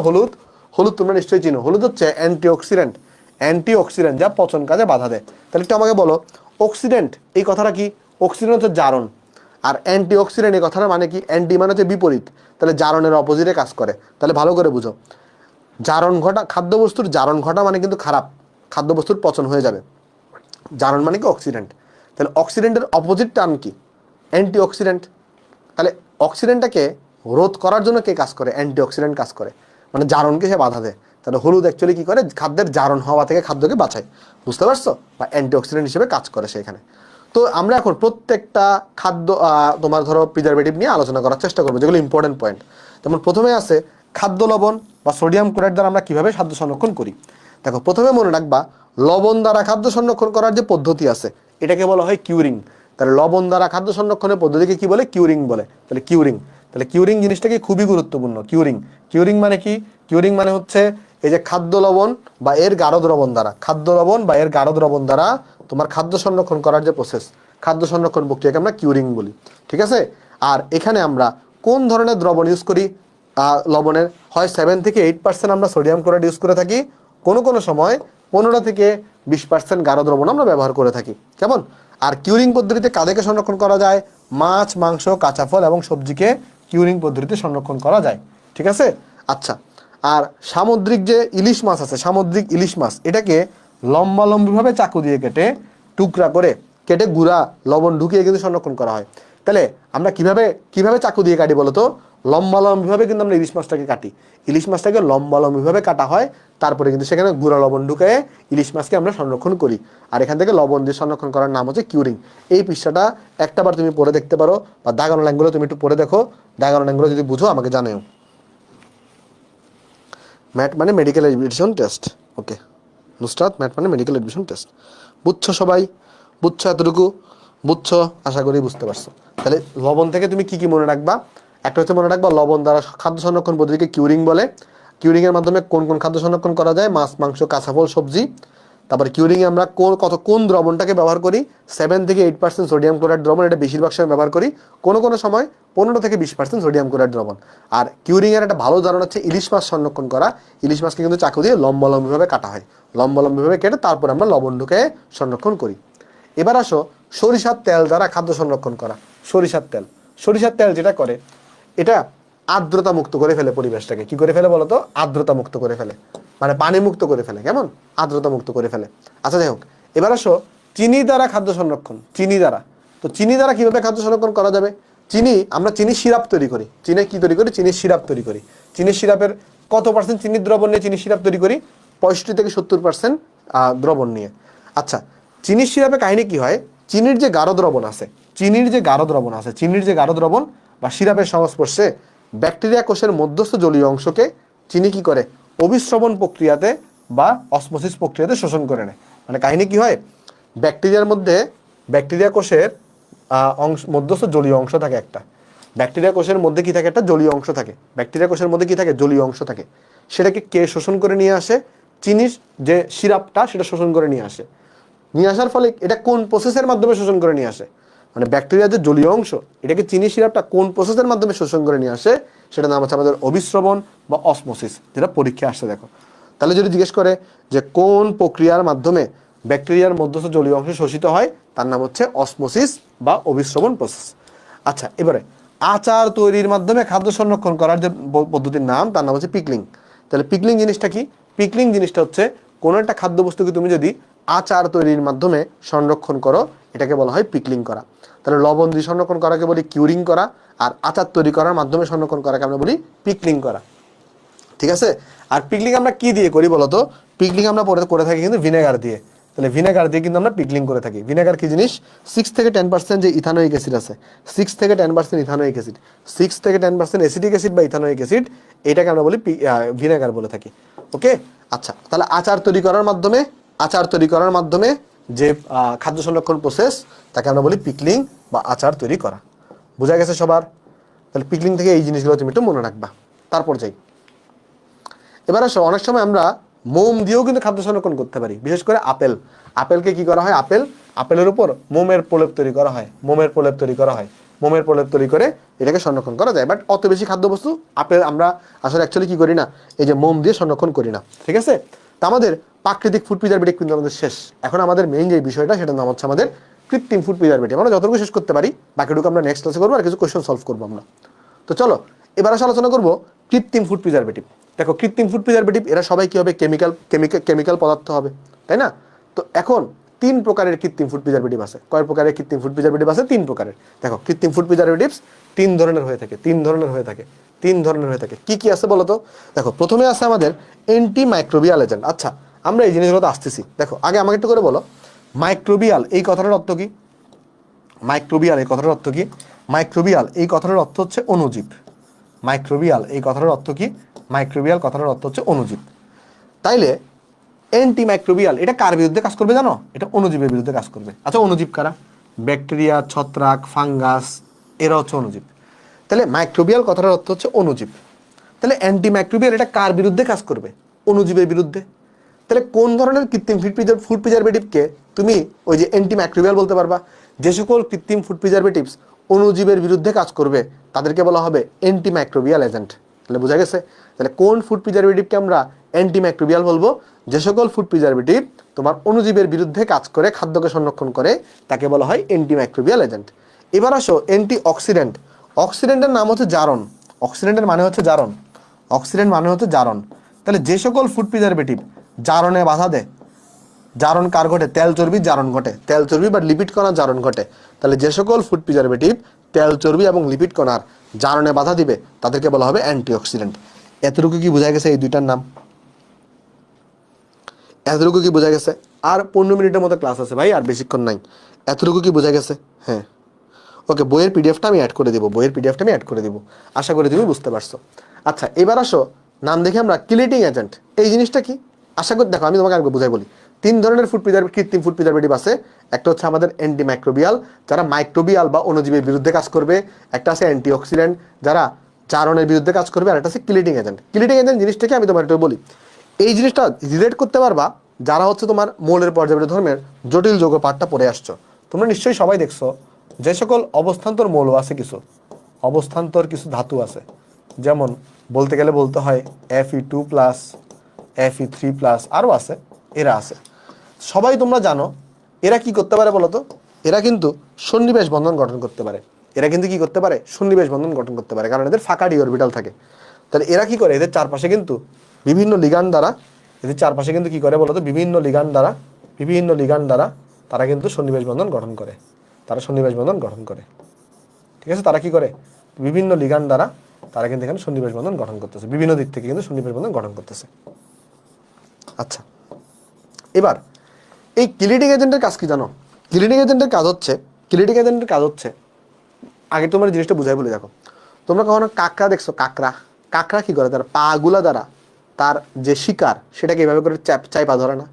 হলুদ তোমরা নিশ্চয়ই চিনো। হলুদ হচ্ছে অ্যান্টিঅক্সিডেন্ট, যা পচন কাজে বাধা দেয়। তাহলে একটু আমাকে বলো, অক্সিডেন্ট এই কথাটা কি? অক্সিডেন্ট হচ্ছে জারণ, আর অ্যান্টিঅক্সিডেন্ট এই কথাটা মানে কি? অ্যান্টি মানে হচ্ছে বিপরীত, তাহলে জারণের অপোজিটে কাজ করে। তাহলে ভালো করে বুঝো, জারণ ঘটা, খাদ্যবস্তুর জারণ ঘটা মানে কিন্তু খারাপ, খাদ্যবস্তুর পচন হয়ে যাবে। জারণ মানে কি? অক্সিডেন্ট। তাহলে অক্সিডেন্টের অপোজিট টার্ম কি? অ্যান্টিঅক্সিডেন্ট। তাহলে অক্সিডেন্টটাকে রোধ করার জন্য কে কাজ করে? অ্যান্টিঅক্সিডেন্ট কাজ করে, মানে জারণকে সে বাধা দেয়। তাহলে হলুদ অ্যাকচুয়ালি কি করে? খাদ্যের জারণ হওয়া থেকে খাদ্যকে বাঁচায়, বুঝতে পারছো? বা অ্যান্টিঅক্সিডেন্ট হিসেবে কাজ করে সেখানে। তো আমরা এখন প্রত্যেকটা খাদ্য তোমার ধরো প্রিজারভেটিভ নিয়ে আলোচনা করার চেষ্টা করবো, যেগুলো ইম্পর্টেন্ট পয়েন্ট। যেমন প্রথমে আছে খাদ্য লবণ বা সোডিয়াম ক্লোরাইড দ্বারা আমরা কিভাবে খাদ্য সংরক্ষণ করি। দেখো প্রথমে মনে রাখবা, লবণ দ্বারা খাদ্য সংরক্ষণ করার যে পদ্ধতি আছে এটাকে বলা হয় কিউরিং। তাহলে লবণ দ্বারা খাদ্য সংরক্ষণের পদ্ধতিকে কি বলে? কিউরিং বলে। তাহলে কিউরিং জিনিসটা কি খুবই গুরুত্বপূর্ণ। কিউরিং মানে কি? কিউরিং মানে হচ্ছে এই যে খাদ্য লবণ বা এর গাঢ় দ্রবণ দ্বারা তোমার খাদ্য সংরক্ষণ করার যে প্রসেস, খাদ্য সংরক্ষণ প্রক্রিয়াকে আমরা কিউরিং বলি। ঠিক আছে? আর এখানে আমরা কোন ধরনের দ্রবণ ইউজ করি? লবণের হয় 7 থেকে 8% আমরা সোডিয়াম ক্লোরাইড ইউজ করে থাকি, কোনো সময় 15 থেকে 20% গাঢ় দ্রবণ আমরা ব্যবহার করে থাকি। কেমন? আর কিউরিং পদ্ধতিতে কাদেরকে সংরক্ষণ করা যায়? মাছ, মাংস, কাঁচা ফল এবং সবজিকে কিউরিং পদ্ধতিতে সংরক্ষণ করা যায়। ঠিক আছে? আচ্ছা, আর সামুদ্রিক যে ইলিশ মাছ আছে, সামুদ্রিক ইলিশ মাছ, এটাকে লম্বালম্বিভাবে চাকু দিয়ে টুকরা করে কেটে গুঁড়া লবণ ঢুকিয়ে কিন্তু সংরক্ষণ করা হয়। তাহলে আমরা কিভাবে চাকু দিয়ে কাটি বলতো? লম্বালম্বিভাবে কিন্তু আমরা ইলিশ মাছটাকে কাটি। ইলিশ মাছটাকে লম্বালম্বিভাবে কাটা হয়, তারপরে কিন্তু সেখানে গুঁড়া লবণ ঢুকিয়ে ইলিশ মাছকে আমরা সংরক্ষণ করি। আর এখান থেকে লবণ দিয়ে সংরক্ষণ করার নাম হচ্ছে কিউরিং। এই পৃষ্ঠাটা একটাবার তুমি পড়ে দেখতে পারো, বা দাগানো লাইনগুলো তুমি একটু পড়ে দেখো। দাগানো লাইনগুলো যদি বুঝো আমাকে জানাও। ম্যাট মানে মেডিকেল এডুকেশন টেস্ট। ওকে নুসরাত, ম্যাট মানে মেডিকেল এডুকেশন টেস্ট। বুঝছো সবাই? বুঝছো? এতটুকু বুঝছো? আশা করি বুঝতে পারছো। তাহলে লবণ থেকে তুমি কি মনে রাখবা? একটা হচ্ছে মনে রাখবা, লবণ দ্বারা খাদ্য সংরক্ষণ পদ্ধতিকে কিউরিং বলে। কিউরিংয়ের মাধ্যমে কোন খাদ্য সংরক্ষণ করা যায়? মাছ, মাংস, কাঁচা ফল, সবজি। তারপরে কিউরিংয়ে আমরা কোন দ্রবণটাকে ব্যবহার করি? 7 থেকে 8% সোডিয়াম ক্লোরাইড দ্রবণ, এটা বেশিরভাগ সময় ব্যবহার করি। কোনো সময় 15 থেকে 20% সোডিয়াম ক্লোরাইড দ্রবণ। আর কিউরিংয়ের একটা ভালো উদাহরণ হচ্ছে ইলিশ মাছ সংরক্ষণ করা। ইলিশ মাছকে কিন্তু চাকু দিয়ে লম্বালম্বিভাবে কাটা হয়, লম্বালম্বিভাবে কেটে তারপর আমরা লবণ ঢুকে সংরক্ষণ করি। এবার আসো সরিষার তেল দ্বারা খাদ্য সংরক্ষণ করা। সরিষার তেল যেটা করে, এটা আর্দ্রতা মুক্ত করে ফেলে পরিবেশটাকে। কি করে ফেলে বলতো? আর্দ্রতা মুক্ত করে ফেলে, মানে পানি মুক্ত করে ফেলে। কেমন? আর্দ্রতা মুক্ত করে ফেলে। আচ্ছা যাই হোক, এবার আসো চিনি দ্বারা খাদ্য সংরক্ষণ। চিনি দ্বারা, তো চিনি দ্বারা কিভাবে খাদ্য সংরক্ষণ করা যাবে? আমরা চিনি সিরাপ তৈরি করি। চিনি কি তৈরি করি? চিনির সিরাপ তৈরি করি। চিনির সিরাপের কত পার্সেন্ট চিনির দ্রবণ নিয়ে চিনির সিরাপ তৈরি করি? 65 থেকে 70% দ্রবণ নিয়ে। আচ্ছা, চিনির সিরাপে কাহিনী কি হয়? চিনির যে গাঢ় দ্রবণ আছে, চিনির যে গাঢ় দ্রবণ বা সিরাপের সংস্পর্শে ব্যাকটেরিয়া কোষের মধ্যস্থ জলীয় অংশকে চিনি কি করে? অভিস্রবণ প্রক্রিয়াতে বা অসমোসিস প্রক্রিয়াতে শোষণ করে নেয়। মানে কাহিনী কি হয়? ব্যাকটেরিয়া কোষের মধ্যস্থ জলীয় অংশ থাকে একটা। ব্যাকটেরিয়া কোষের মধ্যে কি থাকে? একটা জলীয় অংশ থাকে। ব্যাকটেরিয়া কোষের মধ্যে কি থাকে? জলীয় অংশ থাকে। সেটাকে কে শোষণ করে নিয়ে আসে? চিনির যে সিরাপটা সেটা শোষণ করে নিয়ে আসে। নিয়ে আসার ফলে এটা কোন প্রসেসের মাধ্যমে শোষণ করে নিয়ে আসে? মানে ব্যাকটেরিয়ার যে জলীয় অংশ, এটাকে চিনি সিরাপটা কোন প্রসেসের মাধ্যমে শোষণ করে নিয়ে আসে? সেটার নাম হচ্ছে আমাদের অভিস্রবণ বা অসমোসিস, যেটা পরীক্ষায় আসছে। দেখো, তাহলে যদি জিজ্ঞেস করে যে কোন প্রক্রিয়ার মাধ্যমে ব্যাকটেরিয়ার মধ্যস্থ জলীয় অংশ শোষিত হয়, তার নাম হচ্ছে অসমোসিস বা অভিস্রবণ প্রসেস। আচ্ছা, এবারে আচার তৈরির মাধ্যমে খাদ্য সংরক্ষণ করার যে পদ্ধতির নাম, তার নাম হচ্ছে পিকলিং। তাহলে পিকলিং জিনিসটা কি? পিকলিং জিনিসটা হচ্ছে কোনো একটা খাদ্যবস্তুকে তুমি যদি আচার তৈরির মাধ্যমে সংরক্ষণ করো, এটাকে বলা হয় পিকলিং করা। তাহলে লবণ দিয়ে সংরক্ষণ করাকে বলি কিউরিং করা, আর আচার তৈরি করার মাধ্যমে সংরক্ষণ করাকে আমরা বলি পিকলিং করা। ঠিক আছে? আর পিকলিং আমরা কি দিয়ে করি বলতো? পিকলিং আমরা করে থাকি কিন্তু ভিনেগার দিয়ে। তাহলে ভিনেগার দিয়ে কিন্তু আমরা পিকলিং করে থাকি। ভিনেগার কি জিনিস? 6 থেকে 10% যে ইথানোয়িক অ্যাসিড আছে, 6 থেকে 10% ইথানোয়িক অ্যাসিড, 6 থেকে 10% অ্যাসিটিক অ্যাসিড বা ইথানোয়িক অ্যাসিড, এটাকে আমরা বলি ভিনেগার বলে থাকি। ওকে, আচ্ছা, তাহলে আচার তৈরি করার মাধ্যমে যে খাদ্য সংরক্ষণ প্রসেস, তাকে আমরা বলি পিকলিং বা আচার তৈরি করা। বোঝা গেছে সবার? তাহলে পিকলিং থেকে এই জিনিসগুলো তুমি একটু মনে রাখবা। তারপর যাই, এবার আসো, অনেক সময় আমরা মোম দিয়েও কিন্তু খাদ্য সংরক্ষণ করতে পারি। বিশেষ করে আপেলকে কি করা হয়? আপেলের উপর মোমের প্রলেপ তৈরি করা হয়। মোমের প্রলেপ তৈরি করে এটাকে সংরক্ষণ করা যায়। বাট অত বেশি খাদ্যবস্তু আপেল আমরা আসলে অ্যাকচুয়ালি কি করি না, এই যে মোম দিয়ে সংরক্ষণ করি না। ঠিক আছে? তা আমাদের প্রাকৃতিক ফুড প্রিজারভেটিভ কিন্তু আমাদের শেষ। এখন আমাদের মেইন যে বিষয়টা, সেটার নাম হচ্ছে আমাদের কৃত্রিম ফুড প্রিজারভেটিভ। আমরা যতটুকু শেষ করতে পারি, বাকিটুকু আমরা নেক্সট ক্লাসে করবো, আর কিছু কোয়েশ্চেন সলভ করবো আমরা। তো চলো এবার আসলে আলোচনা করবো কৃত্রিম ফুড প্রিজারভেটিভ। দেখো, কৃত্রিম ফুড প্রিজারভেটিভ এরা সবাই কি হবে? কেমিক্যাল পদার্থ হবে, তাই না? তো এখন 3 প্রকারের কৃত্রিম ফুড প্রিজারভেটিভ আছে। কয় প্রকারের কৃত্রিম ফুড প্রিজারভেটিভ আছে? 3 প্রকারের। দেখো, কৃত্রিম ফুড প্রিজারভেটিভস 3 ধরনের হয়ে থাকে। কি কি আছে বলো তো? দেখো, প্রথমে আছে আমাদের অ্যান্টি মাইক্রোবিয়াল এজেন্ট। আচ্ছা, আমরা এই জিনিসগুলো তো আসতেছি। দেখো, আগে আমাকে একটু করে বলো, মাইক্রোবিয়াল এই কথাটার অর্থ কি? মাইক্রোবিয়াল এই কথাটার অর্থ হচ্ছে অণুজীব। মাইক্রোবিয়াল এই কথাটার অর্থ কি? মাইক্রোবিয়াল কথাটার অর্থ হচ্ছে অণুজীব। তাইলে অ্যান্টি মাইক্রোবিয়াল এটা কার বিরুদ্ধে কাজ করবে জানো? এটা অণুজীবের বিরুদ্ধে কাজ করবে। আচ্ছা, অণুজীব কারা? ব্যাকটেরিয়া, ছত্রাক, ফাঙ্গাস, এরা হচ্ছে অণুজীব। তাহলে মাইক্রোবিয়াল কথাটার অর্থ হচ্ছে অণুজীব। তাহলে অ্যান্টি মাইক্রোবিয়াল এটা কার বিরুদ্ধে কাজ করবে? অণুজীবের বিরুদ্ধে। তাহলে কোন ধরনের কৃত্রিম ফুড প্রিজারভেটিভকে তুমি ওই যে অ্যান্টি মাইক্রোবিয়াল বলতে পারবা? যে সকল কৃত্রিম ফুড প্রিজারভেটিভস অণুজীবের বিরুদ্ধে কাজ করবে, তাদেরকে বলা হবে অ্যান্টি মাইক্রোবিয়াল এজেন্ট। তাহলে বোঝা গেছে? তাহলে কোন ফুড প্রিজারভেটিভকে আমরা অ্যান্টি মাইক্রোবিয়াল বলবো? যে সকল ফুড প্রিজারভেটিভ তোমার অণুজীবের বিরুদ্ধে কাজ করে খাদ্যকে সংরক্ষণ করে, তাকে বলা হয় অ্যান্টি মাইক্রোবিয়াল এজেন্ট। এবার আসো অ্যান্টি অক্সিডেন্ট। অক্সিডেন্টের নাম হচ্ছে জারণ। অক্সিডেন্টের মানে হচ্ছে জারণ। তাহলে যে সকল ফুড প্রিজারভেটিভ জারণে বাধা দেয়, জারণ কার ঘটে? তেল চর্বির জারণ ঘটে। তেল চর্বি বা লিপিড কণার জারণ ঘটে। তাহলে যে সকল ফুড প্রিজারভেটিভ তেল চর্বি এবং লিপিড কণার জারণে বাধা দিবে, তাদেরকে বলা হবে অ্যান্টিঅক্সিডেন্ট। এতটুকু কি বোঝা গেছে? এই দুইটার নাম এতটুকু কি বোঝা গেছে? আর 15 মিনিটের মতো ক্লাস আছে ভাই, আর বেশিক্ষণ নাই। এতটুকু কি বোঝা গেছে? হ্যাঁ, ওকে। বইয়ের পিডিএফটা আমি অ্যাড করে দিব। আশা করি তুমি বুঝতে পারছো। আচ্ছা, এবার আসো, নাম দেখে আমরা কিলেটিং এজেন্ট। এই জিনিসটা কি? আশা করি দেখো, আমি তোমাকে আগে বুঝাই বলি। 3 ধরনের কৃত্রিম ফুড প্রিজারভেটিভ আছে। একটা হচ্ছে আমাদের অ্যান্টি মাইক্রোবিয়াল, যারা মাইক্রোবিয়াল বা অণুজীবের বিরুদ্ধে কাজ করবে। একটা আছে অ্যান্টিঅক্সিডেন্ট, যারা জারণের বিরুদ্ধে কাজ করবে। আর একটা আছে কিলেটিং এজেন্ট। কিলেটিং এজেন্ট জিনিসটাকে আমি তোমার একটু বলি। এই জিনিসটা রিলেট করতে পারবা যারা হচ্ছে তোমার মৌলের পর্যায়বৃত্ত ধর্মের জটিল যৌগ পাঠটা পড়ে আসছো। তোমরা নিশ্চয়ই সবাই দেখছো যে সকল অবস্থান্তর মৌল আছে, কিছু ধাতু আছে, যেমন বলতে গেলে বলতে হয় Fe2+, Fe3+, আরও আছে, এরা আছে। সবাই তোমরা জানো এরা কি করতে পারে বলো তো? এরা কিন্তু সন্নিবেশ বন্ধন গঠন করতে পারে। এরা কিন্তু কি করতে পারে, সন্নিবেশ বন্ধন গঠন করতে পারে, কারণ এদের ফাঁকা ডি অরবিটাল থাকে। তাহলে এরা কি করে, এদের চারপাশে কিন্তু বিভিন্ন লিগ্যান্ড দ্বারা, এদের চারপাশে কিন্তু কি করে বলতো, বিভিন্ন লিগ্যান্ড দ্বারা তারা কিন্তু সন্নিবেশ বন্ধন গঠন করে, তারা সন্নিবেশ বন্ধন গঠন করে। ঠিক আছে, তারা কি করে, বিভিন্ন লিগ্যান্ড দ্বারা তারা কিন্তু এখানে সন্নিবেশ বন্ধন গঠন করতেছে, বিভিন্ন দিক থেকে কিন্তু সন্নিবেশ বন্ধন গঠন করতেছে। আচ্ছা, এবার এই কিলিটিং এজেন্টের কাজ কি জানো? কিলিটিং এজেন্টের কাজ হচ্ছে আগে তোমরা জিনিসটা বুঝাই বলে দেখো, তোমরা কখনো কাঁকড়া দেখছো? কাঁকড়া কি করে, তার পাগুলা দ্বারা তার যে শিকার সেটাকে এইভাবে করে চাইপা ধরে না,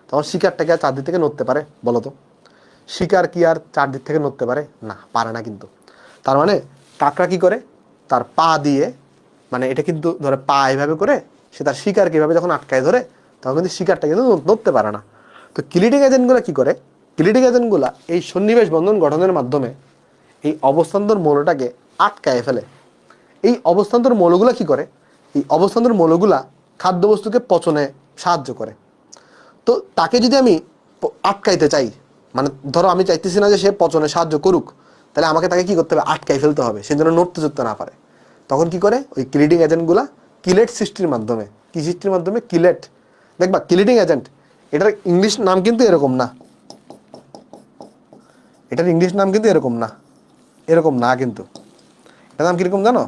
তখন শিকারটাকে আর চারদিক থেকে নড়তে পারে? বলো তো, শিকার কি আর চারদিক থেকে নড়তে পারে? না, পারে না। কিন্তু তার মানে কাঁকড়া কি করে, তার পা দিয়ে, মানে এটা কিন্তু ধরে পা এইভাবে করে সে তার শিকারকে এইভাবে যখন আটকায় ধরে, তখন কিন্তু শিকারটা কিন্তু নড়তে পারে না। তো কিলিটিং এজেন্টগুলো কি করে, কিলিটিং এজেন্টগুলো এই সন্নিবেশ বন্ধন গঠনের মাধ্যমে এই অবস্থান্তর মৌলটাকে আটকায় ফেলে। এই অবস্থান্তর মৌলগুলা কি করে, এই অবস্থান্তর মৌলগুলা খাদ্যবস্তুকে পচনে সাহায্য করে। তো তাকে যদি আমি আটকাইতে চাই, মানে ধরো আমি চাইতেছি না যে সে পচনে সাহায্য করুক, তাহলে আমাকে তাকে কি করতে হবে, আটকাই ফেলতে হবে, সে যেন নড়তে চড়তে না পারে। তখন কি করে, ওই কিলিটিং এজেন্টগুলা কিলেট সৃষ্টির মাধ্যমে, কি সৃষ্টির মাধ্যমে, কিলেট। দেখবা কিলিটিং এজেন্ট, এটার ইংলিশ নাম কিন্তু এরকম না, এটার ইংলিশ নাম কিন্তু এরকম না কিন্তু এটার নাম কিরকম জানো?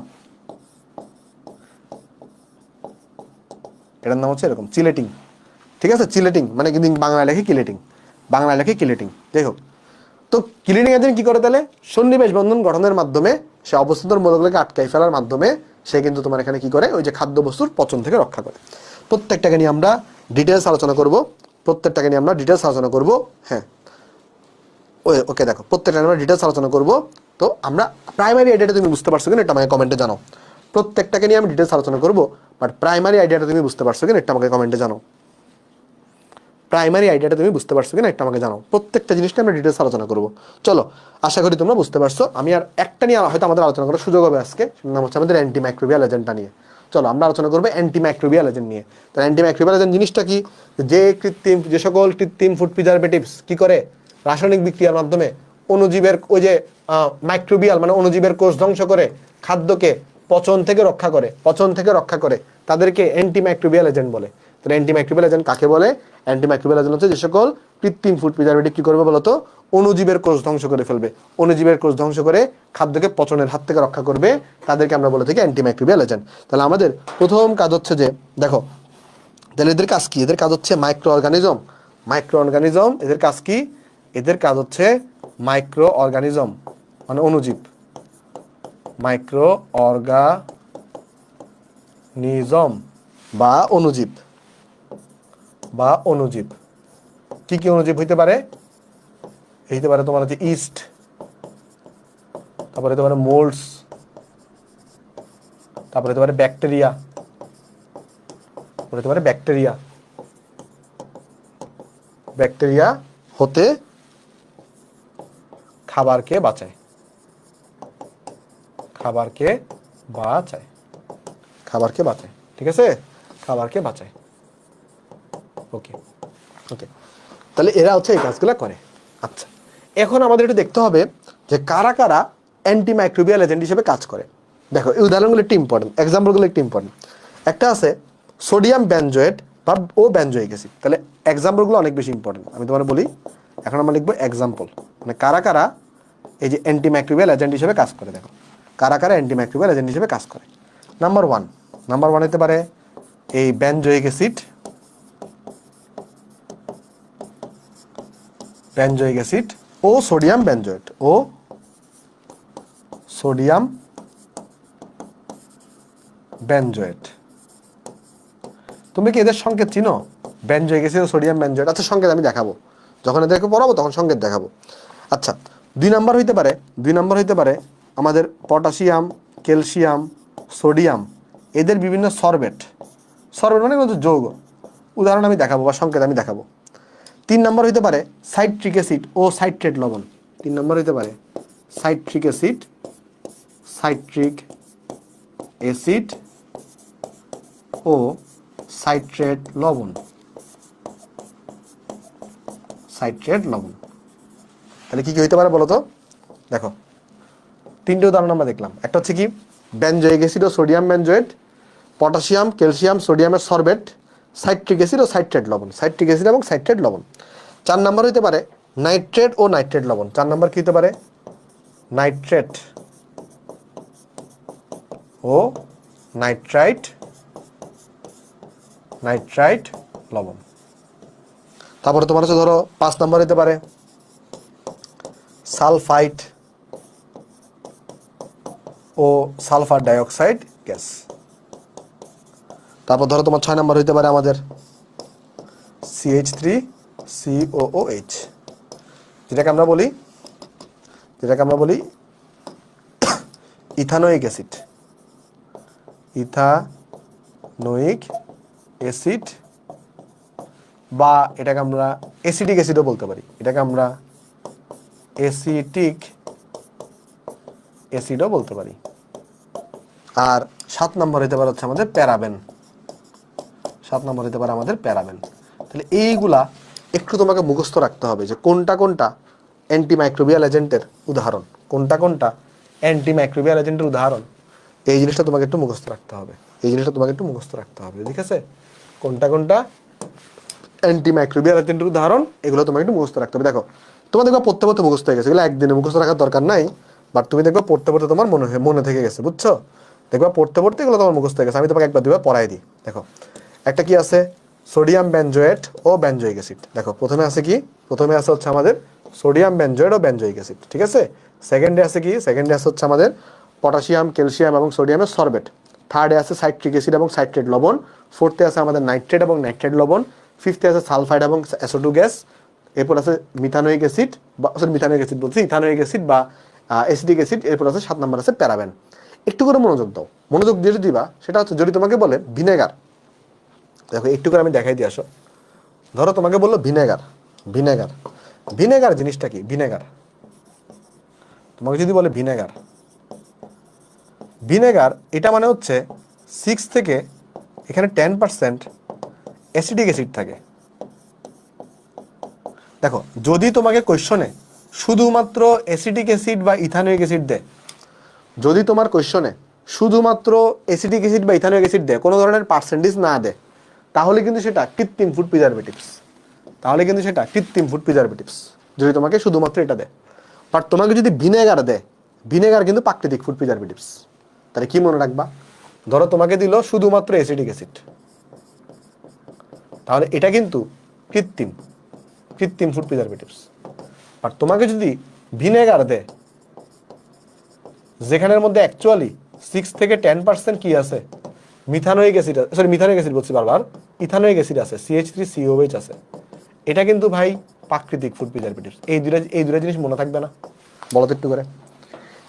এটার নাম হচ্ছে এরকম, চিলেটিং। ঠিক আছে, চিলেটিং মানে কিন্তু বাংলায় লেখে কিলেটিং, যাই হোক। তো কিলিটিং এজেন্ট কি করে, তাহলে সন্নিবেশ বন্ধন গঠনের মাধ্যমে সে অবস্থান্তর মৌলগুলোকে আটকাই ফেলার মাধ্যমে সে কিন্তু তোমার এখানে কি করে, ওই যে খাদ্যবস্তুর পচন থেকে রক্ষা করে। প্রত্যেকটাকে নিয়ে আমরা ডিটেলস আলোচনা করব, হ্যাঁ ওকে। দেখো, প্রত্যেকটা আমরা ডিটেলস আলোচনা করব। তো আমরা প্রাইমারি আইডিয়াটা তুমি বুঝতে পারছো কিনা এটা আমাকে কমেন্টে জানাও। প্রত্যেকটাকে নিয়ে আমি ডিটেলস আলোচনা করব, বাট প্রাইমারি আইডিয়াটা তুমি বুঝতে পারছো কিনা এটা আমাকে কমেন্টে জানাও। প্রত্যেকটা জিনিসটা আমরা ডিটেলস আলোচনা করব। চলো, আশা করি তোমরা বুঝতে পারছো। আমি আর একটা নিয়ে হয়তো আমাদের আলোচনা করার সুযোগ হবে আজকে, নাম হচ্ছে আমাদের অ্যান্টিমাইক্রোবিয়াল এজেন্টটা নিয়ে। চলো আমরা আলোচনা করবো অ্যান্টিমাইক্রোবিয়াল এজেন্ট নিয়ে। তো অ্যান্টিমাইক্রোবিয়াল এজেন্ট জিনিসটা কি, যে সকল কৃত্রিম ফুড প্রিজারভেটিভস কি করে, রাসায়নিক বিক্রিয়ার মাধ্যমে অণুজীবের ওই যে মাইক্রোবিয়াল মানে অণুজীবের কোষ ধ্বংস করে খাদ্যকে পচন থেকে রক্ষা করে, তাদেরকে অ্যান্টিমাইক্রোবিয়াল এজেন্ট বলে। তো অ্যান্টিমাইক্রোবিয়াল এজেন্ট কাকে বলে? অ্যান্টিমাইক্রোবিয়াল এজেন্ট হচ্ছে যে সকল কৃত্রিম ফুড প্রিজারভেটিভ কি করবে বলতো, অণুজীবের কোষ ধ্বংস করে ফেলবে, অণুজীবের কোষ ধ্বংস করে খাদ্যকে পচনের হাত থেকে রক্ষা করবে, তাদেরকে আমরা বলে থাকি অ্যান্টিমাইক্রোবিয়াল এজেন্ট। তাহলে আমাদের প্রথম কাজ হচ্ছে যে দেখো, তাহলে এদের কাজ কি, এদের কাজ হচ্ছে মাইক্রো অর্গানিজম। এদের কাজ কি, এদের কাজ হচ্ছে মাইক্রো অর্গানিজম মানে অণুজীব, মাইক্রো অর্গানিজম বা অণুজীব। কি কি অণুজীব হইতে পারে? তোমার হচ্ছে ইস্ট, তারপরে হতে পারে মোল্ডস, তারপরে হতে পারে ব্যাকটেরিয়া, ব্যাকটেরিয়া হতে খাবারকে বাঁচায়, ঠিক আছে, খাবারকে বাঁচায়। ওকে, তাহলে এরা হচ্ছে এই কাজগুলো করে। আচ্ছা, এখন আমাদের একটু দেখতে হবে যে কারা কারা অ্যান্টিমাইক্রোবিয়াল এজেন্ট হিসেবে কাজ করে। দেখো, এই উদাহরণগুলো একটু ইম্পর্টেন্ট, এক্সাম্পলগুলো একটু ইম্পর্টেন্ট। একটা আছে সোডিয়াম বেনজোয়েট বা বেনজোইক অ্যাসিড। তাহলে এক্সাম্পলগুলো অনেক বেশি ইম্পর্টেন্ট, আমি তোমার বলি। এখন আমরা লিখবো এক্সাম্পল, মানে কারা কারা এই যে অ্যান্টিমাইক্রোবিয়াল এজেন্ট হিসেবে কাজ করে। দেখো, কারা কারা অ্যান্টিমাইক্রোবিয়াল এজেন্ট হিসেবে কাজ করে। নাম্বার ওয়ান হতে পারে এই বেনজোইক অ্যাসিড ও সোডিয়াম বেনজোয়েট। তুমি কি এদের সংকেত চিনো? বেনজোইক অ্যাসিড ও সোডিয়াম বেনজোয়েট। আচ্ছা, সংকেত আমি দেখাবো, যখন এদেরকে পড়াবো তখন সংকেত দেখাবো। আচ্ছা, দুই নাম্বার হইতে পারে আমাদের পটাশিয়াম, ক্যালসিয়াম, সোডিয়াম, এদের বিভিন্ন সরবেট মানে যৌগ, উদাহরণ আমি দেখাবো বা সংকেত আমি দেখাবো। 3 নম্বর হইতে পারে সাইট্রিক অ্যাসিড ও সাইট্রেট লবণ। 3 নম্বর হইতে পারে সাইট্রিক অ্যাসিড ও সাইট্রেট লবণ। তাহলে কি কি হইতে পারে বলো তো? দেখো, তিনটে উদাহরণ আমরা দেখলাম। একটা হচ্ছে কি বেনজোইক অ্যাসিড ও সোডিয়াম বেনজোয়েট, পটাশিয়াম ক্যালসিয়াম সোডিয়ামের সরবেট, সাইট্রিক অ্যাসিড ও সাইট্রেট লবণ, সাইট্রিক অ্যাসিড এবং সাইট্রেট লবণ। 4 নম্বর হইতে পারে নাইট্রেট ও নাইট্রেট লবণ। 4 নম্বর কি হতে পারে? নাইট্রেট ও নাইট্রাইট লবণ। তারপরে তোমার হচ্ছে ধরো 5 নম্বর হতে পারে সালফাইট ও সালফার ডাইঅক্সাইড গ্যাস। তারপর ধরো তোমার 6 নম্বর হইতে পারে আমাদের CH3COOH, যেটাকে আমরা বলি ইথানোয়িক অ্যাসিড। ইথানোয়িক অ্যাসিড বা এটাকে আমরা অ্যাসিটিক অ্যাসিডও বলতে পারি। এটাকে আমরা অ্যাসিটিক অ্যাসিডও বলতে পারি। আর 7 নম্বর হতে পারে হচ্ছে আমাদের প্যারাবেন। 7 নম্বর হতে পারে আমাদের প্যারাবেন। তাহলে এইগুলা একটু তোমাকে মুখস্থ রাখতে হবে যে কোনটা কোনটা অ্যান্টিমাইক্রোবিয়াল এজেন্টের উদাহরণ, কোনটা কোনটা অ্যান্টিমাইক্রোবিয়াল এজেন্টের উদাহরণ। এই জিনিসটা তোমাকে একটু মুখস্থ রাখতে হবে, ঠিক আছে? কোনটা কোনটা অ্যান্টিমাইক্রোবিয়াল এজেন্টের উদাহরণ, এগুলো তোমাকে একটু মুখস্থ রাখতে হবে। দেখো তোমার দেখবা পড়তে পড়তে মুখস্থ হয়ে গেছে, এগুলো একদিনে মুখস্থ রাখার দরকার নাই, বাট তুমি দেখবা পড়তে পড়তে তোমার মনে থেকে গেছে, বুঝছো? দেখবা পড়তে পড়তে এগুলো তোমার মুখস্থ হয়ে গেছে। আমি তোমাকে একবার দুবার পড়াই দিই। দেখো একটা কি আছে সোডিয়াম বেনজোয়েট ও বেনজোইক অ্যাসিড। দেখো প্রথমে আছে হচ্ছে আমাদের সোডিয়াম বেনজোয়েট ও বেনজোইক অ্যাসিড, ঠিক আছে? সেকেন্ডে আছে হচ্ছে আমাদের পটাশিয়াম ক্যালসিয়াম এবং সোডিয়ামের সরবেট। থার্ডে আছে সাইট্রিক অ্যাসিড এবং সাইট্রেট লবণ। ফোর্থে আছে আমাদের নাইট্রেট এবং নাইট্রেট লবণ। ফিফথে আছে সালফাইড এবং SO2 গ্যাস। এরপর আছে ইথানোয়িক অ্যাসিড বা অ্যাসিটিক অ্যাসিড। এরপর আছে 7 নম্বর আছে প্যারাবেন। একটু করে মনোযোগ দাও, মনোযোগ দিয়ে দিবা। সেটা হচ্ছে যদি তোমাকে বলে ভিনেগার, দেখো একটু করে আমি দেখাই দিয়ে আসো। ধরো তোমাকে বললো ভিনেগার জিনিসটা কি? তোমাকে যদি বলে ভিনেগার এটা মানে হচ্ছে 6 থেকে এখানে 10% অ্যাসিটিক অ্যাসিড থাকে। দেখো যদি তোমাকে কোয়েশ্চনে শুধুমাত্র অ্যাসিটিক অ্যাসিড বা ইথানোয়িক অ্যাসিড দেয়, যদি তোমার কোয়েশ্চনে শুধুমাত্র অ্যাসিটিক অ্যাসিড বা ইথানোয়িক অ্যাসিড দেয়, কোনো ধরনের পার্সেন্টেজ না দেয়, তাহলে কিন্তু সেটা কৃত্রিম ফুড প্রিজারভেটিভস। যদি তোমাকে শুধুমাত্র এটা দেয়। বাট তোমাকে যদি ভিনেগার দেয়, ভিনেগার কিন্তু প্রাকৃতিক ফুড প্রিজারভেটিভস। তাহলে কি মনে রাখবা? ধরো তোমাকে দিল শুধুমাত্র অ্যাসিটিক অ্যাসিড, তাহলে এটা কিন্তু কৃত্রিম ফুড প্রিজারভেটিভস। আর তোমাকে যদি ভিনেগার দেয় যেখানের মধ্যে অ্যাকচুয়ালি 6 থেকে 10% কি আছে? ইথানোয়িক অ্যাসিড আছে, CH3COOH আছে, এটা কিন্তু ভাই প্রাকৃতিক ফুড প্রিজারভেটিভস। এই দুটা জিনিস মনে থাকবে না? বলো তো একটু করে,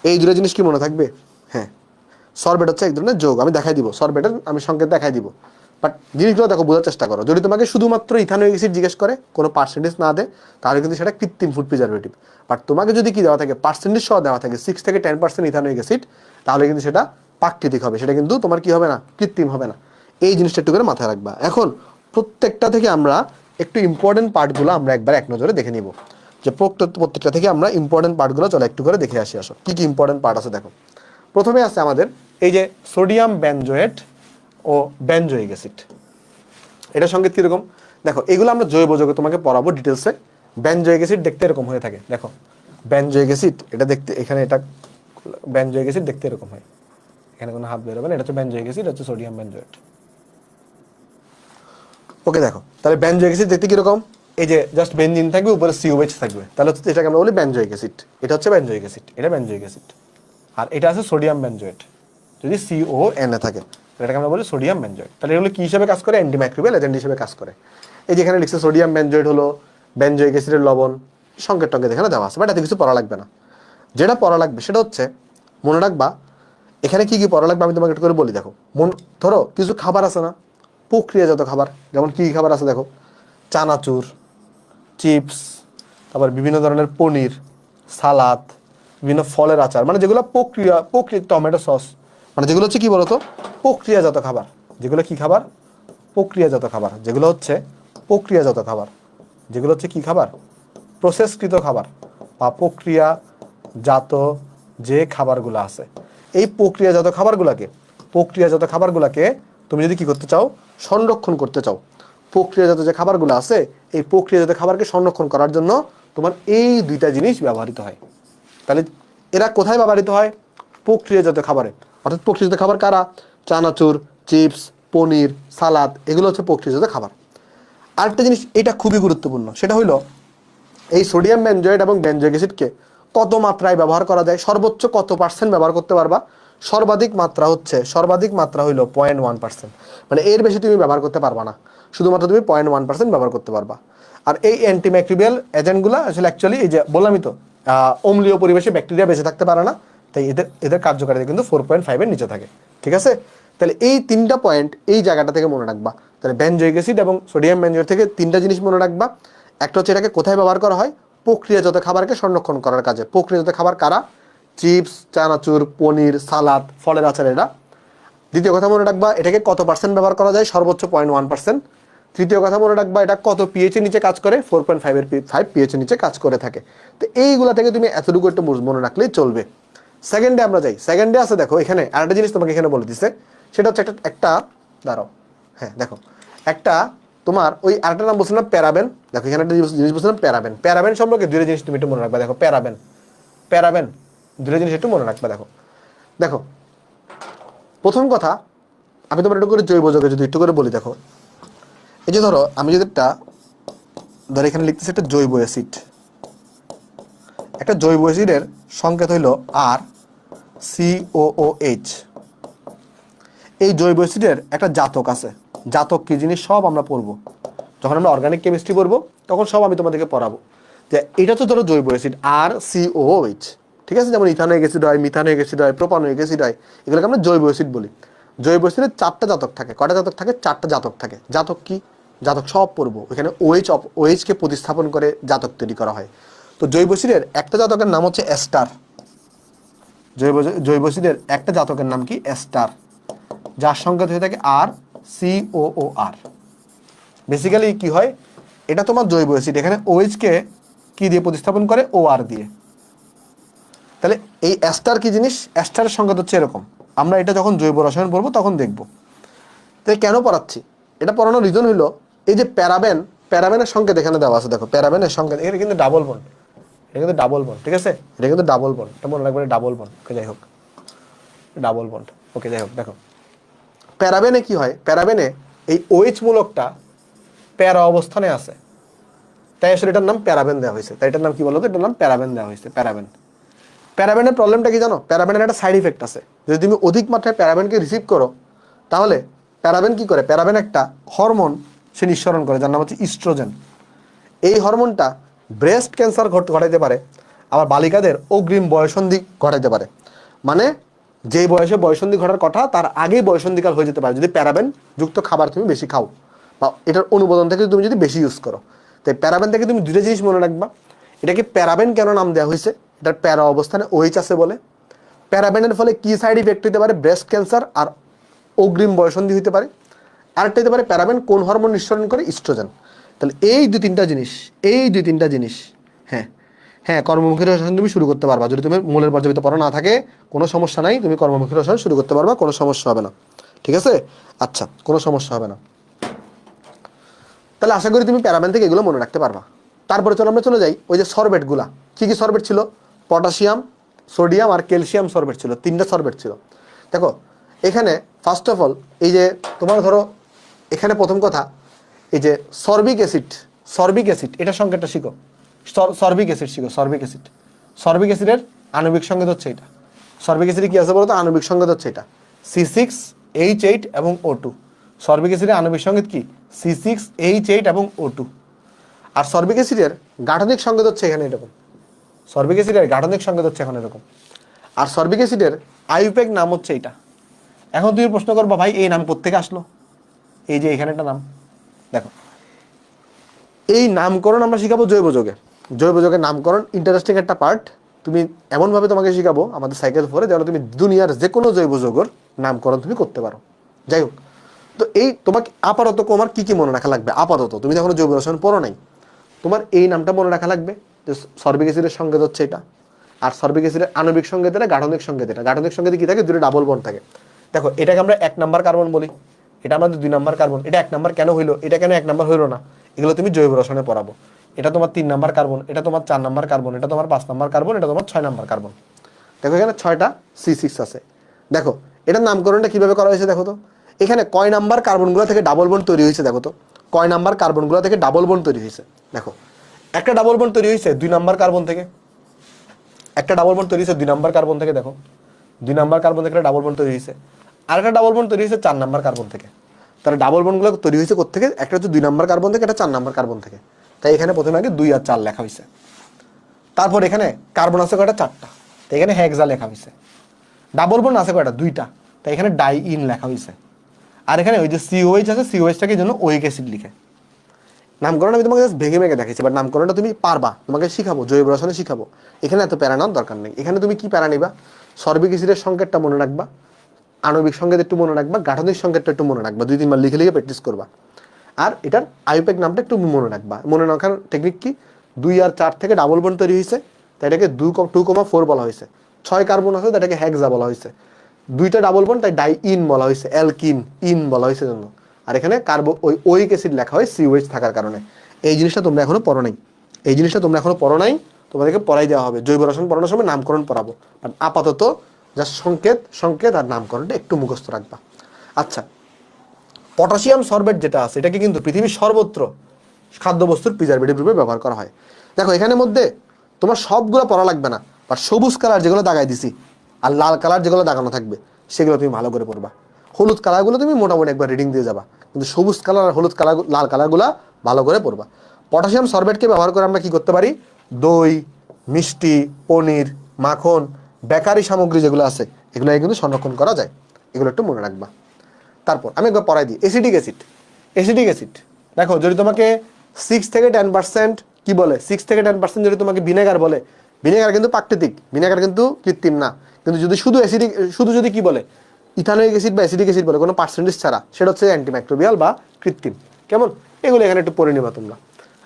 এই দুটা জিনিস কি মনে থাকবে? হ্যাঁ, সরবেট হচ্ছে এক ধরনের যৌগ, আমি দেখাই দিব, সরবেটের আমি সংকেত দেখাই দিব। বাট জিনিসগুলো দেখো, বোঝার চেষ্টা করো। যদি তোমাকে শুধুমাত্র ইথানোয়িক অ্যাসিড জিজ্ঞেস করে, কোনো পার্সেন্টেজ না দেয়, তাহলে কিন্তু সেটা কৃত্রিম ফুড প্রিজারভেটিভ। বাট তোমাকে যদি কি দেওয়া থাকে, পার্সেন্টেজ সহ দেওয়া থাকে 6 থেকে 10% ইথানোয়িক অ্যাসিড, তাহলে কিন্তু সেটা প্রাকৃতিক হবে, সেটা কিন্তু তোমার কি হবে না? কৃত্রিম হবে না। এই জিনিসটা একটু করে মাথায় রাখবা। এখন প্রত্যেকটা থেকে আমরা একটু ইম্পর্টেন্ট পার্টগুলো আমরা একবার এক নজরে দেখে নিব, যে প্রত্যেকটা থেকে আমরা ইম্পর্টেন্ট পার্টগুলো চলো একটু করে দেখে আসো। কি কি ইম্পর্টেন্ট পার্ট আছে দেখো। প্রথমে আছে আমাদের এই যে সোডিয়াম বেনজোয়েট ও বেনজোইক অ্যাসিড। এটার সঙ্গে কিরকম? দেখো এগুলো আমরা জৈব যৌগ তোমাকে পড়াবো ডিটেলসে। বেনজোইক অ্যাসিড দেখতে এরকম হয়ে থাকে। দেখো বেনজোইক অ্যাসিড এটা দেখতে, এখানে এটা বেনজোইক অ্যাসিড দেখতে এরকম হয়, এখানে কোনো হাত বেরোবে না। এটা হচ্ছে বেনজোইক অ্যাসিড, হচ্ছে সোডিয়াম বেনজোয়েট। ওকে, দেখো তাহলে বেনজোইক অ্যাসিড দেখতে কিরকম? এই যে জাস্ট বেনজিন থাকবে, উপরে COH থাকবে, তাহলে হচ্ছে এটাকে আমরা বলি বেনজোইক অ্যাসিড। এটা হচ্ছে বেনজোইক অ্যাসিড, এটা বেনজোইক অ্যাসিড। আর এটা আছে সোডিয়াম বেনজোয়েট, যদি CON থাকে এটাকে আমরা বলি সোডিয়াম বেনজোয়েট। তাহলে এগুলো কি হিসেবে কাজ করে? অ্যান্টিমাইক্রোবিয়াল এজেন্ট হিসেবে কাজ করে। এই যেখানে লিখছে সোডিয়াম বেনজোয়েট হলো বেনজোইক অ্যাসিডের লবণ, সংকেত টঙ্কেত এখানে দেওয়া আছে, বাট এত কিছু পড়া লাগবে না। যেটা পড়া লাগবে সেটা হচ্ছে মনে রাখবা এখানে কি কি পড়া লাগবে আমি তোমাকে একটু করে বলি। দেখো ধরো কিছু খাবার আছে না, প্রক্রিয়াজাত খাবার, যেমন কি খাবার আছে দেখো, চানাচুর, চিপস, তারপর বিভিন্ন ধরনের পনির, সালাদ, বিভিন্ন ফলের আচার, মানে যেগুলো টমেটো সস, মানে যেগুলো হচ্ছে কি বলতো প্রক্রিয়াজাত খাবার। যেগুলো কি খাবার? প্রক্রিয়াজাত খাবার। যেগুলো হচ্ছে প্রক্রিয়াজাত খাবার, যেগুলো হচ্ছে কি খাবার? প্রসেসকৃত খাবার বা প্রক্রিয়াজাত যে খাবারগুলো আছে, এই প্রক্রিয়াজাত খাবারগুলোকে তুমি যদি কি করতে চাও, সংরক্ষণ করতে চাও, প্রক্রিয়াজাত যে খাবারগুলো আছে এই প্রক্রিয়াজাত খাবারকে সংরক্ষণ করার জন্য তোমার এই দুইটা জিনিস ব্যবহৃত হয়। তাহলে এরা কোথায় ব্যবহৃত হয়? প্রক্রিয়াজাত খাবারে। অর্থাৎ প্রক্রিয়াজাত খাবার কারা? চানাচুর, চিপস, পনির, সালাদ, এগুলো হচ্ছে প্রক্রিয়াজাত খাবার। আরেকটা জিনিস এটা খুবই গুরুত্বপূর্ণ, সেটা হলো এই সোডিয়াম বেনজয়েড এবং বেনজয়িক অ্যাসিডকে কত মাত্রায় ব্যবহার করা যায়, সর্বোচ্চ কত পার্সেন্ট ব্যবহার করতে পারবা? সর্বাধিক মাত্রা হইল 0.1%। মানে এর বেশি তুমি ব্যবহার করতে পারবা না, শুধুমাত্র তুমি 0.1% ব্যবহার করতে পারবা। আর এই অ্যান্টিমাইক্রোবিয়াল এজেন্টগুলো আসলে অ্যাকচুয়ালি এই যে বললামই তো, অম্লীয় পরিবেশে ব্যাকটেরিয়া বেঁচে থাকতে পারে না, তাই এদের কার্যকারিতা কিন্তু 4.5 এর নিচে থাকে। ঠিক আছে? তাহলে এই তিনটা পয়েন্ট এই জায়গাটা থেকে মনে রাখবা। তাহলে বেনজয়িক অ্যাসিড এবং সোডিয়াম বেনজয়েড থেকে তিনটা জিনিস মনে রাখবা। একটা হচ্ছে এটাকে কোথায় ব্যবহার করা হয়? প্রক্রিয়াজাত খাবারকে সংরক্ষণ করার কাজে। প্রক্রিয়াজাত খাবার কারা? চিপস, চানাচুর, পনির, সালাদ, ফলের আচার, এরা। দ্বিতীয় কথা মনে রাখবা, এটাকে কত পার্সেন্ট ব্যবহার করা যায়? সর্বোচ্চ 0.1%। তৃতীয় কথা মনে রাখবা, এটা কত পিএইচ এর নিচে কাজ করে? 4.5 পিএইচ এর নিচে কাজ করে থাকে। তো এইগুলা থেকে তুমি এতটুকু একটু মনে রাখলেই চলবে। সেকেন্ডে আমরা যাই। সেকেন্ডে আছে, দেখো এখানে আরেকটা জিনিস তোমাকে এখানে বলে দিছে, সেটা হচ্ছে একটা দাঁড়াও, হ্যাঁ দেখো, একটা তোমার ওই আরেকটা নাম বলছিলাম প্যারাবেন। দেখো এখানে একটা জিনিস বলছিলাম প্যারাবেন। প্যারাবেন সম্পর্কে দুটো জিনিস তুমি একটু মনে রাখবা। দেখো প্যারাবেন দুটো জিনিস একটু মনে রাখবা। দেখো প্রথম কথা, আমি তোমার একটু করে জৈব যৌগে যদি একটু করে বলি, দেখো এই যে ধরো আমি যদি ধরো এখানে লিখতেছি একটা জৈব অ্যাসিড। একটা জৈব অ্যাসিডের সংকেত হইল RCOOH। এই জৈব অ্যাসিডের একটা জাতক আছে। জাতক কি জিনিস সব আমরা পড়বো, যখন আমরা অর্গানিক কেমিস্ট্রি পড়বো তখন সব আমি তোমাদেরকে পড়াবো। যে এটা তো ধরো জৈব অ্যাসিড RCOOH, ঠিক আছে? যেমন ইথানোয়িক অ্যাসিড হয়, মিথানোয়িক অ্যাসিড হয়, প্রোপানোয়িক অ্যাসিড হয়, এগুলোকে আমরা জৈব অ্যাসিড বলি। জৈব অ্যাসিডের 4টা জাতক থাকে। কয়টা জাতক থাকে? 4টা জাতক থাকে। জাতক কি? জাতক সব পড়বো। ওইখানে OH কে প্রতিস্থাপন করে জাতক তৈরি করা হয়। তো জৈব অ্যাসিডের একটা জাতকের নাম হচ্ছে এস্টার। জৈব অ্যাসিডের একটা জাতকের নাম কি? এস্টার, যার সংকেত হয়ে থাকে RCOOR। বেসিক্যালি কি হয়, এটা তোমার জৈব অ্যাসিড, এখানে OH কে কি দিয়ে প্রতিস্থাপন করে? OR দিয়ে। তাহলে এই এস্টার কি জিনিস? এস্টারের সংকেত হচ্ছে এরকম। আমরা এটা যখন জৈব রসায়ন পড়বো তখন দেখবো। তাই কেন পড়াচ্ছি? এটা পড়ানোর রিজন হলো এই যে প্যারাবেনের সংকেত এখানে দেওয়া আছে। দেখো প্যারাবেনের সংকেত, এটা কিন্তু ডাবল বন্ড, এটা কিন্তু ডাবল বন্ড। ঠিক আছে? এটা কিন্তু ডাবল বন্ড, এটা মনে রাখবে, ডাবল বন্ড। ওকে যাই হোক, ডাবল বন্ড। ওকে যাই হোক, দেখো প্যারাবেনে কি হয়, প্যারাবেনে এই OH মূলকটা প্যারা অবস্থানে আছে, তাই আসলে এটার নাম প্যারাবেন দেওয়া হয়েছে। তাই এটার নাম কি বলতো? এটার নাম প্যারাবেন দেওয়া হয়েছে, প্যারাবেন। প্যারাবেনের প্রবলেমটা কি জানো? প্যারাবেনের একটা সাইড ইফেক্ট আছে। যদি তুমি অধিক মাত্রায় প্যারাবেনকে রিসিভ করো, তাহলে প্যারাবেন কি করে? প্যারাবেন একটা হরমোন সে নিঃসরণ করে, যার নাম হচ্ছে ইস্ট্রোজেন। এই হরমোনটা ব্রেস্ট ক্যান্সার ঘটাইতে পারে, আবার বালিকাদের অগ্রিম বয়ঃসন্ধি ঘটাইতে পারে। মানে যেই বয়সে বয়ঃসন্ধি ঘটার কথা তার আগেই বয়ঃসন্ধিকাল হয়ে যেতে পারে যদি প্যারাবেন যুক্ত খাবার তুমি বেশি খাও, বা এটার অনুমোদন থেকে তুমি যদি বেশি ইউজ করো। তাই প্যারাবেন থেকে তুমি দুটো জিনিস মনে রাখবা। এটাকে প্যারাবেন কেন নাম দেওয়া হয়েছে? এটার প্যারা অবস্থানে OH আছে বলে। প্যারাবেনের ফলে কি সাইড ইফেক্ট হতে পারে? ব্রেস্ট ক্যান্সার আর অগ্রিম বয়ঃসন্ধি হতে পারে। আরেকটা হতে পারে প্যারাবেন কোন হরমোন নিঃসরণ করে? ইস্ট্রোজেন। তাহলে এই দুই তিনটা জিনিস, হ্যাঁ কর্মমুখী রসায়ন তুমি শুরু করতে পারবা। যদি তুমি মূলের পর্যাপিত পড়া না থাকে কোনো সমস্যা নাই, তুমি কর্মমুখী রসায়ন শুরু করতে পারবা, কোনো সমস্যা হবে না। ঠিক আছে? আচ্ছা, কোনো সমস্যা হবে না। তাহলে আশা করি তুমি প্যারাবেন থেকে এগুলো মনে রাখতে পারবা। তারপরে আমরা চলে যাই ওই যে সরবেটগুলা। কি কি সরবেট ছিল? পটাশিয়াম, সোডিয়াম আর ক্যালসিয়াম সরবেট ছিল, 3টা সরবেট ছিল। দেখো এখানে ফার্স্ট অফ অল এই যে তোমার ধরো এখানে প্রথম কথা এই যে সরবিক অ্যাসিড এটার সংকেতটা শিখো। সরবিক সরবিক অ্যাসিডের আণবিক সংকেত হচ্ছে এটা। সরবিক অ্যাসিডে কি আছে বলতো? আণবিক সংকেত হচ্ছে এটা C6H8 এবং O2। সরবিক অ্যাসিডের আণবিক সংকেত কি? C6H8 এবং O2। আর সরবিক অ্যাসিডের গাঠনিক সংকেত হচ্ছে এখানে এরকম। সরবিক অ্যাসিডের গাঠনিক সংকেত হচ্ছে এখন এরকম। আর সরবিক অ্যাসিডের আইউপ্যাক নাম হচ্ছে এটা। এখন তুমি প্রশ্ন করবা, ভাই এই নাম কোত্থেকে আসলো? এই যে এখানে একটা নাম, দেখো এই নামকরণ আমরা শিখাবো জৈব যৌগের নামকরণ ইন্টারেস্টিং একটা পার্ট। তুমি এমনভাবে তোমাকে শিখাবো আমাদের সাইকেল 4-এ যেন তুমি দুনিয়ার যে কোনো জৈব যৌগের নামকরণ তুমি করতে পারো। যাই হোক, তো এই তোমাকে আপাতত তোমার কি কি মনে রাখা লাগবে? আপাতত তুমি যখন জৈব রসায়ন পড়ো নাই, তোমার এই নামটা মনে রাখা লাগবে যে সরবিক অ্যাসিডের সংকেত হচ্ছে এটা। আর সর্বিক অ্যাসিডের আণবিক সংকেত এটা, গাঠনিক সংকেত এটা। গাঠনিক সংকেতে কি থাকে? দুটো ডাবল বন্ড থাকে। দেখো এটাকে আমরা 1 নাম্বার কার্বন বলি, এটা আমাদের 2 নাম্বার কার্বন। এটা 1 নাম্বার কেন হইলো, এটা কেন 1 নাম্বার হইলো না, এগুলো তুমি জৈব রসায়নে পড়াবো। এটা তোমার 3 নাম্বার কার্বন, এটা তোমার 4 নাম্বার কার্বন, এটা তোমার 5 নাম্বার কার্বন, এটা তোমার 6 নাম্বার কার্বন। দেখো এখানে 6টা C6 আছে। দেখো এটার নামকরণটা কিভাবে করা হয়েছে দেখো তো। এখানে কয় নাম্বার কার্বনগুলো থেকে ডাবল বন্ড তৈরি হয়েছে দেখো তো, কয় নাম্বার কার্বনগুলো থেকে ডাবল বন্ড তৈরি হয়েছে। দেখো একটা ডাবল বন্ড তৈরি হয়েছে 2 নাম্বার কার্বন থেকে, একটা ডাবল বন্ড তৈরি হয়েছে 2 নাম্বার কার্বন থেকে। দেখো 2 নাম্বার কার্বন থেকে একটা ডাবল বন্ড তৈরি হয়েছে, আর একটা ডাবল বন্ড তৈরি হয়েছে 4 নাম্বার কার্বন থেকে। তাহলে ডাবল বন্ডগুলো তৈরি হয়েছে কোত্থেকে? একটা হচ্ছে 2 নাম্বার কার্বন থেকে, একটা 4 নাম্বার কার্বন থেকে। তাই এখানে প্রথমে আগে 2 আর 4 লেখা হয়েছে। তারপর এখানে কার্বন আছে কয়টা? 4টা, তাই এখানে হেক্সা লেখা হয়েছে। ডাবল বন্ড আছে কয়টা? 2টা, তাই এখানে ডাই ইন লেখা হয়েছে। আর এখানে ওই যে COH আছে, COH-টাকে জন্য ওইক অ্যাসিড লিখে। নামকরণ আমি তোমাকে জাস্ট ভেঙে ভেঙে দেখাচ্ছি, বাট নামকরণটা তুমি পারবা, তোমাকে শিখাবো, জৈব রসায়নে শিখাবো। এখানে এত প্যারা নেওয়ার দরকার নেই। এখানে তুমি কি প্যারা নিবা? সর্বিক অ্যাসিডের সংকেতটা মনে রাখবা, আণবিক সংকেত একটু মনে রাখবা, গাঠনিক সংকেতটা একটু মনে রাখবা, 2-3 বার লিখে লিখে প্র্যাকটিস করবা। আর এটার আইউপ্যাক নামটা একটু মনে রাখবা। মনে রাখার টেকনিক কি? 2 আর 4 থেকে ডাবল বন্ড তৈরি হয়েছে, তাই এটাকে 2,4 বলা হয়েছে। 6 কার্বন আছে, তাই এটাকে হেক্সা বলা হয়েছে। 2টা ডাবল বন্ড, তাই ডাই ইন বলা হয়েছে, অ্যালকিন ইন বলা হয়েছে জন্য। আর এখানে ওইক অ্যাসিড লেখা হয় COH থাকার কারণে। এই জিনিসটা তোমরা এখনো পড়ো নাই, এই জিনিসটা তোমরা এখনো পড়ো নাই, তোমাদেরকে পড়াই দেওয়া হবে। জৈব রসায়ন পড়ানোর সময় নামকরণ পড়াবো, বাট আপাতত যা সংকেত আর নামকরণটা একটু মুখস্থ রাখবা। আচ্ছা, পটাশিয়াম সরবেট যেটা আছে, এটাকে কিন্তু পৃথিবীর সর্বত্র খাদ্যবস্তুর প্রিজারভেটিভ রূপে ব্যবহার করা হয়। দেখো এখানে মধ্যে তোমার সবগুলো পড়া লাগবে না, বাট সবুজ কালার যেগুলো দাগাই দিছি আর লাল কালার যেগুলো দাগানো থাকবে সেগুলো তুমি ভালো করে পড়বা। হলুদ কালারগুলো তুমি মোটামুটি একবার রিডিং দিয়ে যাবা, কিন্তু সবুজ কালার আর হলুদ কালার, লাল কালারগুলো ভালো করে পড়বা। পটাশিয়াম সরবেটকে ব্যবহার করে আমরা কি করতে পারি? দই, মিষ্টি, পনির, মাখন, বেকারি সামগ্রী যেগুলো আছে এগুলো কিন্তু সংরক্ষণ করা যায়। এগুলো একটু মনে রাখবা। তারপর আমি একবার পড়াই দিই। অ্যাসিডিক অ্যাসিড, অ্যাসিডিক অ্যাসিড দেখো যদি তোমাকে 6 থেকে 10% কি বলে, 6 থেকে 10% যদি তোমাকে ভিনেগার বলে, ভিনেগার কিন্তু প্রাকৃতিক, ভিনেগার কিন্তু কৃত্রিম না। কিন্তু যদি শুধু অ্যাসিডিক, শুধু যদি কি বলে ইথানোয়িক অ্যাসিড বা অ্যাসিডিক অ্যাসিড বলে কোনো পার্সেন্টেজ ছাড়া, সেটা হচ্ছে অ্যান্টিমাইক্রোবিয়াল বা কৃত্রিম। কেমন? এগুলো এখানে একটু পড়ে নিবা তোমরা।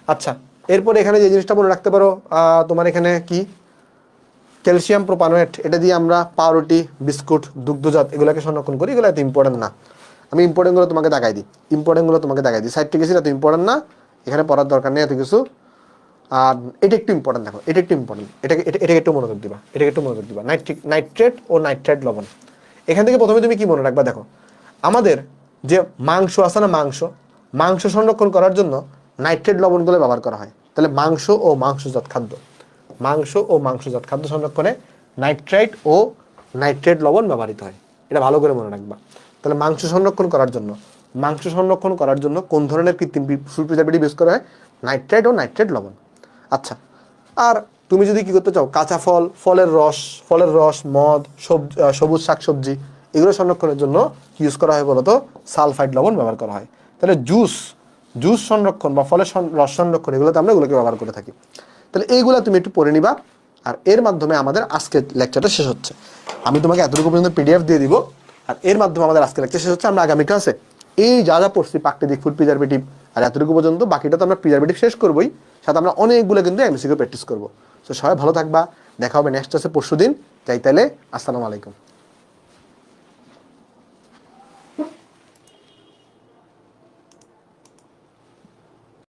আচ্ছা, এরপরে এখানে যে জিনিসটা মনে রাখতে পারো, তোমার এখানে কি ক্যালসিয়াম প্রোপানোয়েট, এটা দিয়ে আমরা পাউরুটি, বিস্কুট, দুগ্ধজাত এগুলোকে সংরক্ষণ করি। এগুলো এত ইম্পর্টেন্ট না, আমি ইম্পর্টেন্টগুলো তোমাকে দেখাই দিই। ইম্পর্টেন্টগুলো তোমাকে দেখাই দিই। সাইট্রিক অ্যাসিড এত ইম্পর্টেন্ট না, এখানে পড়ার দরকার নেই এত কিছু। আর এটা একটু ইম্পর্টেন্ট, দেখো এটা একটু ইম্পর্টেন্ট, এটাকে একটু মনোযোগ দিবা, এটাকে একটু মনোযোগ দিবা। নাইট্রেট ও নাইট্রাইট লবণ। এখান থেকে প্রথমে তুমি কি মনে রাখবা? দেখো আমাদের যে মাংস আছে না, মাংস সংরক্ষণ করার জন্য নাইট্রেট লবণগুলো ব্যবহার করা হয়। তাহলে মাংস ও মাংসজাত খাদ্য সংরক্ষণে নাইট্রাইট ও নাইট্রেট লবণ ব্যবহৃত হয়। এটা ভালো করে মনে রাখবা। তাহলে মাংস সংরক্ষণ করার জন্য কোন ধরনের কৃত্রিম ফুড প্রিজারভেটিভ ইউজ করা হয়? নাইট্রাইট ও নাইট্রেট লবণ। আচ্ছা, আর তুমি যদি কি করতে চাও, কাঁচা ফল, ফলের রস, মদ, সবুজ শাকসবজি এগুলো সংরক্ষণের জন্য কি ইউজ করা হয় বলতো? সালফাইড লবণ ব্যবহার করা হয়। তাহলে জুস সংরক্ষণ বা ফলের রস সংরক্ষণ এগুলোতে আমরা এগুলোকে ব্যবহার করে থাকি। তাহলে এইগুলো তুমি একটু পড়ে নিবা। আর এর মাধ্যমে আমাদের আজকের লেকচারটা শেষ হচ্ছে। আমি তোমাকে এতটুকু পর্যন্ত PDF দিয়ে দিব, আর এর মাধ্যমে আমাদের আজকের লেকচার শেষ হচ্ছে। আমরা আগামী ক্লাসে এই যা পড়ছি প্রাকৃতিক ফুড প্রিজারভেটিভ আর এতটুকু পর্যন্ত, বাকিটা তো আমরা প্রিজারভেটিভ শেষ করবোই, সাথে আমরা অনেকগুলো কিন্তু MCQ প্র্যাকটিস করবো। তো সবাই ভালো থাকবা, দেখা হবে নেক্সট ক্লাসে পরশুদিন। যাই তাহলে, আসসালামু আলাইকুম।